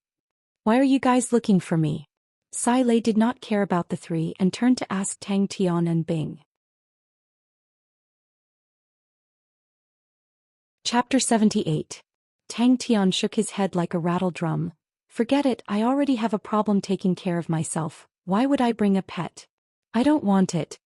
Why are you guys looking for me? Sai Lei did not care about the 3 and turned to ask Tang Tian and Bing. Chapter 78. Tang Tian shook his head like a rattle drum. Forget it, I already have a problem taking care of myself. Why would I bring a pet? I don't want it.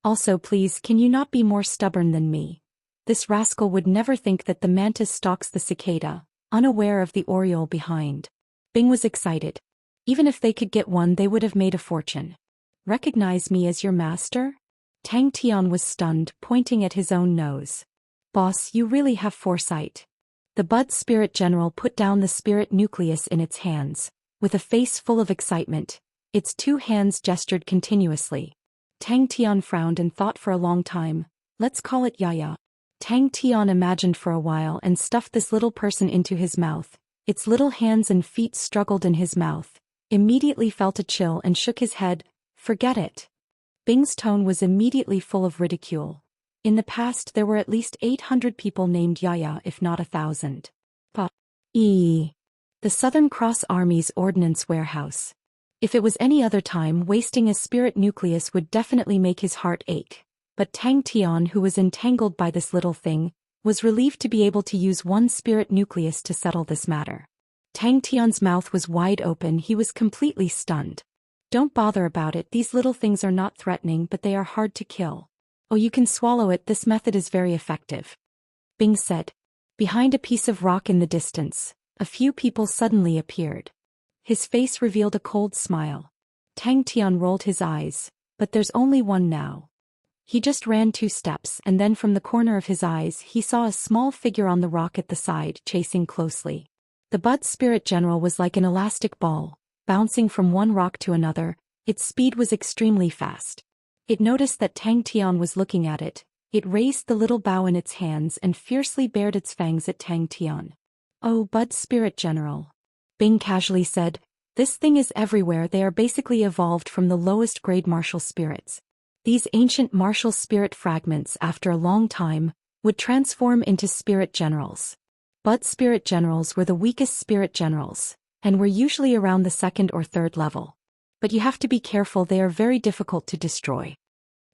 Also, please, can you not be more stubborn than me? This rascal would never think that the mantis stalks the cicada, unaware of the oriole behind. Bing was excited. Even if they could get one they would have made a fortune. Recognize me as your master? Tang Tian was stunned, pointing at his own nose. Boss, you really have foresight. The Bud Spirit General put down the spirit nucleus in its hands. With a face full of excitement, its 2 hands gestured continuously. Tang Tian frowned and thought for a long time. Let's call it Yaya. Tang Tian imagined for a while and stuffed this little person into his mouth. Its little hands and feet struggled in his mouth. Immediately felt a chill and shook his head. Forget it. Bing's tone was immediately full of ridicule. In the past there were at least 800 people named Yaya if not 1,000. The Southern Cross Army's ordnance warehouse. If it was any other time wasting a spirit nucleus would definitely make his heart ache. But Tang Tian, who was entangled by this little thing, was relieved to be able to use 1 spirit nucleus to settle this matter. Tang Tian's mouth was wide open, he was completely stunned. Don't bother about it, these little things are not threatening but they are hard to kill. Oh, you can swallow it, this method is very effective. Bing said. Behind a piece of rock in the distance, a few people suddenly appeared. His face revealed a cold smile. Tang Tian rolled his eyes, but there's only one now. He just ran 2 steps and then from the corner of his eyes he saw a small figure on the rock at the side chasing closely. The Bud Spirit General was like an elastic ball, bouncing from one rock to another. Its speed was extremely fast. It noticed that Tang Tian was looking at it. It raised the little bow in its hands and fiercely bared its fangs at Tang Tian. Oh, Bud Spirit General. Bing casually said, This thing is everywhere. They are basically evolved from the lowest grade martial spirits. These ancient martial spirit fragments, after a long time, would transform into spirit generals. But spirit generals were the weakest spirit generals, and were usually around the second or third level. But you have to be careful, they are very difficult to destroy.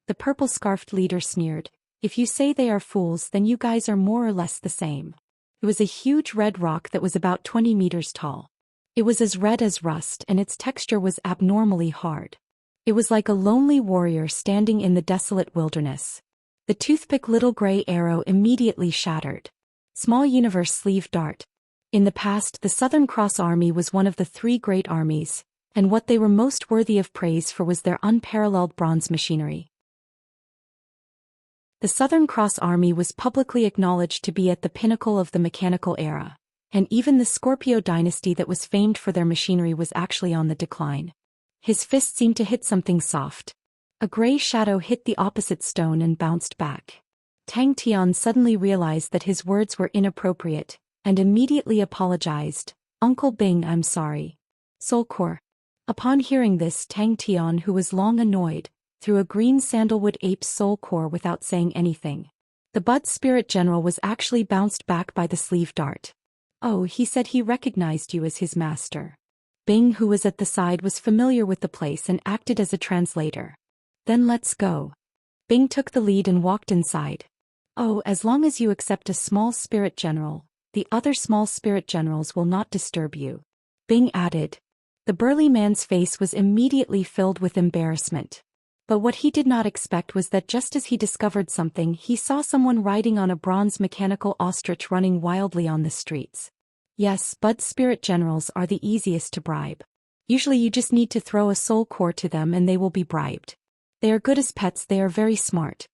The purple-scarfed leader sneered, "If you say they are fools, then you guys are more or less the same." It was a huge red rock that was about 20 meters tall. It was as red as rust, and its texture was abnormally hard. It was like a lonely warrior standing in the desolate wilderness. The toothpick little gray arrow immediately shattered. Small universe sleeve dart. In the past, the Southern Cross Army was one of the 3 great armies, and what they were most worthy of praise for was their unparalleled bronze machinery. The Southern Cross Army was publicly acknowledged to be at the pinnacle of the mechanical era, and even the Scorpio dynasty that was famed for their machinery was actually on the decline. His fist seemed to hit something soft. A gray shadow hit the opposite stone and bounced back. Tang Tian suddenly realized that his words were inappropriate, and immediately apologized. "Uncle Bing, I'm sorry." Soul Core. Upon hearing this, Tang Tian, who was long annoyed, threw a green sandalwood ape's soul core without saying anything. The Bud Spirit General was actually bounced back by the sleeve dart. "Oh," he said, "he recognized you as his master." Bing, who was at the side, was familiar with the place and acted as a translator. "Then let's go." Bing took the lead and walked inside. "Oh, as long as you accept a small spirit general, the other small spirit generals will not disturb you," Bing added. The burly man's face was immediately filled with embarrassment. But what he did not expect was that just as he discovered something, he saw someone riding on a bronze mechanical ostrich running wildly on the streets. Yes, Bud Spirit Generals are the easiest to bribe. Usually you just need to throw a soul core to them and they will be bribed. They are good as pets, they are very smart.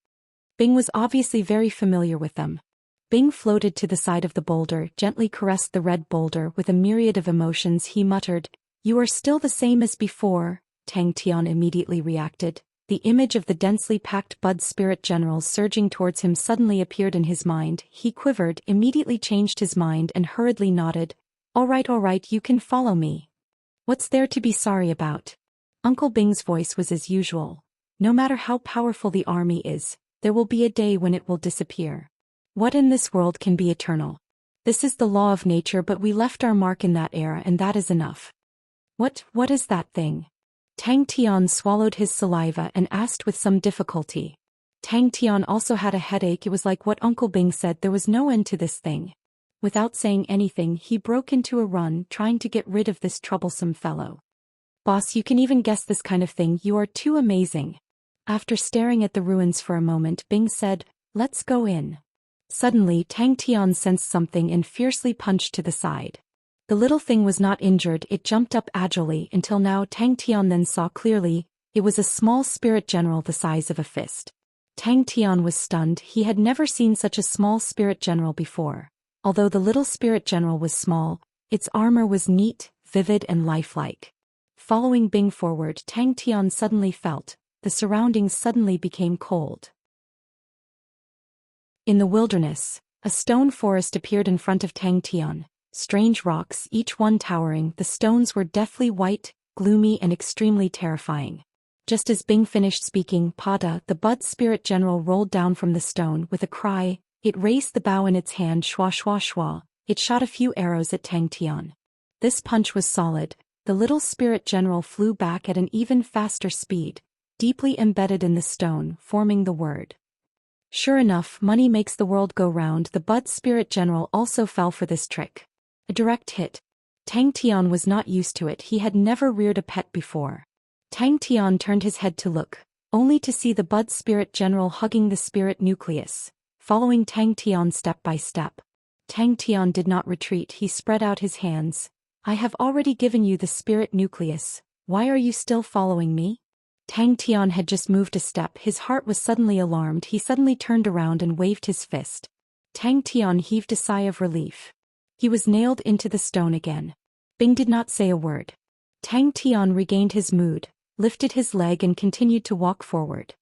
Bing was obviously very familiar with them. Bing floated to the side of the boulder, gently caressed the red boulder with a myriad of emotions. He muttered, "You are still the same as before." Tang Tian immediately reacted. The image of the densely packed Bud Spirit Generals surging towards him suddenly appeared in his mind. He quivered, immediately changed his mind and hurriedly nodded. All right, you can follow me." "What's there to be sorry about?" Uncle Bing's voice was as usual. "No matter how powerful the army is, there will be a day when it will disappear. What in this world can be eternal? This is the law of nature, but we left our mark in that era and that is enough." What is that thing?" Tang Tian swallowed his saliva and asked with some difficulty. Tang Tian also had a headache. It was like what Uncle Bing said, there was no end to this thing. Without saying anything, he broke into a run, trying to get rid of this troublesome fellow. "Boss, you can even guess this kind of thing, you are too amazing." After staring at the ruins for a moment, Bing said, "Let's go in." Suddenly, Tang Tian sensed something and fiercely punched to the side. The little thing was not injured, it jumped up agilely until now Tang Tian then saw clearly, it was a small spirit general the size of a fist. Tang Tian was stunned, he had never seen such a small spirit general before. Although the little spirit general was small, its armor was neat, vivid and lifelike. Following Bing forward, Tang Tian suddenly felt, the surroundings suddenly became cold. In the wilderness, a stone forest appeared in front of Tang Tian. Strange rocks, each one towering, the stones were deathly white, gloomy and extremely terrifying. Just as Bing finished speaking, Pada, the Bud Spirit General, rolled down from the stone with a cry. It raised the bow in its hand, shwa shwa shwa. It shot a few arrows at Tang Tian. This punch was solid. The little Spirit General flew back at an even faster speed, deeply embedded in the stone, forming the word. Sure enough, money makes the world go round. The Bud Spirit General also fell for this trick. A direct hit. Tang Tian was not used to it, he had never reared a pet before. Tang Tian turned his head to look, only to see the Bud Spirit General hugging the spirit nucleus, following Tang Tian step by step. Tang Tian did not retreat, he spread out his hands. "I have already given you the spirit nucleus, why are you still following me?" Tang Tian had just moved a step, his heart was suddenly alarmed, he suddenly turned around and waved his fist. Tang Tian heaved a sigh of relief. He was nailed into the stone again. Bing did not say a word. Tang Tian regained his mood, lifted his leg and continued to walk forward.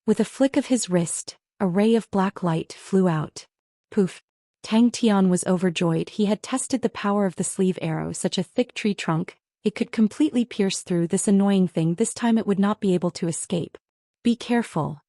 With a flick of his wrist, a ray of black light flew out. Poof! Tang Tian was overjoyed, he had tested the power of the sleeve arrow, such a thick tree trunk, It could completely pierce through this annoying thing. This time it would not be able to escape. Be careful,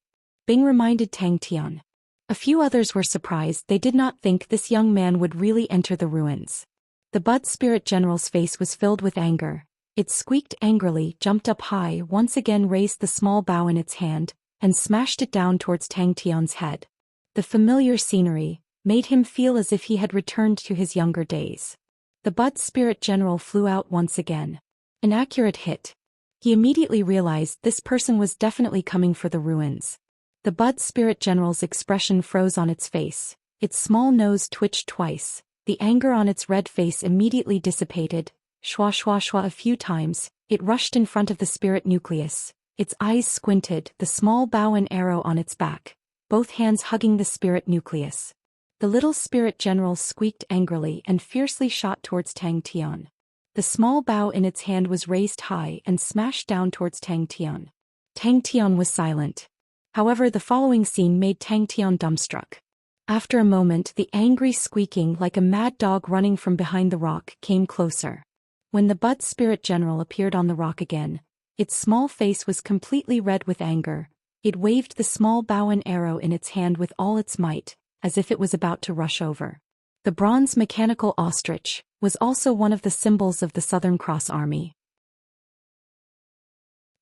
Bing reminded Tang Tian. A few others were surprised. They did not think this young man would really enter the ruins. The Bud Spirit General's face was filled with anger. It squeaked angrily, jumped up high, once again raised the small bow in its hand, and smashed it down towards Tang Tian's head. The familiar scenery made him feel as if he had returned to his younger days. The Bud Spirit General flew out once again. An accurate hit. He immediately realized this person was definitely coming for the ruins. The Bud Spirit General's expression froze on its face. Its small nose twitched twice. The anger on its red face immediately dissipated. Shwa shwa shwa a few times, it rushed in front of the spirit nucleus. Its eyes squinted, the small bow and arrow on its back, both hands hugging the spirit nucleus. The little spirit general squeaked angrily and fiercely shot towards Tang Tian. The small bow in its hand was raised high and smashed down towards Tang Tian. Tang Tian was silent. However, the following scene made Tang Tian dumbstruck. After a moment, the angry squeaking like a mad dog running from behind the rock came closer. When the Bud Spirit General appeared on the rock again, its small face was completely red with anger. It waved the small bow and arrow in its hand with all its might, as if it was about to rush over. The bronze mechanical ostrich was also one of the symbols of the Southern Cross Army.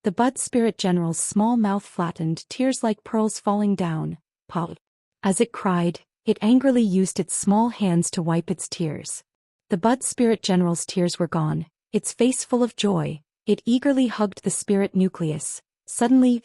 The Bud Spirit General's small mouth flattened, tears like pearls falling down. Pop. As it cried, it angrily used its small hands to wipe its tears. The Bud Spirit General's tears were gone, its face full of joy. It eagerly hugged the spirit nucleus. Suddenly,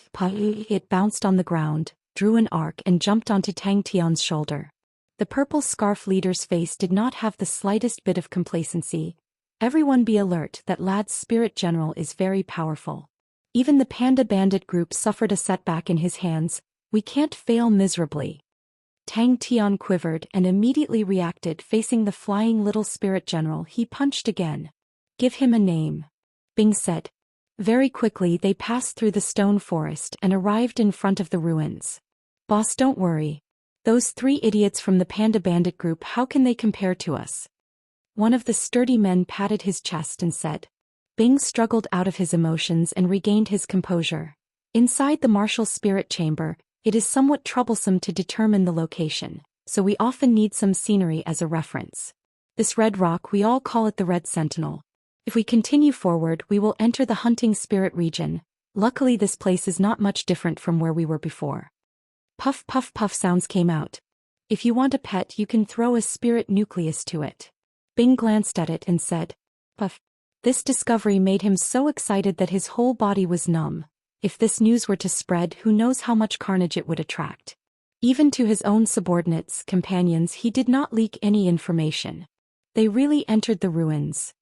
it bounced on the ground, drew an arc and jumped onto Tang Tian's shoulder. The purple scarf leader's face did not have the slightest bit of complacency. Everyone be alert, that lad's spirit general is very powerful. Even the Panda Bandit group suffered a setback in his hands. We can't fail miserably. Tang Tian quivered and immediately reacted. Facing the flying little spirit general, he punched again. Give him a name, Bing said. Very quickly they passed through the stone forest and arrived in front of the ruins. Boss, don't worry. Those 3 idiots from the Panda Bandit group, how can they compare to us? One of the sturdy men patted his chest and said. Bing struggled out of his emotions and regained his composure. Inside the martial spirit chamber, it is somewhat troublesome to determine the location, so we often need some scenery as a reference. This red rock, we all call it the Red Sentinel. If we continue forward, we will enter the hunting spirit region. Luckily this place is not much different from where we were before. Puff puff puff sounds came out. If you want a pet, you can throw a spirit nucleus to it. Bing glanced at it and said. Puff. This discovery made him so excited that his whole body was numb. If this news were to spread, who knows how much carnage it would attract. Even to his own subordinates, companions, he did not leak any information. They really entered the ruins.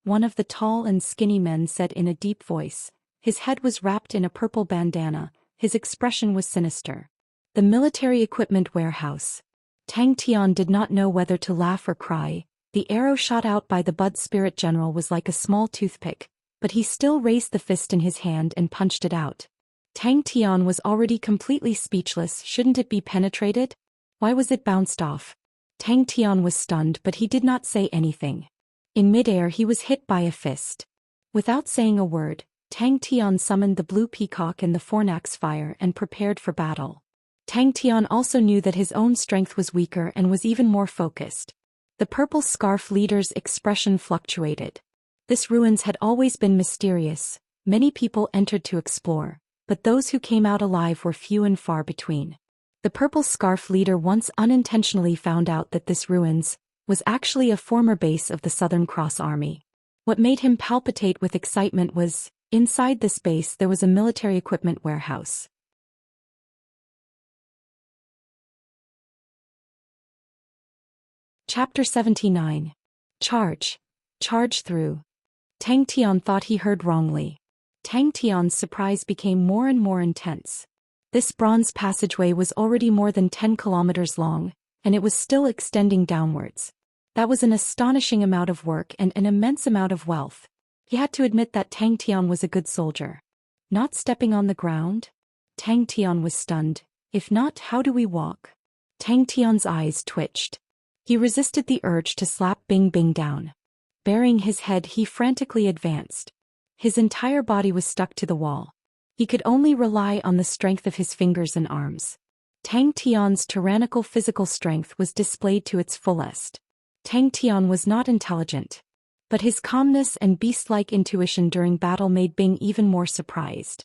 One of the tall and skinny men said in a deep voice. His head was wrapped in a purple bandana, his expression was sinister. The military equipment warehouse. Tang Tian did not know whether to laugh or cry. The arrow shot out by the Bud Spirit General was like a small toothpick, but he still raised the fist in his hand and punched it out. Tang Tian was already completely speechless. Shouldn't it be penetrated? Why was it bounced off? Tang Tian was stunned, but he did not say anything. In midair he was hit by a fist. Without saying a word, Tang Tian summoned the blue peacock and the fornax fire and prepared for battle. Tang Tian also knew that his own strength was weaker and was even more focused. The purple scarf leader's expression fluctuated. This ruins had always been mysterious. Many people entered to explore, but those who came out alive were few and far between. The purple scarf leader once unintentionally found out that this ruins was actually a former base of the Southern Cross Army. What made him palpitate with excitement was, inside this base there was a military equipment warehouse. Chapter 79. Charge. Charge through. Tang Tian thought he heard wrongly. Tang Tian's surprise became more and more intense. This bronze passageway was already more than 10 kilometers long, and it was still extending downwards. That was an astonishing amount of work and an immense amount of wealth. He had to admit that Tang Tian was a good soldier. Not stepping on the ground? Tang Tian was stunned. If not, how do we walk? Tang Tian's eyes twitched. He resisted the urge to slap Bing Bing down. Burying his head, he frantically advanced. His entire body was stuck to the wall. He could only rely on the strength of his fingers and arms. Tang Tian's tyrannical physical strength was displayed to its fullest. Tang Tian was not intelligent, but his calmness and beast-like intuition during battle made Bing even more surprised.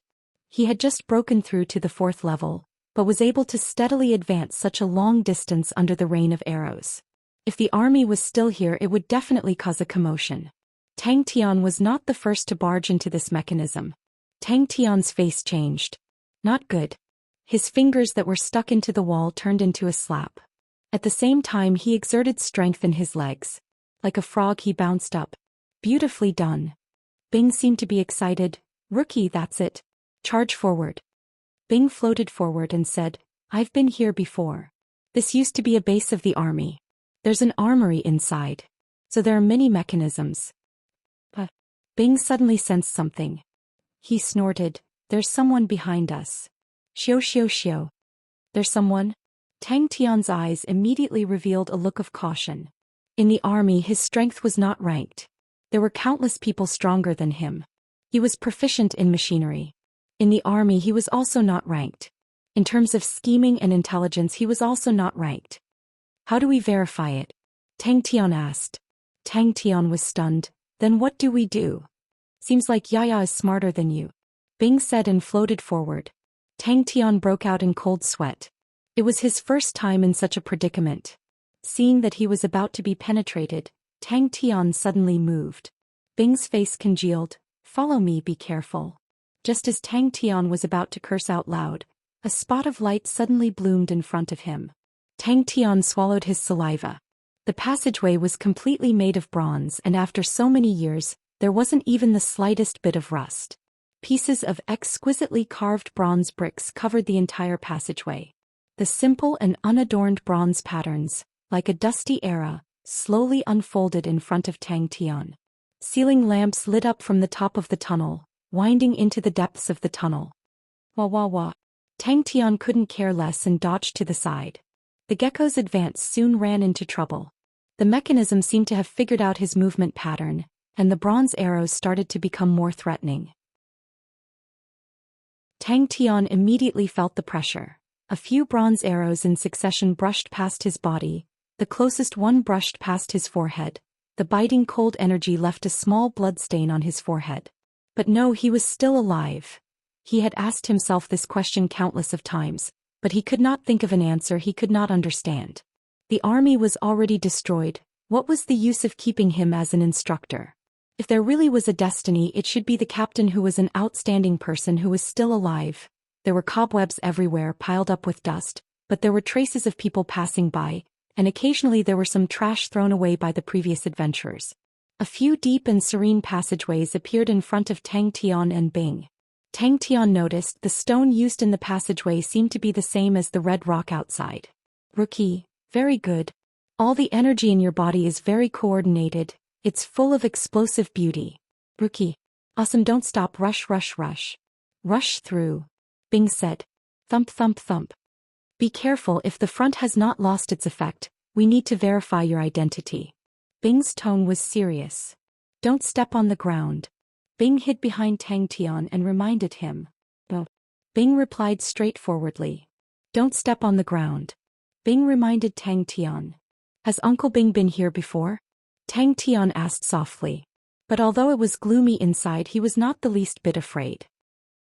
He had just broken through to the 4th level, but was able to steadily advance such a long distance under the rain of arrows. If the army was still here, it would definitely cause a commotion. Tang Tian was not the first to barge into this mechanism. Tang Tian's face changed. Not good. His fingers that were stuck into the wall turned into a slap. At the same time, he exerted strength in his legs. Like a frog, he bounced up. Beautifully done. Bing seemed to be excited. Rookie, that's it. Charge forward. Bing floated forward and said, I've been here before. This used to be a base of the army. There's an armory inside. So there are many mechanisms. But Bing suddenly sensed something. He snorted, there's someone behind us. Xiao. There's someone? Tang Tian's eyes immediately revealed a look of caution. In the army, his strength was not ranked. There were countless people stronger than him. He was proficient in machinery. In the army, he was also not ranked. In terms of scheming and intelligence, he was also not ranked. How do we verify it? Tang Tian asked. Tang Tian was stunned. Then what do we do? Seems like Yaya is smarter than you. Bing said and floated forward. Tang Tian broke out in cold sweat. It was his first time in such a predicament. Seeing that he was about to be penetrated, Tang Tian suddenly moved. Bing's face congealed. Follow me, be careful. Just as Tang Tian was about to curse out loud, a spot of light suddenly bloomed in front of him. Tang Tian swallowed his saliva. The passageway was completely made of bronze, and after so many years, there wasn't even the slightest bit of rust. Pieces of exquisitely carved bronze bricks covered the entire passageway. The simple and unadorned bronze patterns, like a dusty era, slowly unfolded in front of Tang Tian. Ceiling lamps lit up from the top of the tunnel, winding into the depths of the tunnel. Wah wah wah. Tang Tian couldn't care less and dodged to the side. The gecko's advance soon ran into trouble. The mechanism seemed to have figured out his movement pattern, and the bronze arrows started to become more threatening. Tang Tian immediately felt the pressure. A few bronze arrows in succession brushed past his body. The closest one brushed past his forehead. The biting cold energy left a small bloodstain on his forehead. But no, he was still alive. He had asked himself this question countless of times, but he could not think of an answer he could not understand. The army was already destroyed. What was the use of keeping him as an instructor? If there really was a destiny, it should be the captain, who was an outstanding person who was still alive. There were cobwebs everywhere piled up with dust, but there were traces of people passing by, and occasionally there were some trash thrown away by the previous adventurers. A few deep and serene passageways appeared in front of Tang Tian and Bing. Tang Tian noticed the stone used in the passageway seemed to be the same as the red rock outside. Rookie, very good. All the energy in your body is very coordinated. It's full of explosive beauty. Rookie. Awesome, don't stop, rush. Rush through. Bing said. Thump thump thump. Be careful, if the front has not lost its effect, we need to verify your identity. Bing's tone was serious. Don't step on the ground. Bing hid behind Tang Tian and reminded him. No. Bing replied straightforwardly. Don't step on the ground. Bing reminded Tang Tian. Has Uncle Bing been here before? Tang Tian asked softly. But although it was gloomy inside, he was not the least bit afraid.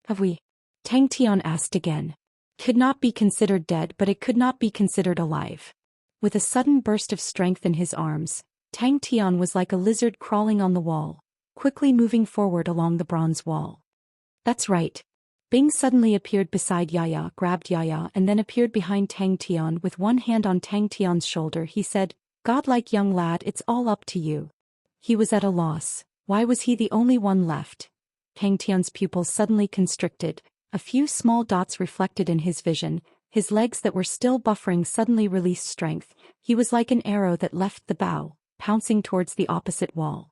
Have we? Tang Tian asked again. Could not be considered dead, but it could not be considered alive. With a sudden burst of strength in his arms, Tang Tian was like a lizard crawling on the wall, quickly moving forward along the bronze wall. That's right. Bing suddenly appeared beside Yaya, grabbed Yaya, and then appeared behind Tang Tian with one hand on Tang Tian's shoulder. He said, "Godlike young lad, it's all up to you." He was at a loss. Why was he the only one left? Tang Tian's pupils suddenly constricted. A few small dots reflected in his vision. His legs that were still buffering suddenly released strength. He was like an arrow that left the bow, pouncing towards the opposite wall.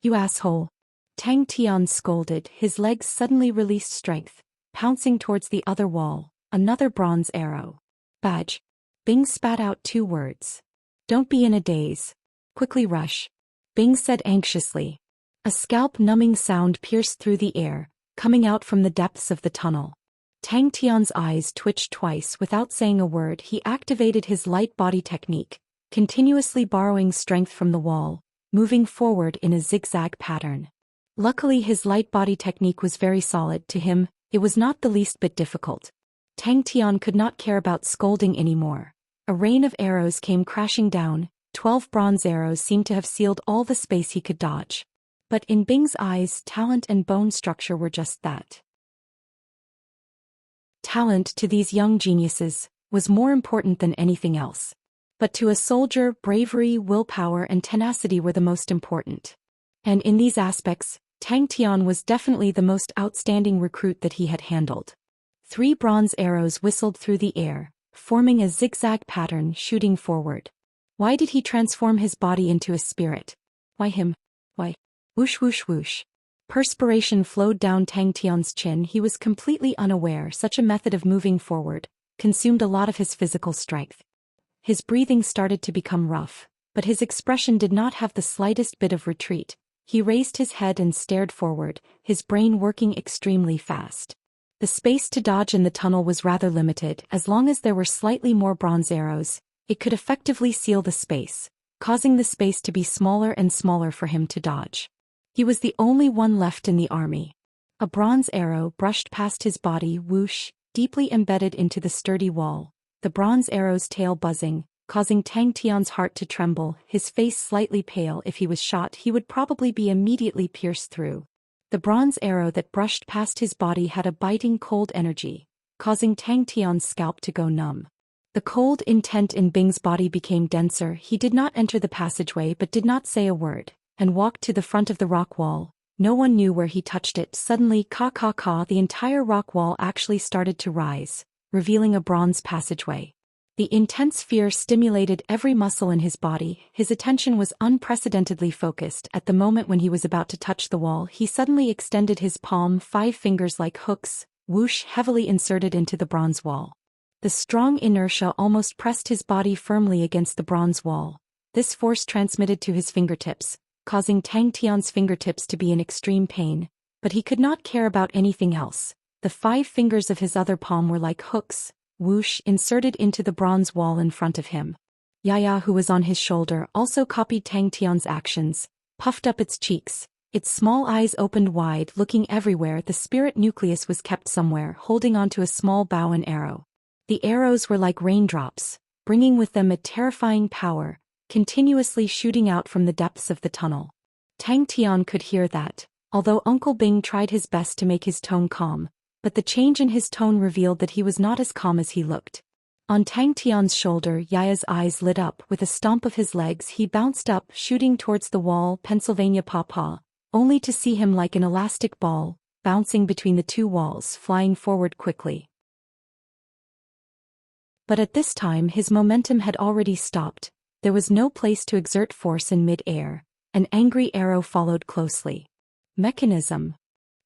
You asshole. Tang Tian scolded. His legs suddenly released strength, pouncing towards the other wall. Another bronze arrow. Badge. Bing spat out 2 words. Don't be in a daze. Quickly rush. Bing said anxiously. A scalp-numbing sound pierced through the air, coming out from the depths of the tunnel. Tang Tian's eyes twitched twice. Without saying a word, he activated his light body technique, continuously borrowing strength from the wall, moving forward in a zigzag pattern. Luckily, his light body technique was very solid. To him, it was not the least bit difficult. Tang Tian could not care about scolding anymore. A rain of arrows came crashing down. 12 bronze arrows seemed to have sealed all the space he could dodge. But in Bing's eyes, talent and bone structure were just that. Talent, to these young geniuses, was more important than anything else. But to a soldier, bravery, willpower, and tenacity were the most important. And in these aspects, Tang Tian was definitely the most outstanding recruit that he had handled. 3 bronze arrows whistled through the air, forming a zigzag pattern shooting forward. Why did he transform his body into a spirit? Why him? Why? Whoosh whoosh whoosh. Perspiration flowed down Tang Tian's chin. He was completely unaware such a method of moving forward consumed a lot of his physical strength. His breathing started to become rough, but his expression did not have the slightest bit of retreat. He raised his head and stared forward, his brain working extremely fast. The space to dodge in the tunnel was rather limited. As long as there were slightly more bronze arrows, it could effectively seal the space, causing the space to be smaller and smaller for him to dodge. He was the only one left in the army. A bronze arrow brushed past his body, whoosh, deeply embedded into the sturdy wall, the bronze arrow's tail buzzing, causing Tang Tian's heart to tremble, his face slightly pale. If he was shot, he would probably be immediately pierced through. The bronze arrow that brushed past his body had a biting cold energy, causing Tang Tian's scalp to go numb. The cold intent in Bing's body became denser. He did not enter the passageway but did not say a word, and walked to the front of the rock wall. No one knew where he touched it. Suddenly, the entire rock wall actually started to rise, revealing a bronze passageway. The intense fear stimulated every muscle in his body. His attention was unprecedentedly focused. At the moment when he was about to touch the wall, he suddenly extended his palm, 5 fingers like hooks, whoosh, heavily inserted into the bronze wall. The strong inertia almost pressed his body firmly against the bronze wall. This force transmitted to his fingertips, causing Tang Tian's fingertips to be in extreme pain, but he could not care about anything else. The 5 fingers of his other palm were like hooks, whoosh, inserted into the bronze wall in front of him. Yaya, who was on his shoulder, also copied Tang Tian's actions, puffed up its cheeks. Its small eyes opened wide, looking everywhere. The spirit nucleus was kept somewhere, holding onto a small bow and arrow. The arrows were like raindrops, bringing with them a terrifying power, continuously shooting out from the depths of the tunnel. Tang Tian could hear that, although Uncle Bing tried his best to make his tone calm, but the change in his tone revealed that he was not as calm as he looked. On Tang Tian's shoulder, Yaya's eyes lit up. With a stomp of his legs, he bounced up, shooting towards the wall. Pennsylvania Pawpaw, only to see him like an elastic ball, bouncing between the 2 walls, flying forward quickly. But at this time his momentum had already stopped. There was no place to exert force in mid-air. An angry arrow followed closely. Mechanism.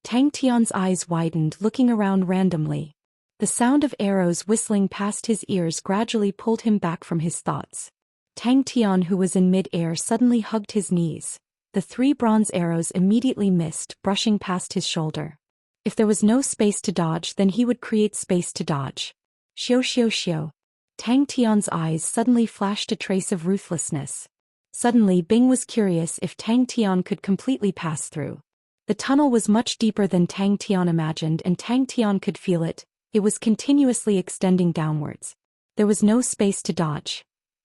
Tang Tian's eyes widened, looking around randomly. The sound of arrows whistling past his ears gradually pulled him back from his thoughts. Tang Tian, who was in mid-air, suddenly hugged his knees. The 3 bronze arrows immediately missed, brushing past his shoulder. If there was no space to dodge, then he would create space to dodge. Xiao xiao xiao. Tang Tian's eyes suddenly flashed a trace of ruthlessness. Suddenly Bing was curious if Tang Tian could completely pass through. The tunnel was much deeper than Tang Tian imagined, and Tang Tian could feel it. It was continuously extending downwards. There was no space to dodge.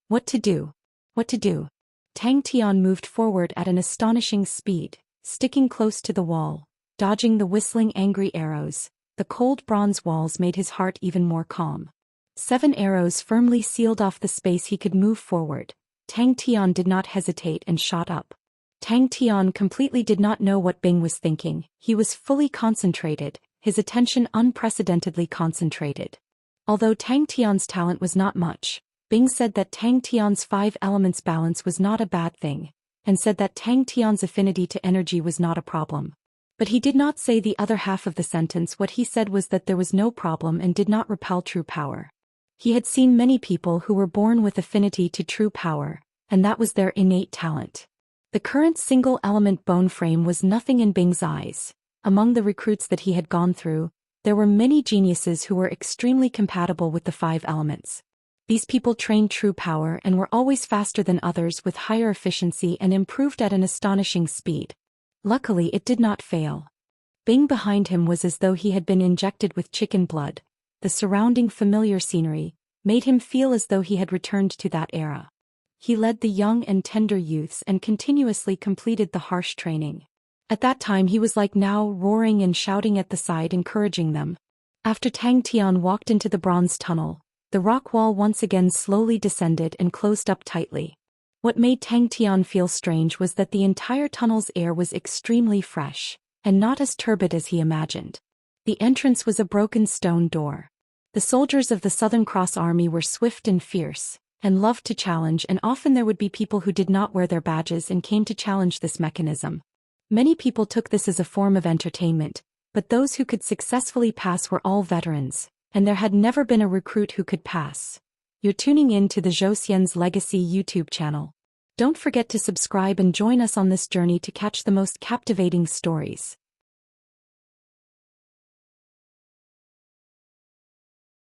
What to do? What to do? Tang Tian moved forward at an astonishing speed, sticking close to the wall, dodging the whistling angry arrows. The cold bronze walls made his heart even more calm. 7 arrows firmly sealed off the space he could move forward. Tang Tian did not hesitate and shot up. Tang Tian completely did not know what Bing was thinking. He was fully concentrated, his attention unprecedentedly concentrated. Although Tang Tian's talent was not much, Bing said that Tang Tian's 5 elements balance was not a bad thing, and said that Tang Tian's affinity to energy was not a problem. But he did not say the other half of the sentence. What he said was that there was no problem and did not repel true power. He had seen many people who were born with affinity to true power, and that was their innate talent. The current single-element bone frame was nothing in Bing's eyes. Among the recruits that he had gone through, there were many geniuses who were extremely compatible with the 5 elements. These people trained true power and were always faster than others with higher efficiency and improved at an astonishing speed. Luckily, it did not fail. Bing behind him was as though he had been injected with chicken blood. The surrounding familiar scenery made him feel as though he had returned to that era. He led the young and tender youths and continuously completed the harsh training. At that time he was like now, roaring and shouting at the side, encouraging them. After Tang Tian walked into the bronze tunnel, the rock wall once again slowly descended and closed up tightly. What made Tang Tian feel strange was that the entire tunnel's air was extremely fresh, and not as turbid as he imagined. The entrance was a broken stone door. The soldiers of the Southern Cross Army were swift and fierce, and loved to challenge, and often there would be people who did not wear their badges and came to challenge this mechanism. Many people took this as a form of entertainment, but those who could successfully pass were all veterans, and there had never been a recruit who could pass. You're tuning in to the Zhou Xian's Legacy YouTube channel. Don't forget to subscribe and join us on this journey to catch the most captivating stories.